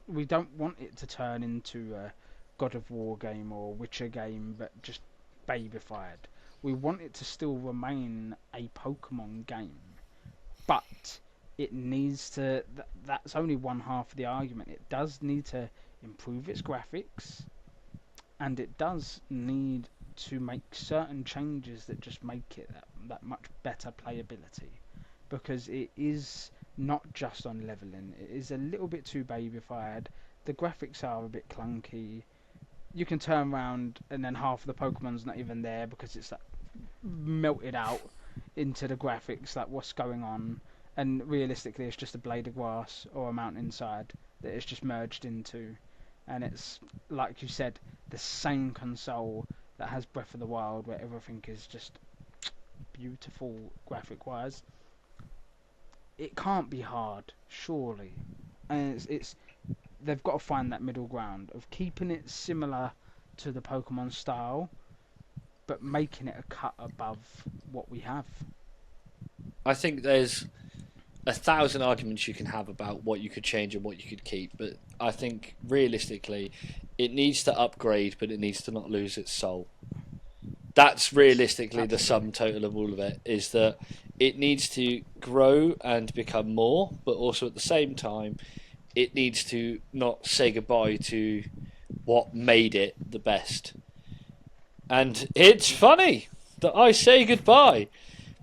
we don't want it to turn into a God of War game or a Witcher game, but just babyfied. We want it to still remain a Pokemon game, but it needs to. That's only one half of the argument. It does need to improve its graphics, and it does need to make certain changes that just make it that much better playability, because it is not just on leveling. It is a little bit too babyfied. The graphics are a bit clunky. You can turn around and then half of the Pokemon's not even there because it's like melted out into the graphics, like what's going on, and realistically it's just a blade of grass or a mountainside that it's just merged into. And it's, like you said, the same console that has Breath of the Wild, where everything is just beautiful graphic wise. It can't be hard, surely. And it's they've got to find that middle ground of keeping it similar to the Pokemon style, but making it a cut above what we have. I think there's 1,000 arguments you can have about what you could change and what you could keep, but I think realistically it needs to upgrade, but it needs to not lose its soul. That's realistically the sum total of all of it, is that it needs to grow and become more, but also at the same time it needs to not say goodbye to what made it the best. And it's funny that I say goodbye,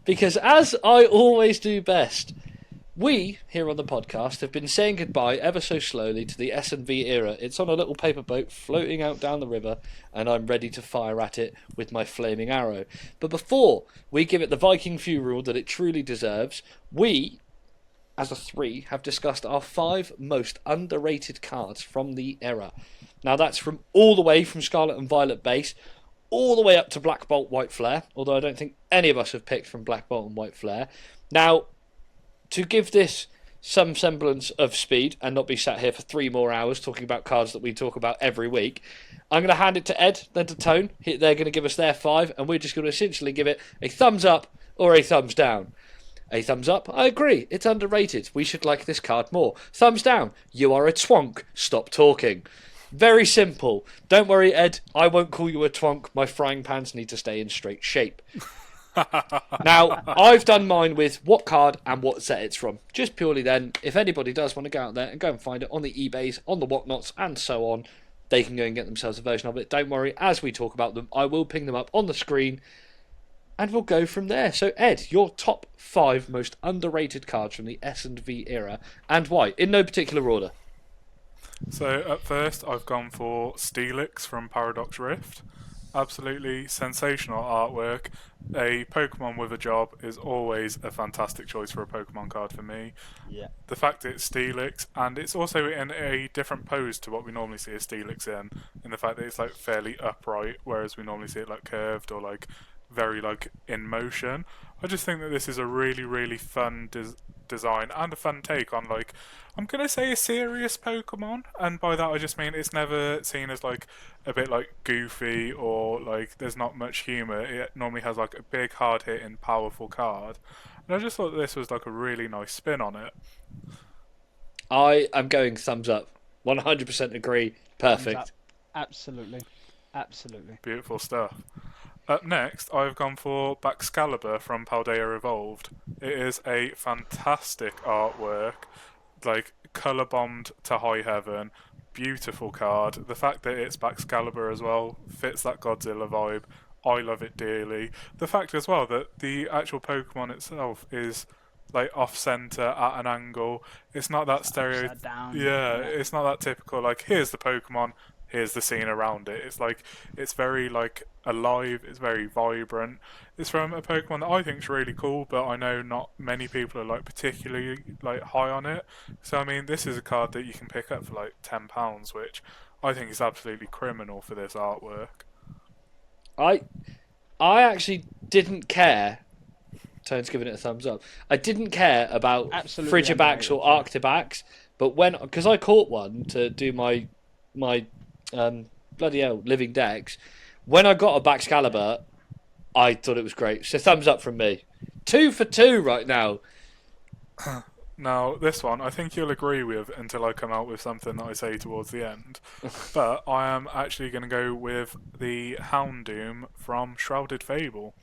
because as I always do best, we, here on the podcast, have been saying goodbye ever so slowly to the S&V era. It's on a little paper boat floating out down the river, and I'm ready to fire at it with my flaming arrow. But before we give it the Viking funeral that it truly deserves, we, as a 3, have discussed our 5 most underrated cards from the era. Now that's from all the way from Scarlet and Violet base, all the way up to Black Bolt, White Flare, although I don't think any of us have picked from Black Bolt and White Flare. Now, to give this some semblance of speed and not be sat here for 3 more hours talking about cards that we talk about every week, I'm going to hand it to Ed, then to Tone. They're going to give us their 5, and we're just going to essentially give it a thumbs up or a thumbs down. A thumbs up, I agree, it's underrated. We should like this card more. Thumbs down, you are a twonk, stop talking. Very simple. Don't worry, Ed, I won't call you a twonk. My frying pans need to stay in straight shape. Now, I've done mine with what card and what set it's from. Just purely then, if anybody does want to go out there and go and find it on the eBays, on the whatnots, and so on, they can go and get themselves a version of it. Don't worry, as we talk about them, I will ping them up on the screen, and we'll go from there. So, Ed, your top 5 most underrated cards from the S&V era, and why? In no particular order. So, at first, I've gone for Steelix from Paradox Rift. absolutely sensational artwork. A Pokemon with a job is always a fantastic choice for a Pokemon card for me. Yeah. The fact that it's Steelix, and it's also in a different pose to what we normally see a Steelix in the fact that it's like fairly upright, whereas we normally see it like curved or like very like in motion. I just think that this is a really, really fun design and a fun take on like, I'm gonna say a serious Pokemon, and by that I just mean it's never seen as like a bit like goofy or like there's not much humour. It normally has like a big, hard hitting, powerful card, and I just thought this was like a really nice spin on it. I am going thumbs up. 100% agree. Thumbs Perfect. up. Absolutely. Absolutely. Beautiful stuff. Up next, I've gone for Baxcalibur from Paldea Evolved. It is a fantastic artwork, like colour bombed to high heaven. Beautiful card. The fact that it's Baxcalibur as well fits that Godzilla vibe. I love it dearly. The fact as well that the actual Pokemon itself is like off center at an angle. It's not that Upside down. Yeah, it's not that typical. Like here's the Pokemon, here's the scene around it. It's like it's very like alive. It's very vibrant. It's from a Pokemon that I think is really cool, but I know not many people are like particularly like high on it. So I mean, this is a card that you can pick up for like £10, which I think is absolutely criminal for this artwork. I actually didn't care. Tone's giving it a thumbs up. I didn't care about Absolutely Frigibax or Arctibax, but because I caught one to do my bloody hell living decks, when I got a Baxcalibur, I thought it was great. So thumbs up from me. 2 for 2 right now. Now, this one, I think you'll agree with until I come out with something that I say towards the end. But I am actually going to go with the Houndoom from Shrouded Fable.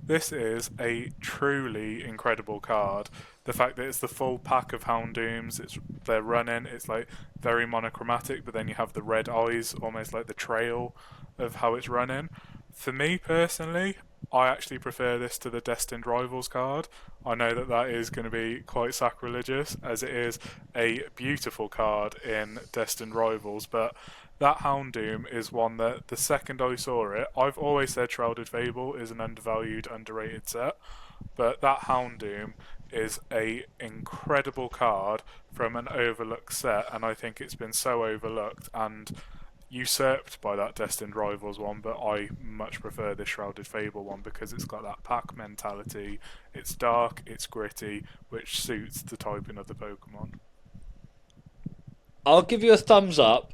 This is a truly incredible card. The fact that it's the full pack of Houndooms, they're running, it's like very monochromatic, but then you have the red eyes, almost like the trail of how it's running. For me personally, I actually prefer this to the Destined Rivals card. I know that that is going to be quite sacrilegious, as it is a beautiful card in Destined Rivals, but that Houndoom is one that the second I saw it, I've always said Shrouded Fable is an undervalued, underrated set, but that Houndoom is a incredible card from an overlooked set, and I think it's been so overlooked and usurped by that Destined Rivals one, but I much prefer this Shrouded Fable one because it's got that pack mentality, it's dark, it's gritty, which suits the typing of the Pokemon. I'll give you a thumbs up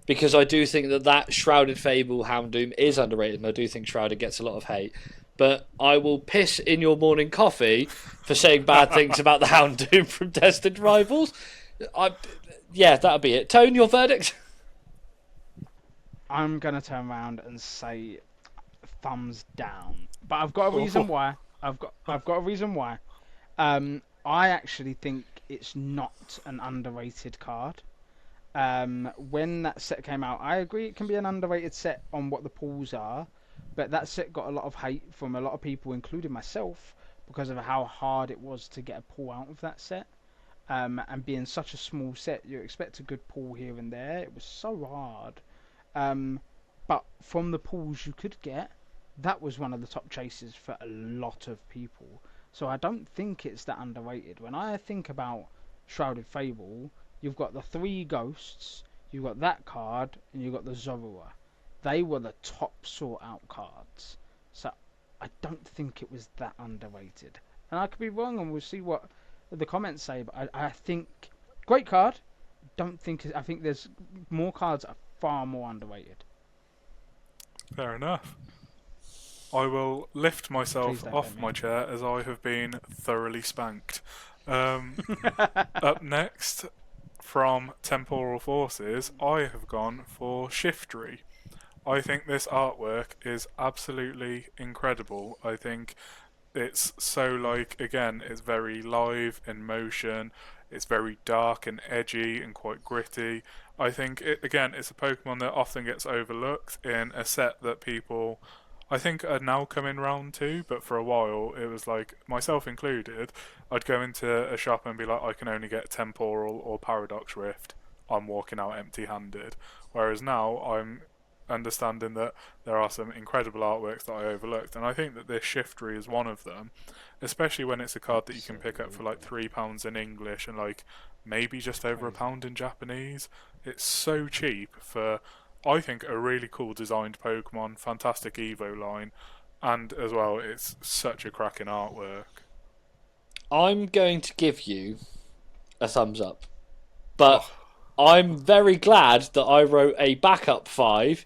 because I do think that Shrouded Fable Houndoom is underrated, and I do think Shrouded gets a lot of hate. But I will piss in your morning coffee for saying bad things about the Houndoom from Destined Rivals. Yeah, that'll be it. Tone, your verdict? I'm gonna turn around and say thumbs down, but I've got a reason why. I've got a reason why. I actually think it's not an underrated card. When that set came out, I agree it can be an underrated set on what the pulls are, but that set got a lot of hate from a lot of people, including myself, because of how hard it was to get a pull out of that set. And being such a small set, you expect a good pull here and there. It was so hard. But from the pulls you could get, that was one of the top chases for a lot of people. So I don't think it's that underrated. When I think about Shrouded Fable, you've got the 3 ghosts, you've got that card, and you've got the Zorua. They were the top sought out cards. So I don't think it was that underrated. And I could be wrong, and we'll see what the comments say, but I think great card. I think there's more cards that are far more underrated. Fair enough. I will lift myself don't off hit me. my chair as I have been thoroughly spanked. Up next, from Temporal Forces, I have gone for Shiftry. I think this artwork is absolutely incredible. I think it's so like, again, it's very live in motion, it's very dark and edgy and quite gritty. I think, it's a Pokemon that often gets overlooked in a set that people, I think, are now coming round to, but for a while, it was like, myself included, I'd go into a shop and be like, I can only get Temporal or Paradox Rift. I'm walking out empty-handed. Whereas now, I'm understanding that there are some incredible artworks that I overlooked, and I think that this Shiftry is one of them, especially when it's a card that you can pick up for like £3 in English and like maybe just over £1 in Japanese. It's so cheap for, I think, a really cool designed Pokemon, fantastic Evo line, and as well, it's such a cracking artwork. I'm going to give you a thumbs up, but I'm very glad that I wrote a backup 5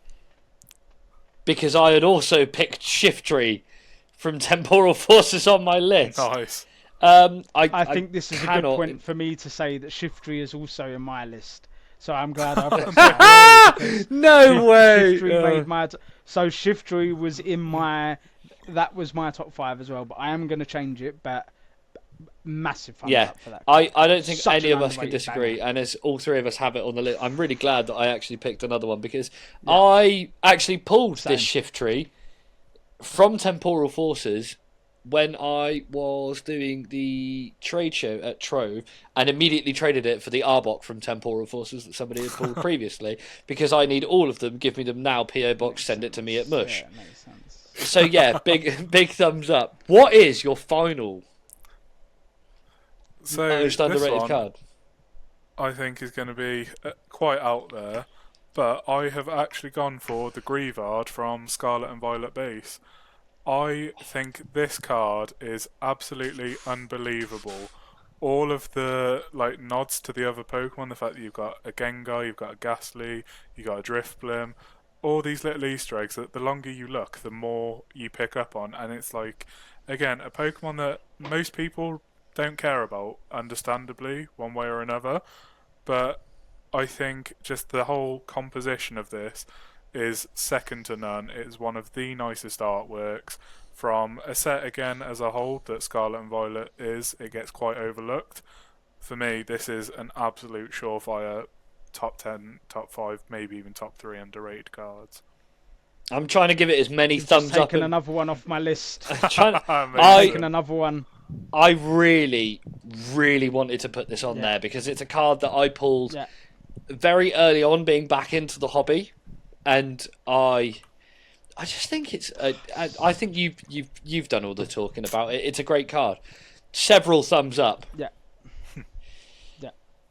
because I had also picked Shiftry from Temporal Forces on my list. Nice. I think this is a good point for me to say that Shiftry is also in my list. So I'm glad I've got that. No way! Shiftry made my so Shiftry was in my... That was my top 5 as well, but I am going to change it, but massive thumbs up for that. I don't think any of us can disagree, and as all three of us have it on the list, I'm really glad that I actually picked another one, because I actually pulled this Shiftry from Temporal Forces when I was doing the trade show at Trove, and immediately traded it for the Arbok from Temporal Forces that somebody had pulled previously, because I need all of them, give me them now, PO Box, send it to me at Mush. Yeah, makes sense. So yeah, big thumbs up. What is your final most underrated card? I think is going to be quite out there, but I have actually gone for the Grievard from Scarlet and Violet base. I think this card is absolutely unbelievable. All of the nods to the other Pokemon, the fact that you've got a Gengar, you've got a Ghastly, you've got a Drifblim, all these little Easter eggs that the longer you look, the more you pick up on. And it's again, a Pokemon that most people don't care about, understandably, one way or another. But I think just the whole composition of this is second to none. It is one of the nicest artworks from a set, again, as a whole, that Scarlet and Violet is. It gets quite overlooked. For me, this is an absolute surefire top 10, top 5, maybe even top 3 underrated cards. I'm trying to give it as many thumbs up. Taken another one off my list. Taken another one. I really, really wanted to put this on there because it's a card that I pulled very early on, being back into the hobby, and I just think it's. I think you've done all the talking about it. It's a great card. Several thumbs up. Yeah.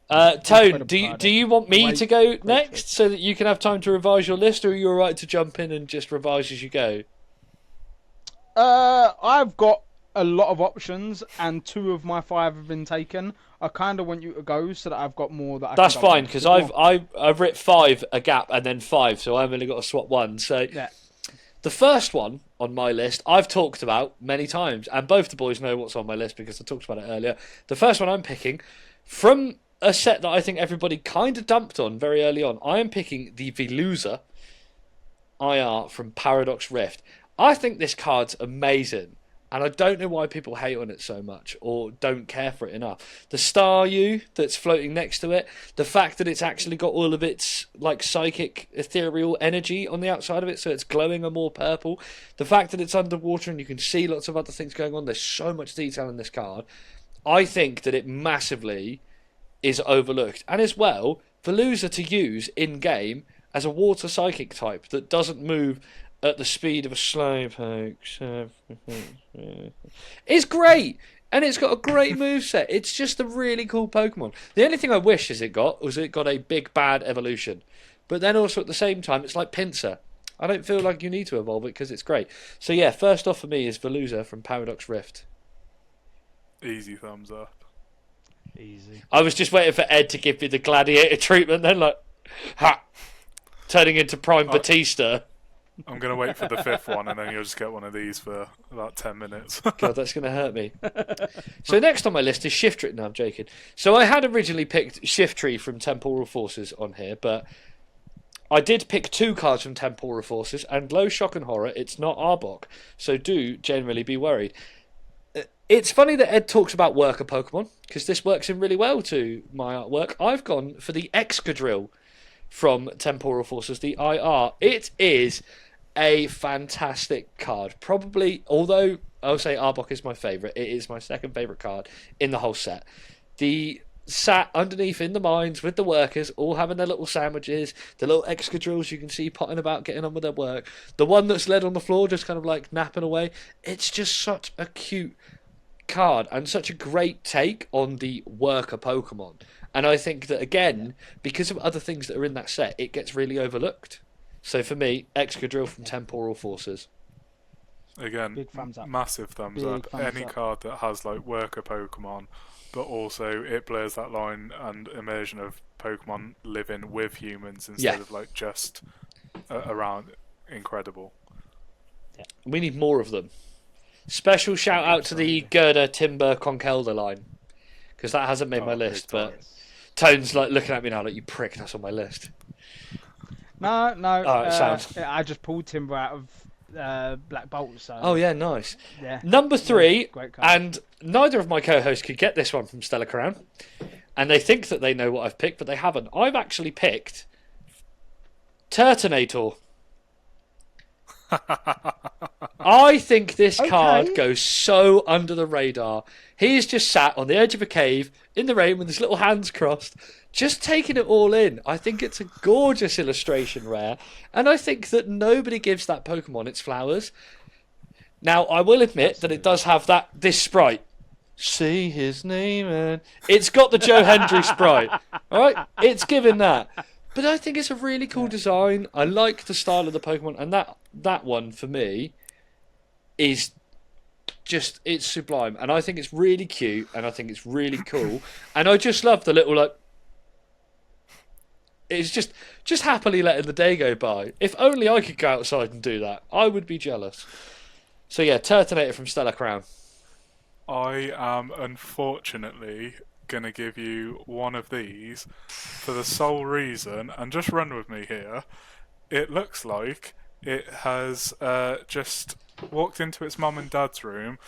Tone, do you want me to go next so that you can have time to revise your list, or are you alright to jump in and just revise as you go? I've got a lot of options, and 2 of my 5 have been taken. I kind of want you to go so that I've got more that I That's can fine, because I've written 5 a gap and then 5, so I've only got to swap 1. So the first one on my list I've talked about many times, and both the boys know what's on my list because I talked about it earlier. The first one I'm picking from a set that I think everybody kind of dumped on very early on. I am picking the Veluza IR from Paradox Rift. I think this card's amazing, and I don't know why people hate on it so much or don't care for it enough. The Staryu that's floating next to it, the fact that it's actually got all of its psychic ethereal energy on the outside of it, so it's glowing a more purple, the fact that it's underwater and you can see lots of other things going on. There's so much detail in this card. I think that it massively is overlooked, and as well, Veluza to use in game as a water psychic type that doesn't move at the speed of a Slowpoke is great, and it's got a great moveset. It's just a really cool Pokemon. The only thing I wish it got a big bad evolution, but then also at the same time it's like Pinsir. I don't feel like you need to evolve it because it's great. So yeah, first off for me is Veluza from Paradox Rift. Easy thumbs up. Easy. I was just waiting for Ed to give me the gladiator treatment, then turning into Prime Batista. I'm going to wait for the 5th one, and then you'll just get one of these for about 10 minutes. God, that's going to hurt me. So next on my list is Shiftry. No, I'm joking. So I had originally picked Shiftry from Temporal Forces on here, but I did pick 2 cards from Temporal Forces, and low shock and horror, it's not Arbok. So do generally be worried. It's funny that Ed talks about worker Pokemon, because this works in really well to my artwork. I've gone for the Excadrill from Temporal Forces, the IR. It is a fantastic card. Probably, although I'll say Arbok is my favourite, it is my second favourite card in the whole set. The sat underneath in the mines with the workers, all having their little sandwiches, the little excadrills you can see potting about, getting on with their work. The one that's led on the floor, just kind of like napping away. It's just such a cute card and such a great take on the worker Pokemon. And I think that, again, because of other things that are in that set, it gets really overlooked. So for me, Excadrill from Temporal Forces. Again, Big thumbs up. massive thumbs up. Any card that has like worker Pokemon, but also it blurs that line and immersion of Pokemon living with humans instead of like just around. Incredible. Yeah. We need more of them. Special shout out to the Girder Timber Conkelder line, because that hasn't made my list, but Tone's like looking at me now like, you prick, that's on my list. No. I just pulled Timber out of Black Bolt. So. Oh yeah, nice. Yeah. Number 3, great card. and neither of my co-hosts could get this one from Stellar Crown, and they think that they know what I've picked, but they haven't. I've actually picked Turtonator. I think this card goes so under the radar. He's just sat on the edge of a cave in the rain with his little hands crossed, just taking it all in. I think it's a gorgeous illustration rare, and I think that nobody gives that Pokemon its flowers. Now, I will admit that it does have this sprite. Say his name, and it's got the Joe Hendry sprite. All right, it's given that. But I think it's a really cool design. I like the style of the Pokemon, and that one for me is just, it's sublime. And I think it's really cute, and I think it's really cool. And I just love the little like, it's just happily letting the day go by. If only I could go outside and do that, I would be jealous. So yeah, Turtonator from Stellar Crown. I am unfortunately gonna give you one of these for the sole reason, and just run with me here. It looks like it has just walked into its mum and dad's room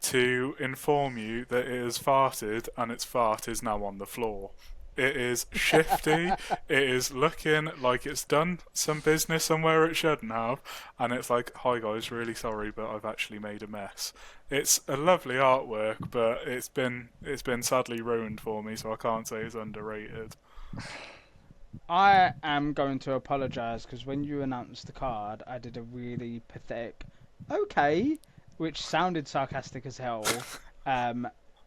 to inform you that it has farted, and its fart is now on the floor. It is shifty, it is looking like it's done some business somewhere it shouldn't have, and it's like, hi guys, really sorry, but I've actually made a mess. It's a lovely artwork, but it's been sadly ruined for me, so I can't say it's underrated. I am going to apologise, because when you announced the card, I did a really pathetic okay, which sounded sarcastic as hell.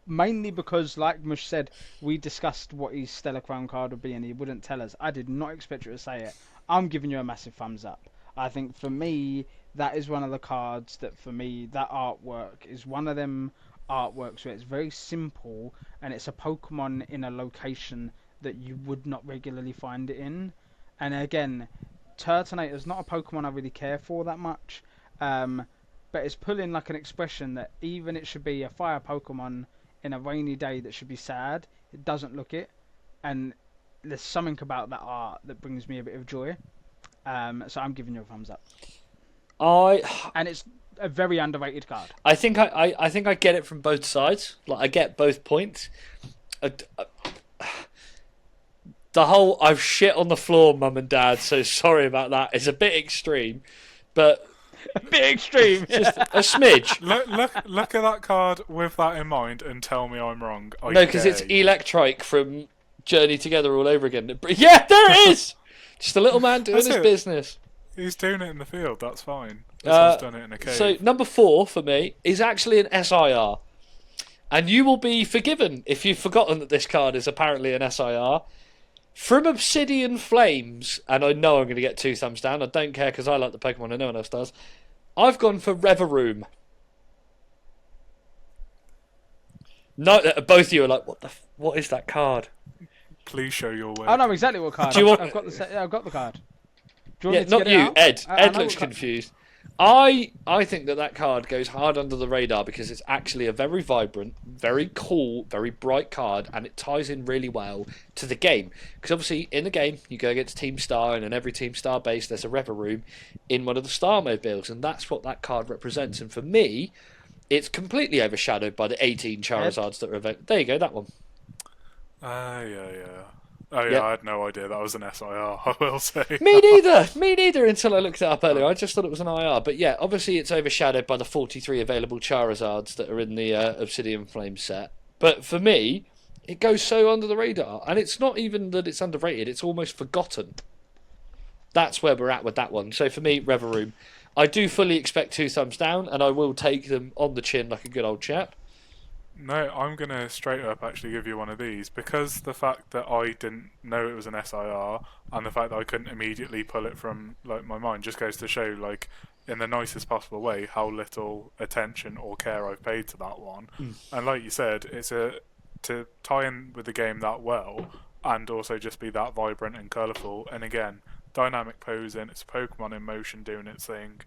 Mainly because, like Mush said, we discussed what his Stellar Crown card would be and he wouldn't tell us. I did not expect you to say it. I'm giving you a massive thumbs up. I think for me, that is one of the cards that, for me, that artwork is one of them artworks where it's very simple and it's a Pokemon in a location that you would not regularly find it in. And again, Turtonator is not a Pokemon I really care for that much, but it's pulling like an expression that even it should be a fire Pokemon in a rainy day that should be sad, it doesn't look it, and there's something about that art that brings me a bit of joy. So I'm giving you a thumbs up. And it's a very underrated card. I think I get it from both sides. Like, I get both points. The whole "I've shit on the floor, mum and dad, so sorry about that" is a bit extreme, but a bit extreme. Just a smidge. Look at that card with that in mind and tell me I'm wrong. No, because it's Electrike from Journey Together all over again. Yeah, there it is! Just a little man doing his business. He's doing it in the field, that's fine. This one's done it in a cave. So, number 4 for me is actually an SIR. And you will be forgiven if you've forgotten that this card is apparently an SIR. From Obsidian Flames, and I know I'm going to get 2 thumbs down. I don't care because I like the Pokemon and no one else does. I've gone for Reveroom. No, both of you are like, what is that card? Please show your way. I know exactly what card. I've got the card. Do you want me to not get you, it out? Ed. Ed looks what confused. I think that card goes hard under the radar because it's actually a very vibrant, very cool, very bright card, and it ties in really well to the game. Because obviously in the game you go against Team Star, and in every Team Star base there's a Reveroom in one of the Star mobiles, and that's what that card represents. And for me, it's completely overshadowed by the 18 Charizards that are available. There you go, that one. Yeah. Oh yeah, I had no idea that was an SIR, I will say. Me neither until I looked it up earlier. I just thought it was an IR. But yeah, obviously it's overshadowed by the 43 available Charizards that are in the Obsidian Flame set. But for me, it goes so under the radar, and it's not even that it's underrated; it's almost forgotten. That's where we're at with that one. So for me, Reveroom, I do fully expect 2 thumbs down, and I will take them on the chin like a good old chap. No, I'm going to straight up actually give you one of these, because the fact that I didn't know it was an SIR and the fact that I couldn't immediately pull it from like my mind just goes to show, like, in the nicest possible way, how little attention or care I've paid to that one. And like you said, it's to tie in with the game that well and also just be that vibrant and colourful, and again, dynamic posing, it's a Pokemon in motion doing its thing.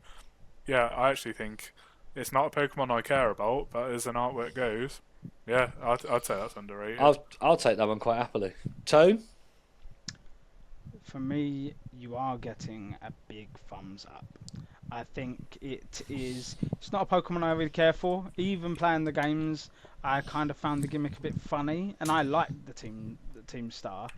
Yeah, I actually think it's not a Pokemon I care about, but as an artwork goes, yeah, I'd say that's underrated. I'll take that one quite happily. Tone? For me, you are getting a big thumbs up. I think it's not a Pokemon I really care for. Even playing the games, I kind of found the gimmick a bit funny, and I liked the team star.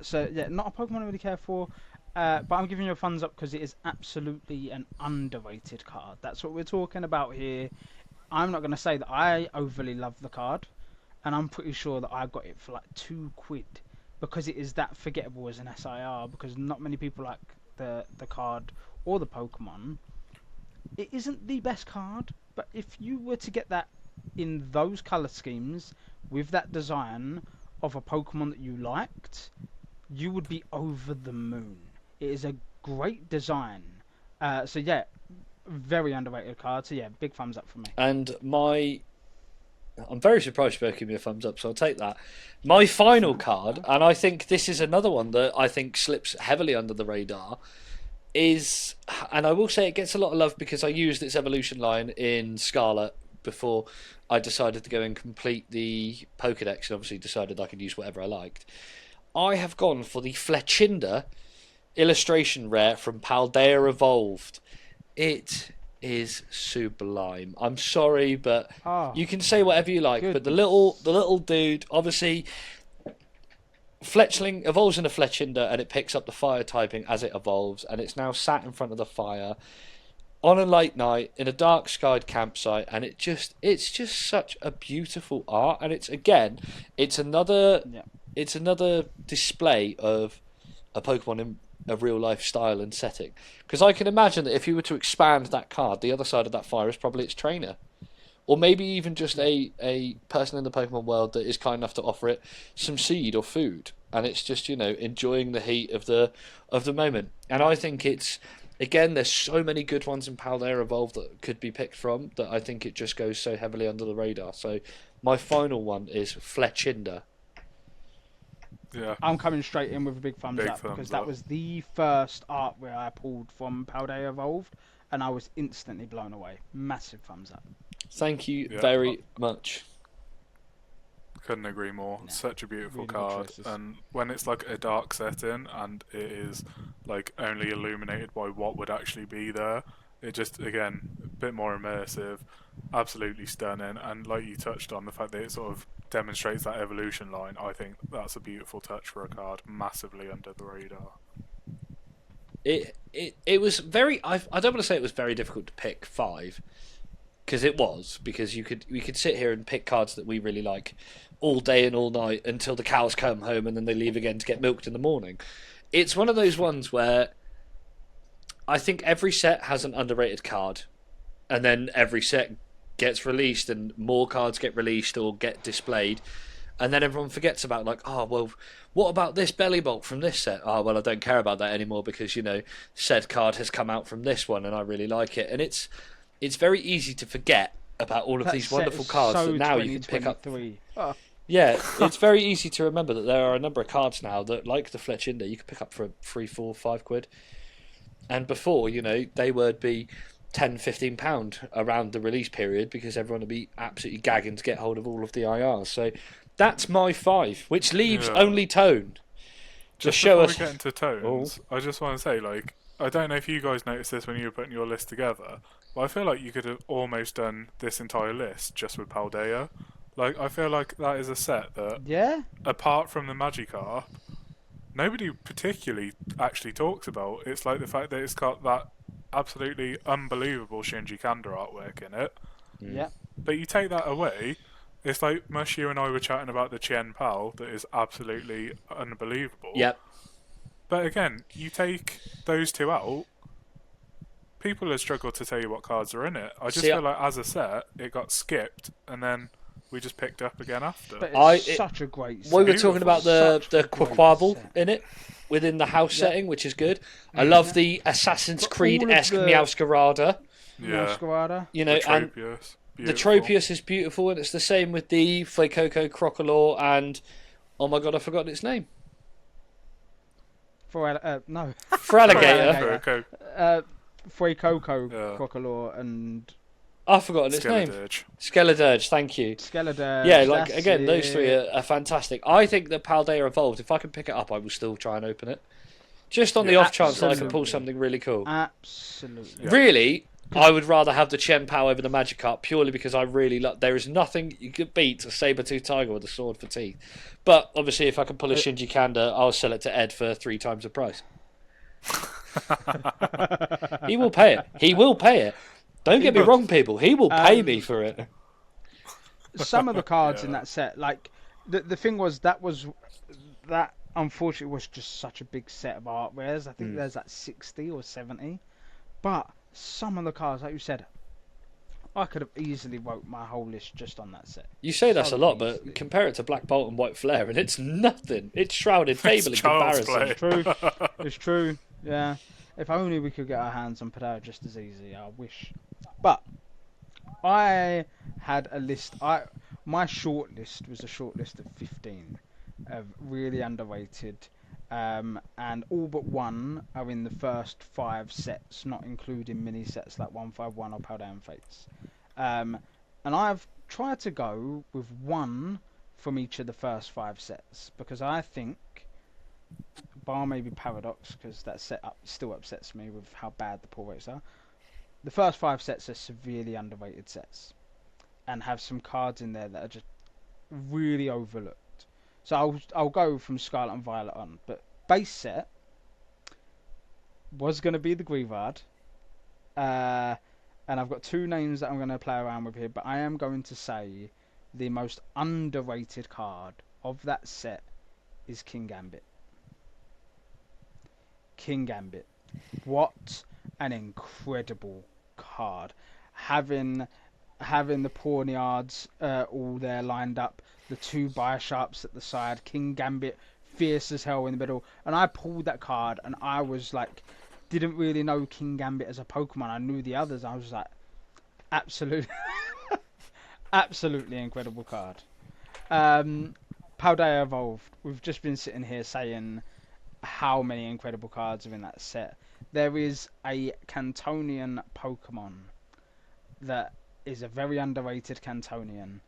So yeah, not a Pokemon I really care for. But I'm giving you a thumbs up because it is absolutely an underrated card. That's what we're talking about here. I'm not going to say that I overly love the card, and I'm pretty sure that I got it for like £2 because it is that forgettable as an SIR. Because not many people like the card or the Pokemon. It isn't the best card, but if you were to get that in those colour schemes with that design of a Pokemon that you liked, you would be over the moon. It is a great design. So yeah, very underrated card. So yeah, big thumbs up for me. And I'm very surprised you're giving me a thumbs up, so I'll take that. My final card, and I think this is another one that I think slips heavily under the radar, is, and I will say it gets a lot of love because I used its evolution line in Scarlet before I decided to go and complete the Pokédex, and obviously decided I could use whatever I liked. I have gone for the Fletchinder illustration rare from Paldea Evolved. It is sublime. I'm sorry, but you can say whatever you like. But the little dude, obviously, Fletchling evolves in a Fletchinder, and it picks up the fire typing as it evolves, and it's now sat in front of the fire on a late night in a dark skied campsite, and it's just such a beautiful art, and it's another display of a Pokemon in a real life style and setting. Because I can imagine that if you were to expand that card, the other side of that fire is probably its trainer. Or maybe even just a person in the Pokemon world that is kind enough to offer it some seed or food. And it's just, enjoying the heat of the moment. And I think again, there's so many good ones in Paldea Evolved that could be picked from that I think it just goes so heavily under the radar. So my final one is Fletchinder. Yeah. I'm coming straight in with a big thumbs up because that was the first art where I pulled from Paldea Evolved, and I was instantly blown away. Massive thumbs up. Thank you very much. Couldn't agree more. No, such a beautiful really card, and when it's like a dark setting and it is like only illuminated by what would actually be there, it just, again, a bit more immersive, absolutely stunning, and like you touched on, the fact that it sort of demonstrates that evolution line, I think that's a beautiful touch for a card, massively under the radar. It was very, I don't want to say it was very difficult to pick 5, because we could sit here and pick cards that we really like all day and all night until the cows come home and then they leave again to get milked in the morning. It's one of those ones where I think every set has an underrated card, and then every set gets released and more cards get released or get displayed, and then everyone forgets about, like, oh, well, what about this belly bolt from this set? Oh, well, I don't care about that anymore because, said card has come out from this one and I really like it. And it's very easy to forget about all of these wonderful cards that now you can pick up. Oh. Yeah, it's very easy to remember that there are a number of cards now that, like the Fletchinder, you can pick up for £3, £4, £5. And before, they would be £10, £15 around the release period because everyone would be absolutely gagging to get hold of all of the IRs. So that's my 5, which leaves only Tone. Just show before us. We get into Tones, I just want to say, like, I don't know if you guys noticed this when you were putting your list together, but I feel like you could have almost done this entire list just with Paldea. Like, I feel like that is a set that, apart from the Magikarp, nobody particularly actually talks about. It's like the fact that it's got that absolutely unbelievable Shinji Kanda artwork in it. Yeah. But you take that away, It's like Mush, you and I were chatting about the Chien Pal that is absolutely unbelievable. Yep. But again, you take those two out, people have struggled to tell you what cards are in it. I just See, feel like as a set, it got skipped, and then we just picked up again after. But it's such a great set. We were talking about the Such a great Quaquavel set. in it within the house Yeah. setting, which is good. I love the Assassin's But Creed-esque all of the- Meowscarada. Yeah. Masquerada. You know, The and Tropius. the Beautiful. Tropius is beautiful, and it's the same with the Flacoco, Crocodile, and oh my god, I forgot its name. No. Feraligatr. Feraligatr. Fuecoco, Yeah. Crocodile, and I've forgotten its name. Skeledirge. Skeledirge, thank you. Skeledirge. Yeah, like that's again, those it. three are fantastic. I think that Paldea Evolved, if I can pick it up, I will still try and open it. Just on the Yeah, off chance that I can pull absolutely. something really cool. Absolutely. Really, I would rather have the Chen Pao over the Magikarp purely because I really love. There is nothing you could beat a saber-tooth tiger with a sword for teeth. But obviously, if I can pull a Shinji Kanda, I'll sell it to Ed for 3 times the price. He will pay it. He will pay it. Don't get me wrong, people. He will pay me for it. Some of the cards in Yeah. that set, like the thing was that unfortunately was just such a big set of artwares. I think there's like 60 or 70, but some of the cards, like you said, I could have easily wrote my whole list just on that set. You say that's So a lot, easily. but compare it to Black Bolt and White Flare, and it's nothing. It's Shrouded Fable in child's comparison. play. True, it's true. Yeah, if only we could get our hands on Padao just as easy. I wish. But I had a list. My short list was a short list of 15 of really underrated, and all but one are in the first 5 sets, not including mini sets like 151 or Paldean Fates. And I've tried to go with one from each of the first 5 sets because I think, bar maybe Paradox, because that set still upsets me with how bad the pull rates are. The first 5 sets are severely underrated sets and have some cards in there that are just really overlooked. So I'll go from Scarlet and Violet on, but base set was going to be the Greavard, and I've got 2 names that I'm going to play around with here, but I am going to say the most underrated card of that set is King Gambit. King Gambit. What an incredible card. Having the Pawniards all there lined up, the 2 Biosharps at the side, King Gambit fierce as hell in the middle, and I pulled that card and I was like, didn't really know King Gambit as a Pokemon. I knew the others. I was like, absolutely absolutely incredible card. Paldea Evolved. We've just been sitting here saying how many incredible cards are in that set. There is a Cantonian Pokemon that is a very underrated Cantonian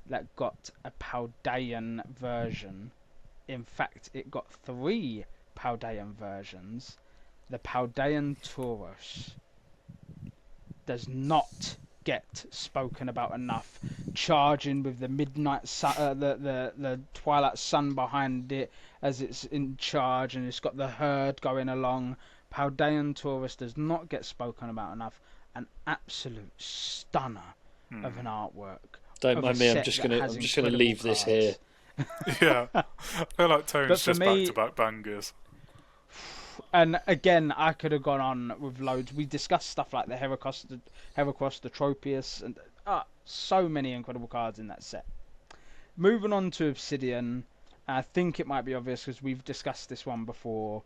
that got a Paldean version. In fact, it got 3 Paldean versions. The Paldean Tauros does not get spoken about enough. Charging with the midnight sun, the twilight sun behind it as it's in charge, and it's got the herd going along. Paldean Taurus does not get spoken about enough. An absolute stunner of an artwork. Don't of mind a me. I'm set just that gonna has leave incredible this cards. here. Yeah. I feel like But Tone's for just me- back-to-back bangers. And again, I could have gone on with loads. We discussed stuff like the Heracross, the Tropius, and so many incredible cards in that set. Moving on to Obsidian, I think it might be obvious because we've discussed this one before.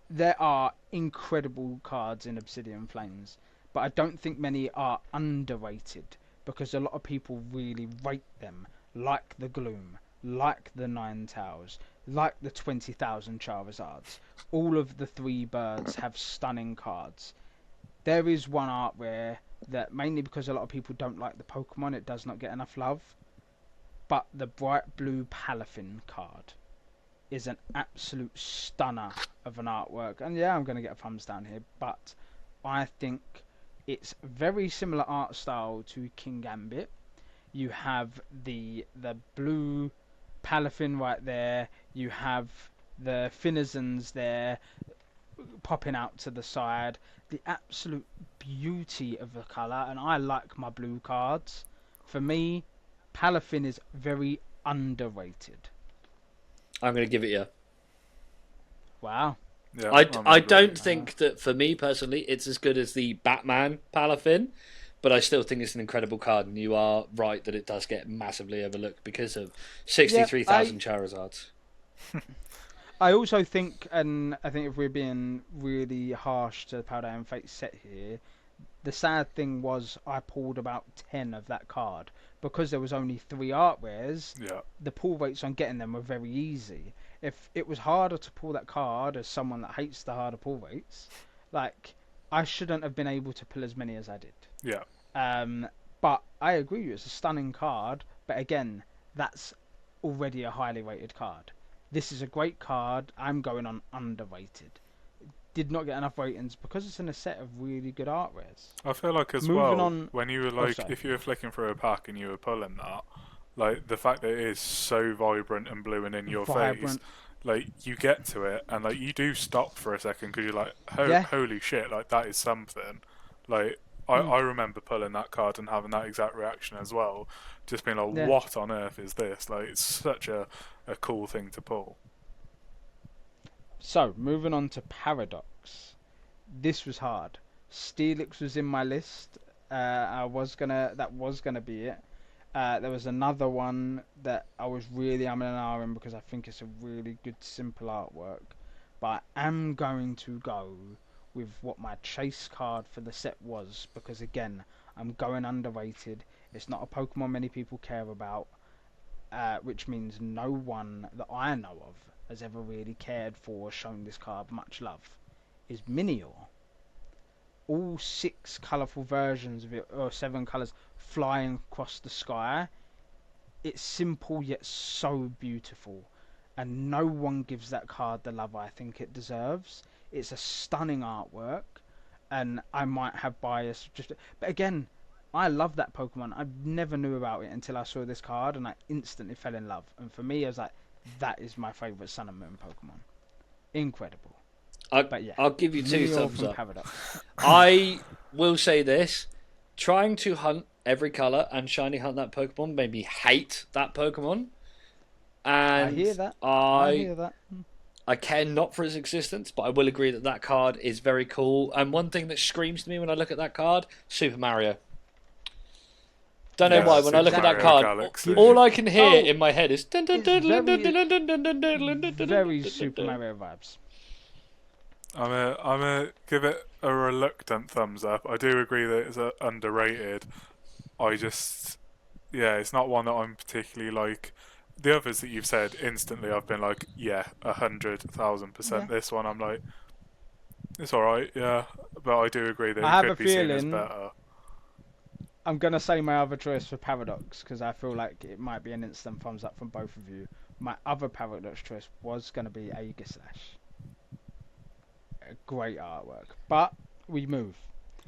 There are incredible cards in Obsidian Flames, but I don't think many are underrated because a lot of people really rate them, like the Gloom, like the Ninetales, like the 20,000 Charizards. All of the 3 birds have stunning cards. There is one art rare that, mainly because a lot of people don't like the Pokemon, it does not get enough love. But the Bright Blue Palafin card is an absolute stunner of an artwork. And yeah, I'm going to get a thumbs down here, but I think it's very similar art style to King Gambit. You have the blue Palafin right there. You have the Finazons there popping out to the side. The absolute beauty of the colour, and I like my blue cards. For me, Palafin is very underrated. I'm going to give it you. Wow. Yeah, I don't think that, for me personally, it's as good as the Batman Palafin, but I still think it's an incredible card, and you are right that it does get massively overlooked because of 63,000 Charizards. I also think, and I think if we're being really harsh to Powder and Fate set here, the sad thing was I pulled about 10 of that card. Because there was only 3 art rares, the pull rates on getting them were very easy. If it was harder to pull that card as someone that hates the harder pull rates, like, I shouldn't have been able to pull as many as I did. Yeah. But I agree with you, it's a stunning card, but again, that's already a highly rated card. This is a great card. I'm going on underrated. Did not get enough ratings because it's in a set of really good art rares. I feel like when you were like, if you were flicking through a pack and you were pulling that, like the fact that it is so vibrant and blue and in your face, like you get to it and like you do stop for a second because you're like, holy shit, like that is something. Like I remember pulling that card and having that exact reaction as well, just being like, what on earth is this? Like it's such a cool thing to pull. So, moving on to Paradox. This was hard. Steelix was in my list. That was gonna be it. There was another one that I was really umming and ahhing because I think it's a really good, simple artwork. But I am going to go with what my chase card for the set was because, again, I'm going underrated. It's not a Pokemon many people care about, which means no one that I know of has ever really cared for or shown this card much love, is Minior. All 6 colourful versions of it, or 7 colours, flying across the sky. It's simple yet so beautiful, and no one gives that card the love I think it deserves. It's a stunning artwork, and I might have bias, but again, I love that Pokemon. I never knew about it until I saw this card, and I instantly fell in love. And for me, I was like, that is my favourite Sun and Moon Pokemon. Incredible. I'll give you 2 thumbs up. Paradox. I will say this. Trying to hunt every colour and shiny hunt that Pokemon made me hate that Pokemon. And I hear that. I hear that. I care not for its existence, but I will agree that that card is very cool. And one thing that screams to me when I look at that card, Super Mario. Don't know why. When I look at that card, all I can hear in my head is very Super Mario vibes. I'm a give it a reluctant thumbs up. I do agree that it's underrated. It's not one that I'm particularly like. The others that you've said instantly, I've been like, 100,000%. This one, I'm like, it's all right, but I do agree that it could be seen as better. I'm going to say my other choice for Paradox because I feel like it might be an instant thumbs up from both of you. My other Paradox choice was going to be Aegislash. A great artwork. But we move.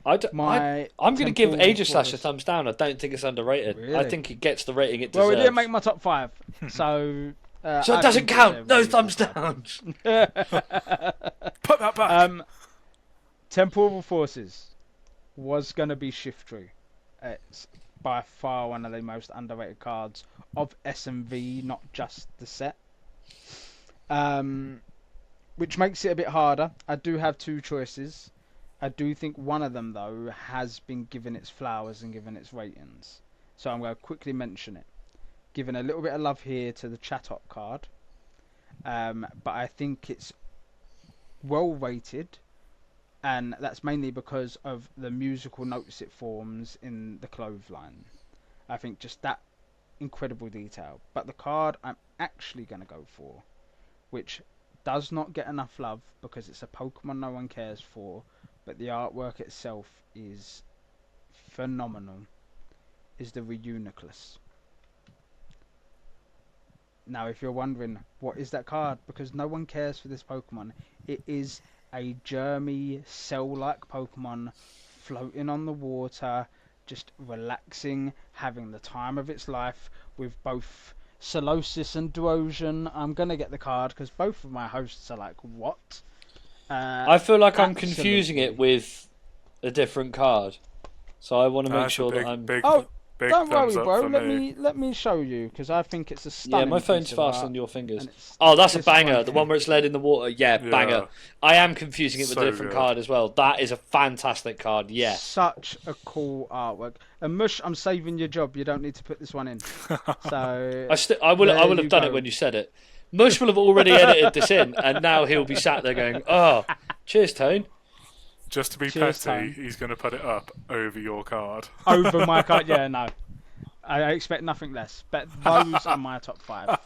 I'm going to give Aegislash a thumbs down. I don't think it's underrated. Really? I think it gets the rating it deserves. Well, it didn't make my top 5. So... so it doesn't count. No thumbs downs. Put that back. Temporal Forces was going to be Shiftry. It's by far one of the most underrated cards of SMV, not just the set. Which makes it a bit harder. I do have 2 choices. I do think one of them, though, has been given its flowers and given its ratings. So I'm going to quickly mention it. Giving a little bit of love here to the Chatop card. But I think it's well rated. And that's mainly because of the musical notes it forms in the clothesline. I think just that incredible detail. But the card I'm actually going to go for, which does not get enough love because it's a Pokemon no one cares for, but the artwork itself is phenomenal, is the Reuniclus. Now, if you're wondering, what is that card? Because no one cares for this Pokemon. It is a germy, cell-like Pokemon floating on the water, just relaxing, having the time of its life with both Solosis and Duosion. I'm going to get the card because both of my hosts are like, what? I feel like I'm confusing it with a different card. So I want to make sure that I'm... Big big Don't thumbs worry, up bro. for Let me show you because I think it's a stunning. Yeah, my phone's piece of faster art, than your fingers. and it's Oh, that's a this banger. one The here. one where it's lead in the water. Yeah, Yeah. banger. I am confusing it with a So different good. card as well. That is a fantastic card. Yes. Such a cool artwork. And Mush, I'm saving your job. You don't need to put this one in. So I will there have you done go. it when you said it. Mush will have already edited this in, and now he'll be sat there going, "Oh, cheers, Tone." Just to be Cheers, petty, Tone. he's going to put it up over your card. Over my card, yeah, no. I expect nothing less. But those are my top 5.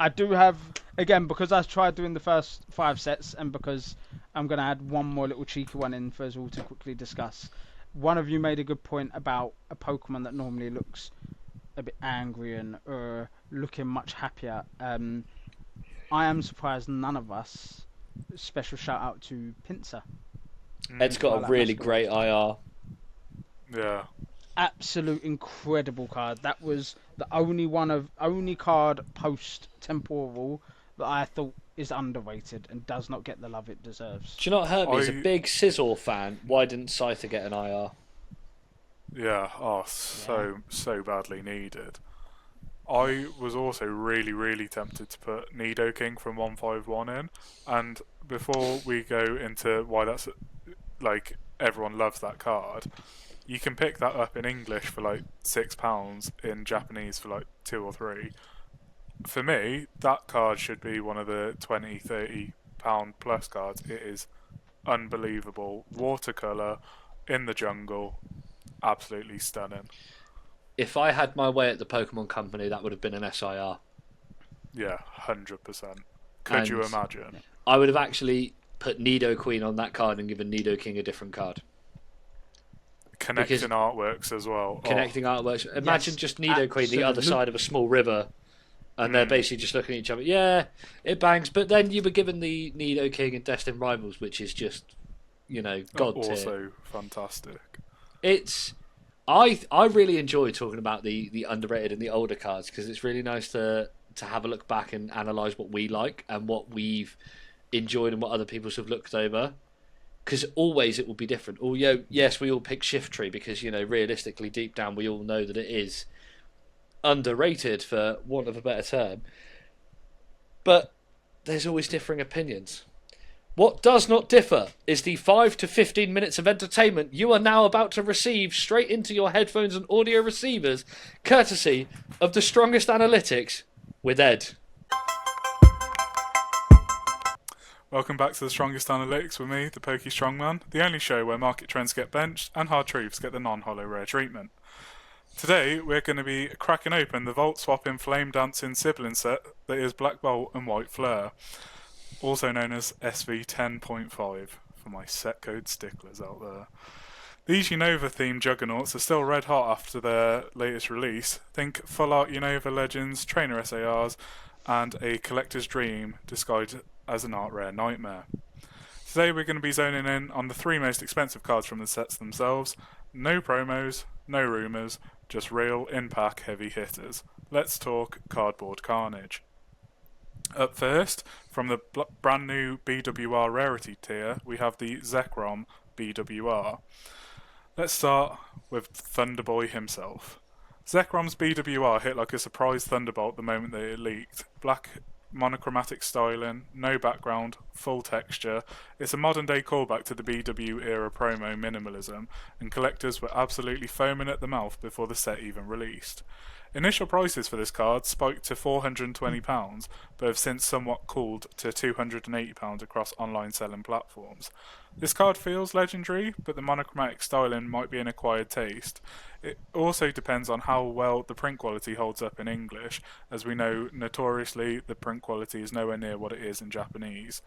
I do have, again, because I tried doing the first 5 sets, and because I'm going to add one more little cheeky one in for us all to quickly discuss. One of you made a good point about a Pokemon that normally looks a bit angry and looking much happier. I am surprised none of us. Special shout out to Pinsir. Ed's got a really great IR. Yeah. Absolute incredible card. That was the only card post temporal that I thought is underrated and does not get the love it deserves. Do you know what hurt me? As a big Sizzle fan, why didn't Scyther get an IR? Yeah, so badly needed. I was also really tempted to put Nidoking from 151 in, and before we go into why that's like everyone loves that card, you can pick that up in English for like £6, in Japanese for like 2 or 3. For me, that card should be one of the £20-30 plus cards. It is unbelievable. Watercolour in the jungle, absolutely stunning. If I had my way at the Pokemon Company, that would have been an SIR. Yeah, 100%. Could you And imagine? I would have actually put Nidoqueen on that card and given Nidoking a different card. Connecting artworks as well. Connecting artworks. Imagine just Nidoqueen the other side of a small river, and they're basically just looking at each other. Yeah, it bangs. But then you were given the Nidoking and Destined Rivals, which is just, god tier. Also fantastic. I really enjoy talking about the underrated and the older cards because it's really nice to have a look back and analyse what we like and what we've enjoyed and what other people have looked over. Because always it will be different. Yes, we all pick Shiftry because, realistically, deep down, we all know that it is underrated, for want of a better term. But there's always differing opinions. What does not differ is the 5 to 15 minutes of entertainment you are now about to receive straight into your headphones and audio receivers, courtesy of the strongest analytics with Ed. Welcome back to the Strongest Analytics with me, the Pokey Strongman, the only show where market trends get benched and hard truths get the non-holo rare treatment. Today, we're going to be cracking open the Volt Swapping Flame Dancing Sibling set that is Black Bolt and White Flare, also known as SV10.5 for my set code sticklers out there. These Unova-themed juggernauts are still red hot after their latest release. Think full art Unova Legends, Trainer SARs, and a collector's dream disguised as an art rare nightmare. Today we're going to be zoning in on the 3 most expensive cards from the sets themselves. No promos, no rumours, just real in-pack heavy hitters. Let's talk cardboard carnage. Up first, from the brand new BWR rarity tier, we have the Zekrom BWR. Let's start with Thunderboy himself. Zekrom's BWR hit like a surprise thunderbolt the moment that it leaked. Black monochromatic styling, no background, full texture. It's a modern day callback to the BW era promo minimalism, and collectors were absolutely foaming at the mouth before the set even released. Initial prices for this card spiked to £420, but have since somewhat cooled to £280 across online selling platforms. This card feels legendary, but the monochromatic styling might be an acquired taste. It also depends on how well the print quality holds up in English, as we know notoriously the print quality is nowhere near what it is in Japanese.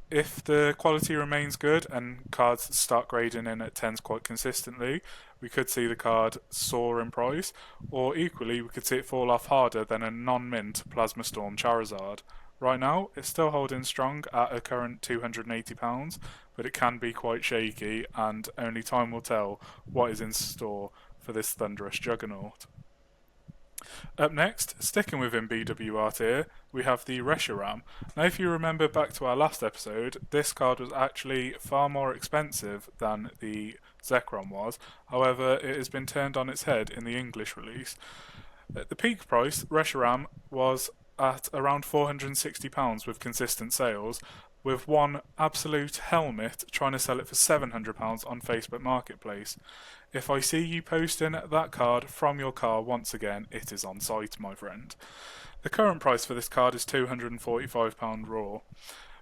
If the quality remains good and cards start grading in at 10s quite consistently, we could see the card soar in price, or equally we could see it fall off harder than a non-mint Plasma Storm Charizard. Right now, it's still holding strong at a current £280, but it can be quite shaky, and only time will tell what is in store for this thunderous juggernaut. Up next, sticking within BWR tier, we have the Reshiram. Now, if you remember back to our last episode, this card was actually far more expensive than the Zekrom was. However, it has been turned on its head in the English release. At the peak price, Reshiram was at around £460 with consistent sales, with one absolute helmet trying to sell it for £700 on Facebook Marketplace. If I see you posting that card from your car once again, it is on site, my friend. The current price for this card is £245 raw.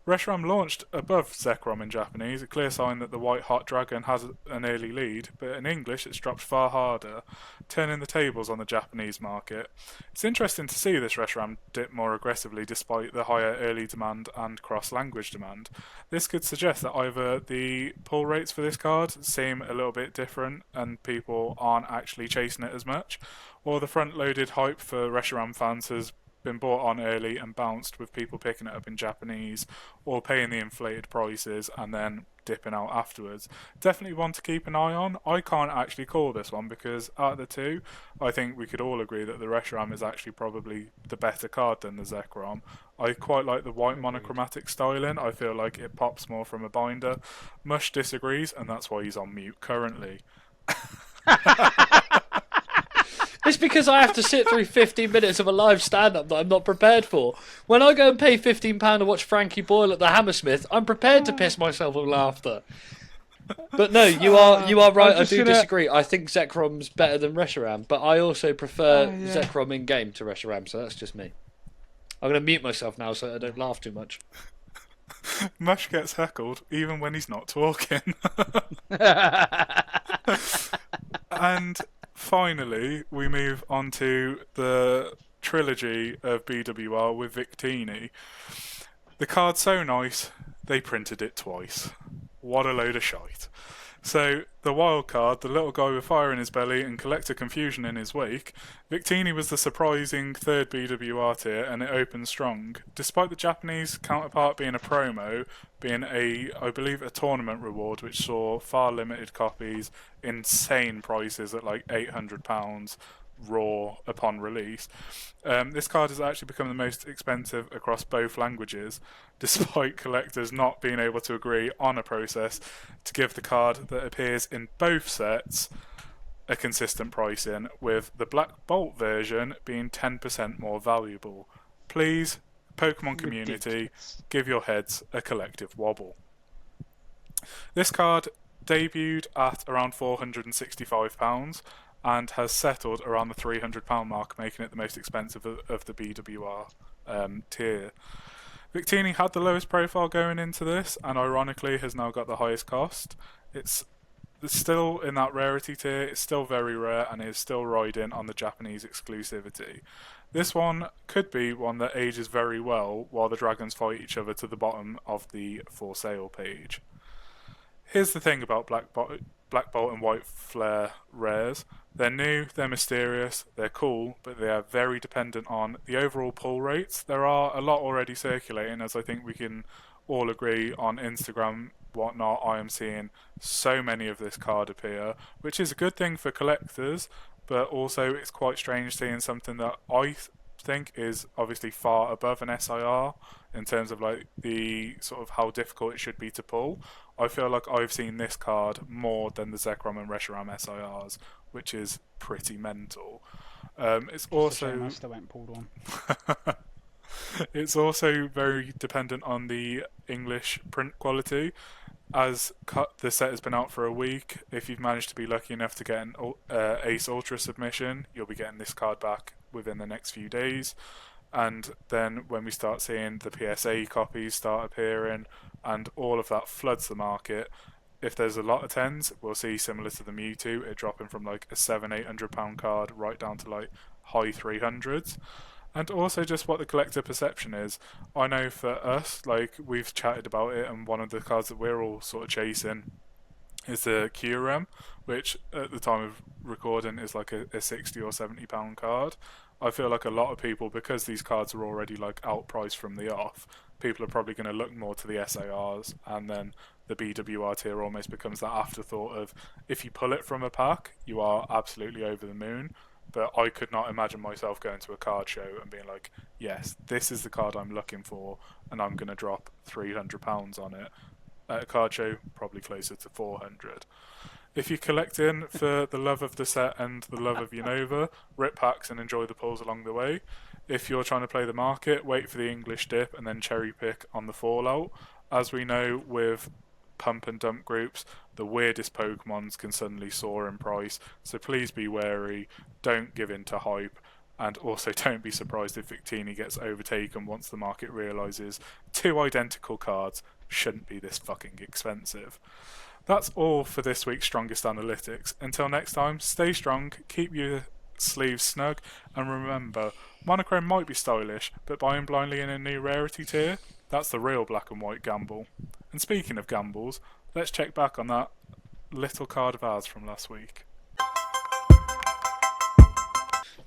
Reshiram launched above Zekrom in Japanese, a clear sign that the White Hot Dragon has an early lead, but in English it's dropped far harder, turning the tables on the Japanese market. It's interesting to see this Reshiram dip more aggressively despite the higher early demand and cross-language demand. This could suggest that either the pull rates for this card seem a little bit different and people aren't actually chasing it as much, or the front-loaded hype for Reshiram fans has been bought on early and bounced with people picking it up in Japanese or paying the inflated prices and then dipping out afterwards. Definitely one to keep an eye on. I can't actually call this one because out of the two, I think we could all agree that the Reshiram is actually probably the better card than the Zekrom. I quite like the white monochromatic styling. I feel like it pops more from a binder. Mush disagrees, and that's why he's on mute currently. It's because I have to sit through 15 minutes of a live stand-up that I'm not prepared for. When I go and pay £15 to watch Frankie Boyle at the Hammersmith, I'm prepared to piss myself with laughter. But no, you are right. I do disagree. I think Zekrom's better than Reshiram, but I also prefer Zekrom in game to Reshiram, so that's just me. I'm going to mute myself now so I don't laugh too much. Mush gets heckled even when he's not talking. And finally, we move on to the trilogy of BWR with Victini. The card's so nice, they printed it twice. What a load of shite. So, the wild card, the little guy with fire in his belly and collector confusion in his wake, Victini was the surprising third BWR tier and it opened strong. Despite the Japanese counterpart being a promo, being I believe a tournament reward which saw far limited copies, insane prices at like £800 raw upon release. This card has actually become the most expensive across both languages, despite collectors not being able to agree on a process to give the card that appears in both sets a consistent pricing, with the Black Bolt version being 10% more valuable. Please, Pokemon community, give your heads a collective wobble. This card debuted at around £465 and has settled around the £300 mark, making it the most expensive of the BWR tier. Victini had the lowest profile going into this, and ironically has now got the highest cost. It's still in that rarity tier, it's still very rare, and is still riding on the Japanese exclusivity. This one could be one that ages very well while the dragons fight each other to the bottom of the for sale page. Here's the thing about Black Bolt and White Flare rares. They're new, they're mysterious, they're cool, but they are very dependent on the overall pull rates. There are a lot already circulating, as I think we can all agree on Instagram, whatnot. I am seeing so many of this card appear, which is a good thing for collectors, but also it's quite strange seeing something that I think is obviously far above an SIR in terms of like the sort of how difficult it should be to pull. I feel like I've seen this card more than the Zekrom and Reshiram SIRs, which is pretty mental. It's also I still ain't pulled one. It's also very dependent on the English print quality. As the set has been out for a week, if you've managed to be lucky enough to get an Ace Ultra submission, you'll be getting this card back within the next few days. And then when we start seeing the PSA copies start appearing and all of that floods the market, if there's a lot of 10s, we'll see, similar to the Mewtwo, it dropping from like a £700-800 card right down to like high 300s. And also just what the collector perception is. I know for us, like we've chatted about it, and one of the cards that we're all sort of chasing is the Kyurem, which at the time of recording is like a £60 or £70 card. I feel like a lot of people, because these cards are already like outpriced from the off, people are probably going to look more to the SARs, and then the BWR tier almost becomes that afterthought of, if you pull it from a pack, you are absolutely over the moon. but I could not imagine myself going to a card show and being like, yes, this is the card I'm looking for, and I'm going to drop £300 on it. At a card show, probably closer to 400. If you're collecting for the love of the set and the love of Unova, rip packs and enjoy the pulls along the way. If you're trying to play the market, wait for the English dip and then cherry pick on the fallout. As we know with pump and dump groups, the weirdest Pokemons can suddenly soar in price, so please be wary, don't give in to hype, and also don't be surprised if Victini gets overtaken once the market realises 2 identical cards shouldn't be this fucking expensive. That's all for this week's Strongest Analytics. Until next time, stay strong, keep your sleeves snug, and remember, monochrome might be stylish, but buying blindly in a new rarity tier, that's the real black and white gamble. And speaking of gambles, let's check back on that little card of ours from last week.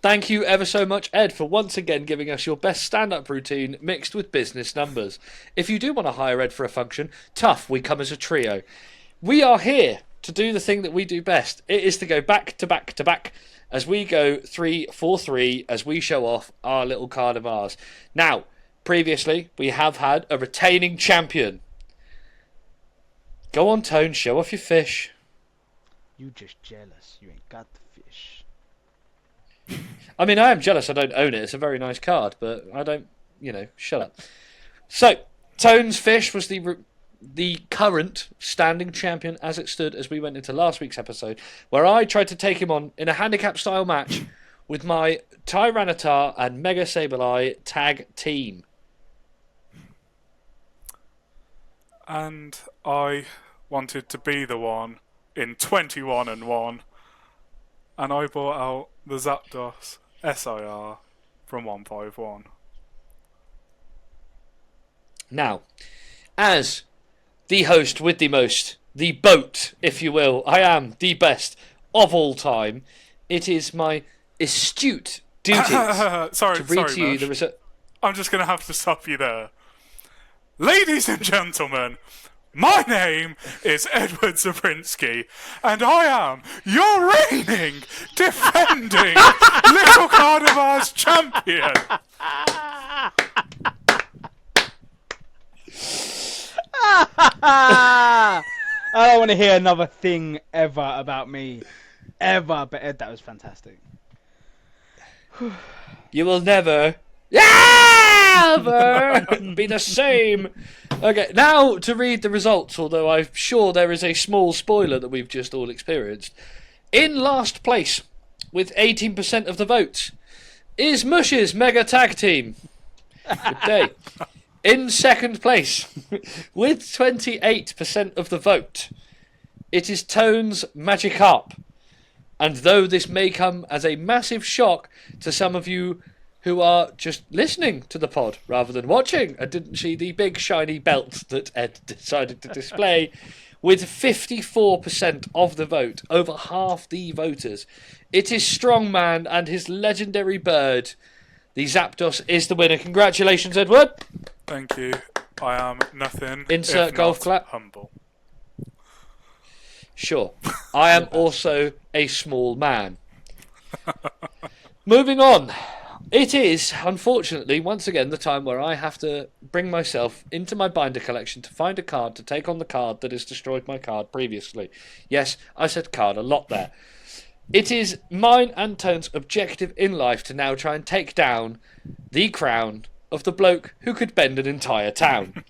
Thank you ever so much, Ed, for once again giving us your best stand-up routine mixed with business numbers. If you do want to hire Ed for a function, tough, we come as a trio. We are here to do the thing that we do best. It is to go back to back to back as we go 3-4-3 as we show off our little card of ours. Now, previously, we have had a retaining champion. Go on, Tone, show off your fish. You just jealous. You ain't got the fish. I mean, I am jealous I don't own it. It's a very nice card, but I don't, shut up. So, Tone's fish was the current standing champion as it stood as we went into last week's episode, where I tried to take him on in a handicap-style match with my Tyranitar and Mega Sableye tag team. And I wanted to be the one in 21-1, and I brought out the Zapdos SIR from 151. Now, as the host with the most, the boat, if you will, I am the best of all time. It is my astute duty to read to you the result. I'm just going to have to stop you there. Ladies and gentlemen, my name is Edward Zabrinsky, and I am your reigning, defending Little Carnivores champion. I don't want to hear another thing ever about me. Ever. But Ed, that was fantastic. You will never be the same. Okay, now to read the results, although I'm sure there is a small spoiler that we've just all experienced. In last place, with 18% of the votes, is Mush's Mega Tag Team. Good day. In second place, with 28% of the vote, it is Tone's Magikarp. And though this may come as a massive shock to some of you who are just listening to the pod rather than watching and didn't see the big shiny belt that Ed decided to display, with 54% of the vote, over half the voters, it is Strongman and his legendary bird. The Zapdos is the winner. Congratulations, Edward. Thank you. I am nothing Insert if golf not clap. humble. Sure. I am also a small man. Moving on. It is, unfortunately, once again, the time where I have to bring myself into my binder collection to find a card to take on the card that has destroyed my card previously. Yes, I said card a lot there. It is mine and Tone's objective in life to now try and take down the crown of the bloke who could bend an entire town.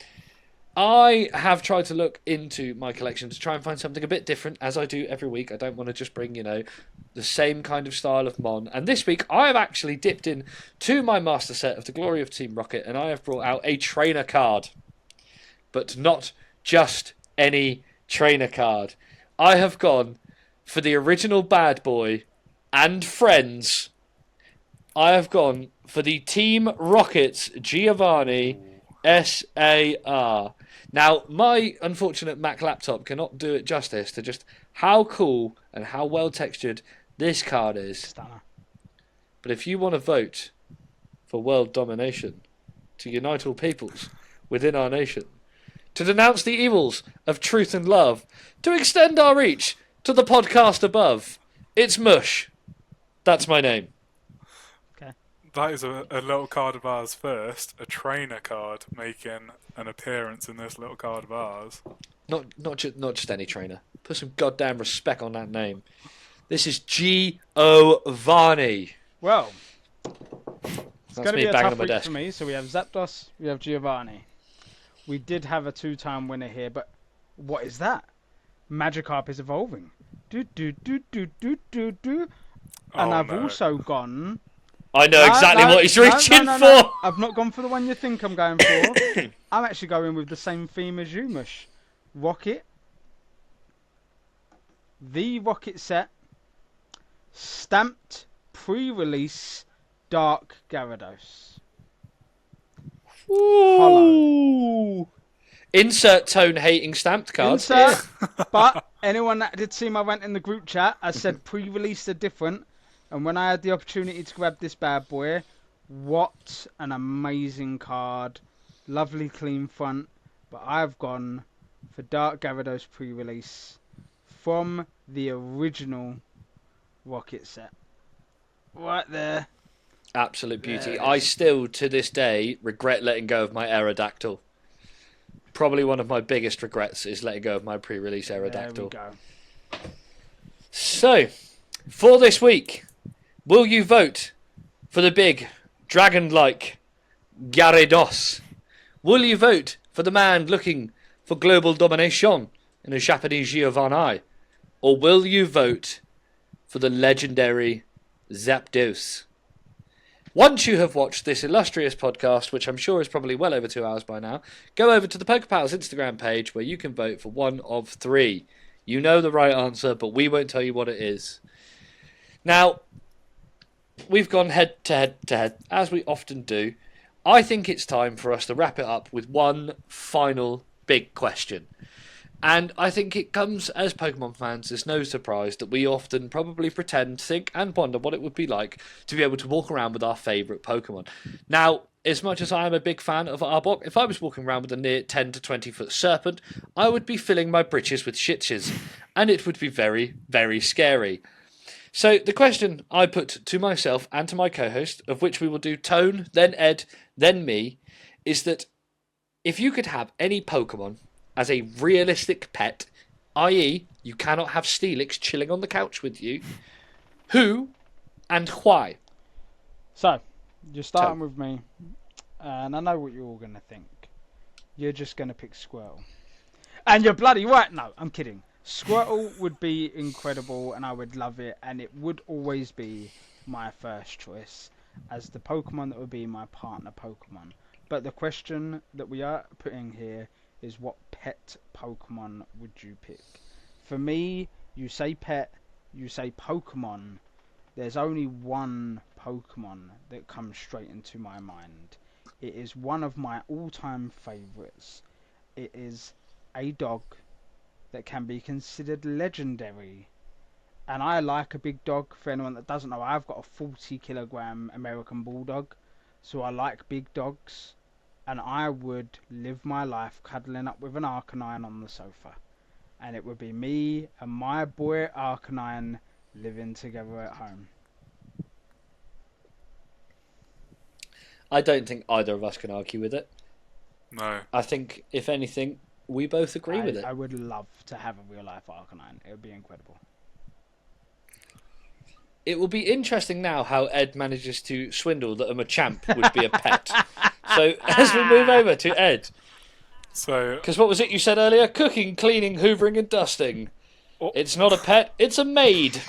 I have tried to look into my collection to try and find something a bit different, as I do every week. I don't want to just bring, the same kind of style of Mon. And this week, I have actually dipped in to my master set of the Glory of Team Rocket, and I have brought out a trainer card. But not just any trainer card. I have gone for the original bad boy and friends. I have gone for the Team Rockets Giovanni SAR. Now, my unfortunate Mac laptop cannot do it justice to just how cool and how well textured this card is. Stunner. But if you want to vote for world domination, to unite all peoples within our nation, to denounce the evils of truth and love, to extend our reach to the podcast above, it's Mush. That's my name. That is a little card of ours first, a trainer card making an appearance in this little card of ours. Not just any trainer. Put some goddamn respect on that name. This is Giovanni. Well, it's That's going to me be a banging tough on my week desk. for me. So we have Zapdos, we have Giovanni. We did have a 2-time winner here, but what is that? Magikarp is evolving. Do do do do do do do. And I've also gone. I know exactly what he's reaching for. I've not gone for the one you think I'm going for. I'm actually going with the same theme as you, Mush. Rocket. The Rocket set. Stamped pre-release Dark Gyarados. Ooh. Insert tone-hating stamped cards. Insert. But anyone that did see my rant in the group chat, I said pre-release are different. And when I had the opportunity to grab this bad boy, what an amazing card. Lovely clean front. But I've gone for Dark Gyarados pre-release from the original Rocket set. Right there. Absolute beauty. I still, to this day, regret letting go of my Aerodactyl. Probably one of my biggest regrets is letting go of my pre-release Aerodactyl. There we go. So, for this week, will you vote for the big, dragon-like Gyarados? Will you vote for the man looking for global domination in a Japanese Giovanni? Or will you vote for the legendary Zapdos? Once you have watched this illustrious podcast, which I'm sure is probably well over 2 hours by now, go over to the PokéPals Instagram page where you can vote for one of 3. You know the right answer, but we won't tell you what it is. Now, we've gone head to head to head, as we often do. I think it's time for us to wrap it up with one final big question. And I think it comes as Pokemon fans, it's no surprise that we often probably pretend, think and wonder what it would be like to be able to walk around with our favourite Pokemon. Now, as much as I am a big fan of Arbok, if I was walking around with a near 10 to 20 foot serpent, I would be filling my britches with shitches. And it would be very, very scary. So the question I put to myself and to my co-host, of which we will do Tone, then Ed, then me, is that if you could have any Pokemon as a realistic pet, i.e. you cannot have Steelix chilling on the couch with you, who and why? So, you're starting with me, and I know what you're all going to think. You're just going to pick Squirtle. And you're bloody right. No, I'm kidding. Squirtle would be incredible, and I would love it, and it would always be my first choice as the Pokemon that would be my partner Pokemon. But the question that we are putting here is what pet Pokemon would you pick? For me, you say pet, you say Pokemon, there's only one Pokemon that comes straight into my mind. It is one of my all-time favourites. It is a dog that can be considered legendary. And I like a big dog. For anyone that doesn't know, I've got a 40-kilogram American Bulldog. So I like big dogs. And I would live my life cuddling up with an Arcanine on the sofa. And it would be me and my boy Arcanine living together at home. I don't think either of us can argue with it. No. I think, if anything, we both agree with it. I would love to have a real-life Arcanine. It would be incredible. It will be interesting now how Ed manages to swindle that a Machamp would be a pet. So, as we move over to Ed. So, Because what was it you said earlier? Cooking, cleaning, hoovering and dusting. Oh. It's not a pet, it's a maid.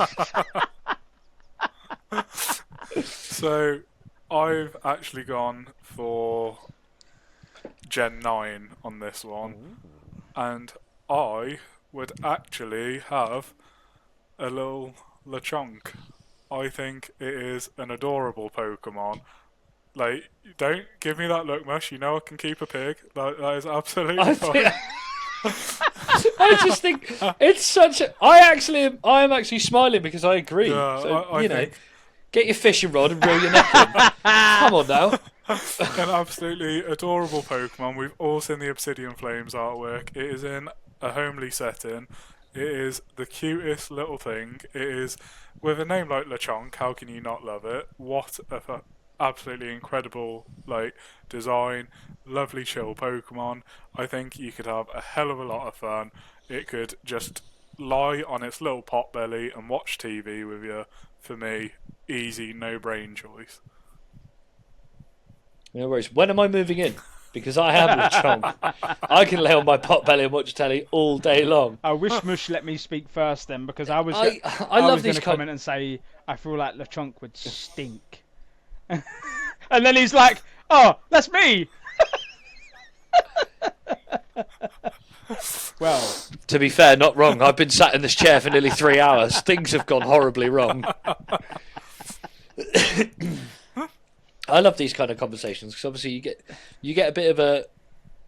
So, I've actually gone for Gen 9 on this one. And I would actually have a little Lechonk. I think it is an adorable Pokemon. Like, don't give me that look, Mush. You know I can keep a pig. That is absolutely fine. I just think it's such a... I am actually smiling because I agree. Yeah, so, I you know, think... get your fishing rod and reel your net in. Come on now. An absolutely adorable Pokemon. We've all seen the Obsidian Flames artwork. It is in a homely setting. It is the cutest little thing. It is, with a name like Lechonk, how can you not love it? What a absolutely incredible design, lovely chill Pokemon. I think you could have a hell of a lot of fun. It could just lie on its little pot belly and watch TV with you. For me, easy, no brain choice. No worries. When am I moving in? Because I am Lechonk. I can lay on my pot belly and watch telly all day long. I wish Mush let me speak first then, because I was I I love was going these to comment and say I feel like Lechonk would stink, and then he's like, "Oh, that's me." Well, To be fair, not wrong. I've been sat in this chair for nearly 3 hours. Things have gone horribly wrong. I love these kind of conversations because obviously you get a bit of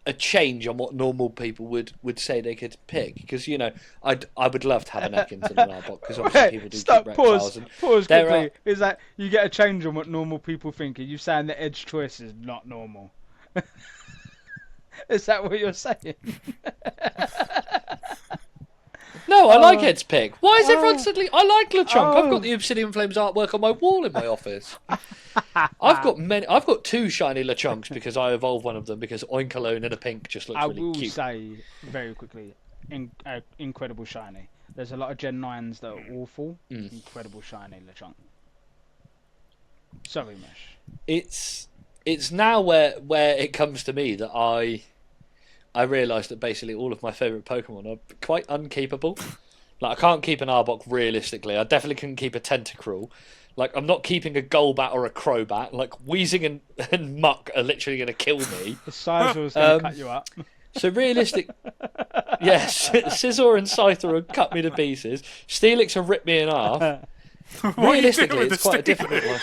a change on what normal people would say they could pick, because I would love to have an Ekans and an Arbok, because obviously people do stop, keep reptiles. pause quickly. Is that you get a change on what normal people think? Are you saying the edge choice is not normal? Is that what you're saying? No, I like Ed's pick. Why is everyone suddenly... I like Lechonk. I've got the Obsidian Flames artwork on my wall in my office. I've got 2 shiny Lechonks because I evolved one of them because Oinkalone in a pink just looks really cute. I will say very quickly, incredible shiny. There's a lot of Gen 9s that are awful. Incredible shiny Lechonk. Sorry, Mush. It's now where it comes to me that I realise that basically all of my favourite Pokemon are quite unkeepable. Like, I can't keep an Arbok realistically. I definitely couldn't keep a Tentacruel. Like, I'm not keeping a Golbat or a Crobat. Like, Weezing and Muck are literally going to kill me. The Scizor's going to cut you up. So realistic... Yes, Scizor and Scyther will cut me to pieces. Steelix will rip me in half. Realistically, it's quite a difficult one.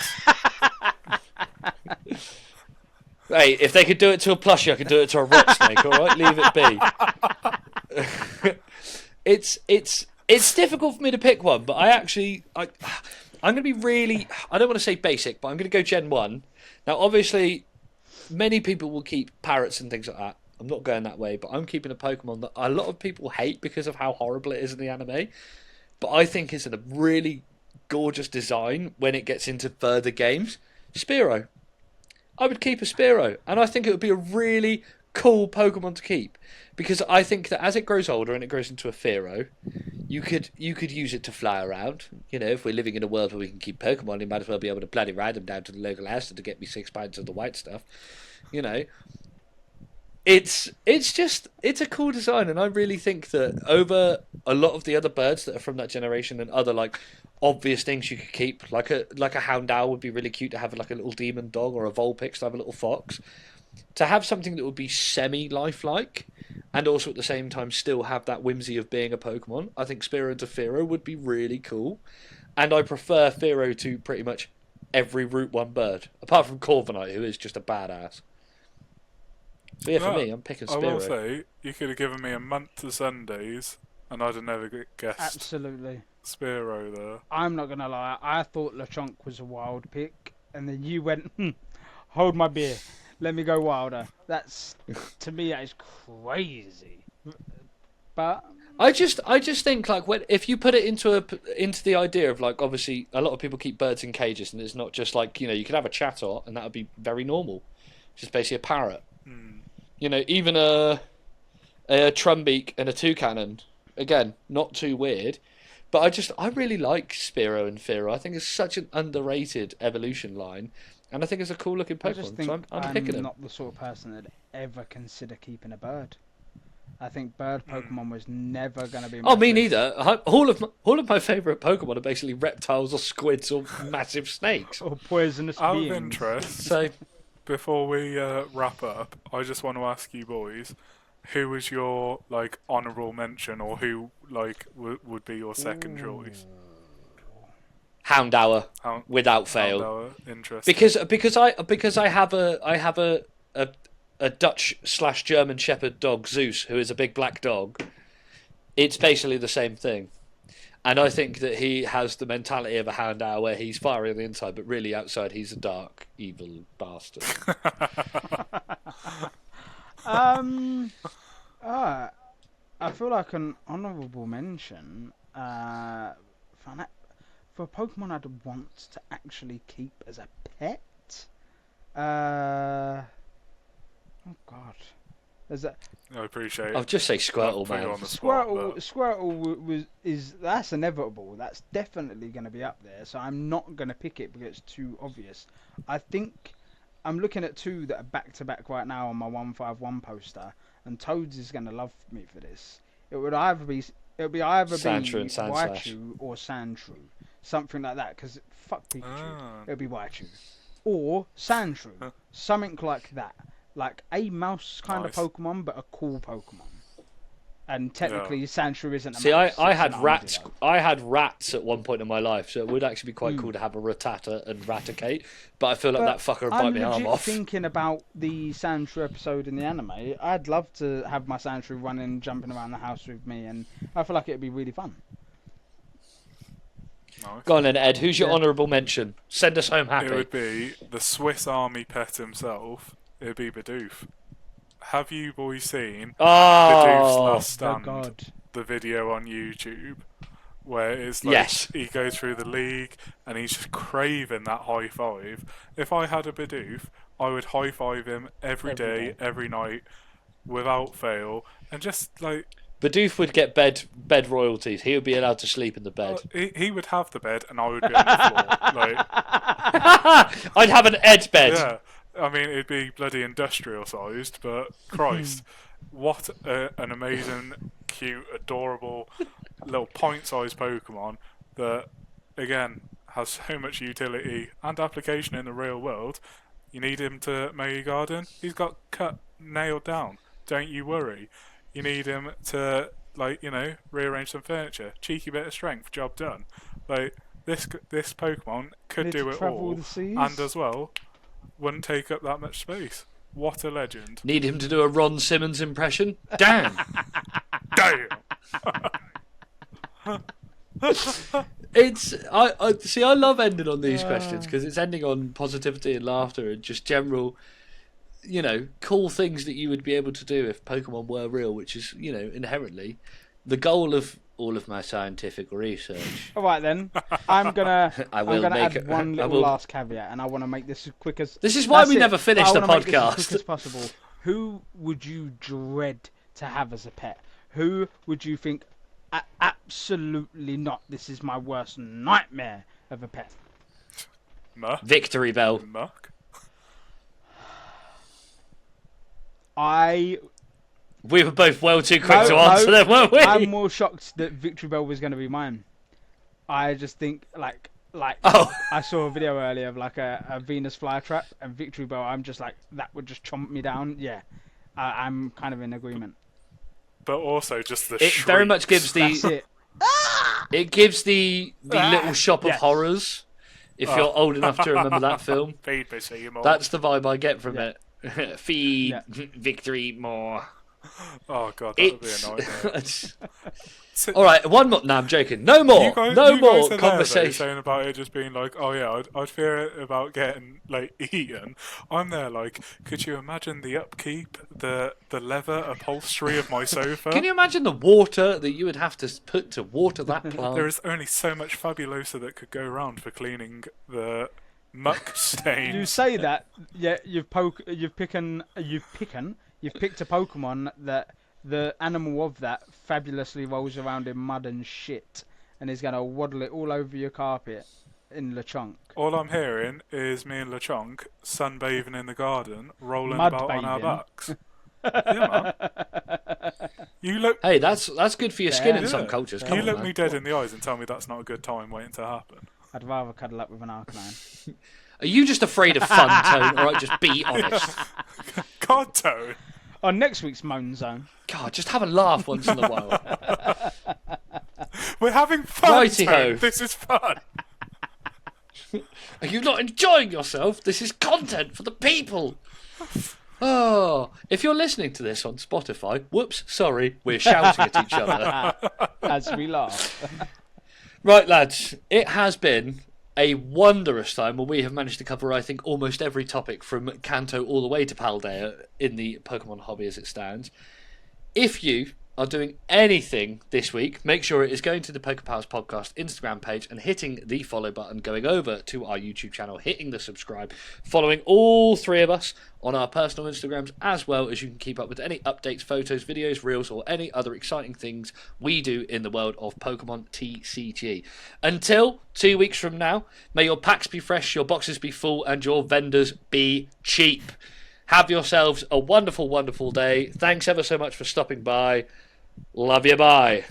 Hey, if they could do it to a plushie, I could do it to a rock snake. All right, leave it be. It's difficult for me to pick one, but I'm going to be really. I don't want to say basic, but I'm going to go Gen 1. Now, obviously, many people will keep parrots and things like that. I'm not going that way, but I'm keeping a Pokemon that a lot of people hate because of how horrible it is in the anime. But I think it's a really gorgeous design when it gets into further games. Spearow. I would keep a Spearow, and I think it would be a really cool Pokemon to keep, because I think that as it grows older and it grows into a Fearow, you could use it to fly around. If we're living in a world where we can keep Pokemon, you might as well be able to bloody ride them down to the local house to get me 6 pints of the white stuff. It's a cool design, and I really think that over a lot of the other birds that are from that generation and other obvious things you could keep, like a Houndour would be really cute to have, like a little demon dog, or a Vulpix to have a little fox. To have something that would be semi-lifelike and also at the same time still have that whimsy of being a Pokemon, I think Spearow to Fearow would be really cool. And I prefer Fearow to pretty much every Route 1 bird, apart from Corviknight, who is just a badass. So yeah, for me, I'm picking Spearow. I will say, you could have given me a month to Sundays, and I'd have never guessed. Absolutely. Spearow there. I'm not going to lie, I thought Lechonk was a wild pick, and then you went, hold my beer, let me go wilder. To me, that is crazy. But I just think if you put it into the idea of obviously a lot of people keep birds in cages, and it's not just you could have a Chatot and that would be very normal, just basically a parrot. Even a Trumbeak and a Toucanon, again, not too weird. But I really like Spearow and Fearow. I think it's such an underrated evolution line, and I think it's a cool looking Pokemon. So I'm picking them. I'm not the sort of person that'd ever consider keeping a bird. I think bird Pokemon was never going to be. Oh, me neither. All of my favourite Pokemon are basically reptiles or squids or massive snakes or poisonous beings. Out of interest, so before we wrap up, I just want to ask you boys, who was your honourable mention, or who would be your second choice? Houndour, without fail. Houndour, interesting. Because I have a Dutch/German Shepherd dog, Zeus, who is a big black dog. It's basically the same thing, and I think that he has the mentality of a Houndour, where he's fiery on the inside, but really outside he's a dark, evil bastard. I feel like an honourable mention for a Pokemon I'd want to actually keep as a pet. Oh God, there's a I appreciate I'll just say Squirtle, put you man. on the spot, but- Squirtle that's inevitable. That's definitely going to be up there. So I'm not going to pick it because it's too obvious. I think I'm looking at two that are back to back right now on my 151 poster, and Toads is going to love me for this. It would either be Sandshrew and Sandslash. Raichu or Sandshrew, something like that. Because fuck Pikachu, Ah. it would be Raichu or Sandshrew, something like that. Like a mouse kind Nice. of Pokemon, but a cool Pokemon. And technically, Sandshrew isn't a See, mouse. I it's had an rats. armadillo. I had rats at one point in my life, so it would actually be quite Hmm. cool to have a Rattata and Raticate. But I feel like But that fucker would bite I'm my arm legit off. thinking about the Sandshrew episode in the anime. I'd love to have my Sandshrew running, jumping around the house with me, and I feel like it'd be really fun. Nice. Go on then, Ed. Who's your Yeah. honourable mention? Send us home It happy. would be the Swiss Army pet himself. It would be Bidoof. Have you boys seen Bidoof's Oh, Last Oh Stand? God. The video on YouTube where it's like Yes. he goes through the league and he's just craving that high five. If I had a Bidoof, I would high five him every day, every night, without fail, and just like Bidoof would get bed royalties. He would be allowed to sleep in the bed. he would have the bed and I would be on the floor. Like, I'd have an Ed bed. yeah, I mean it'd be bloody industrial sized, but Christ, what an amazing, cute, adorable little pint-sized Pokemon that again has so much utility and application in the real world. You need him to mow your garden, he's got cut nailed down. Don't you worry. You need him to, like, you know, rearrange some furniture. Cheeky bit of strength, job done. Like, this Pokemon could Need do to it travel all, the seas? and as well, wouldn't take up that much space. What a legend. Need him to do a Ron Simmons impression? Damn. Damn! It's I see. I love ending on these questions because it's ending on positivity and laughter and just general, you know, cool things that you would be able to do if Pokemon were real, which is, you know, inherently the goal of all of my scientific research. All right then. I'm gonna I will add make one I little will- last caveat, and I want to make this as quick as. This is why That's we it. never finish I the wanna make this as quick podcast. as possible. Who would you dread to have as a pet? Who would you think? Absolutely not. This is my worst nightmare of a pet. Muck? Victory Bell. Muck? I We were both well too quick to No, answer no, them, weren't we? I'm more shocked that Victory Bell was going to be mine. I just think like Oh, I saw a video earlier of like a Venus flytrap and Victory Bell. I'm just like that would just chomp me down. Yeah, I'm kind of in agreement. But also just the it very much gives That's the it. it gives the Little Shop of Yes. Horrors. If you're old enough to remember that film, Feed me, Seymour. that's the vibe I get from Yeah. it. Feed Yeah. Victory more. Oh god, that would be It's a nightmare. So- all right. One more. No, I'm joking. No more. You guys, no you more guys are there, though, conversation. saying about it just being like, oh yeah, I'd fear about getting like eaten. I'm there like, could you imagine the upkeep, the leather upholstery of my sofa? Can you imagine the water that you would have to put to water that plant? There is only so much fabulosa that could go around for cleaning the muck You stains. say that, yeah. You've picked a Pokemon that the animal of that fabulously rolls around in mud and shit, and is gonna waddle it all over your carpet in Lechonk. All I'm hearing is me and LeChonk sunbathing in the garden, rolling Mud about on our bathing. backs. Yeah, man. You look, Hey, that's good for your skin in Yeah. some cultures. you Come on, look man. me dead in the eyes and tell me that's not a good time waiting to happen. I'd rather cuddle up with an Arcanine. Are you just afraid of fun, Tone? All right, just be honest. God, Tone. On next week's Moan Zone. God, just have a laugh once in a while. We're having fun, Righty-ho. Tone. This is fun. Are you not enjoying yourself? This is content for the people. Oh, if you're listening to this on Spotify, whoops, sorry, we're shouting at each other. As we laugh. Right, lads, it has been a wondrous time where we have managed to cover, I think, almost every topic from Kanto all the way to Paldea in the Pokemon hobby as it stands. If you are doing anything this week, make sure it is going to the PokéPals podcast Instagram page and hitting the follow button, going over to our YouTube channel, hitting the subscribe, following all three of us on our personal Instagrams, as well as you can keep up with any updates, photos, videos, reels, or any other exciting things we do in the world of Pokemon TCG. Until 2 weeks from now, may your packs be fresh, your boxes be full, and your vendors be cheap. Have yourselves a wonderful, wonderful day. Thanks ever so much for stopping by. Love you, bye.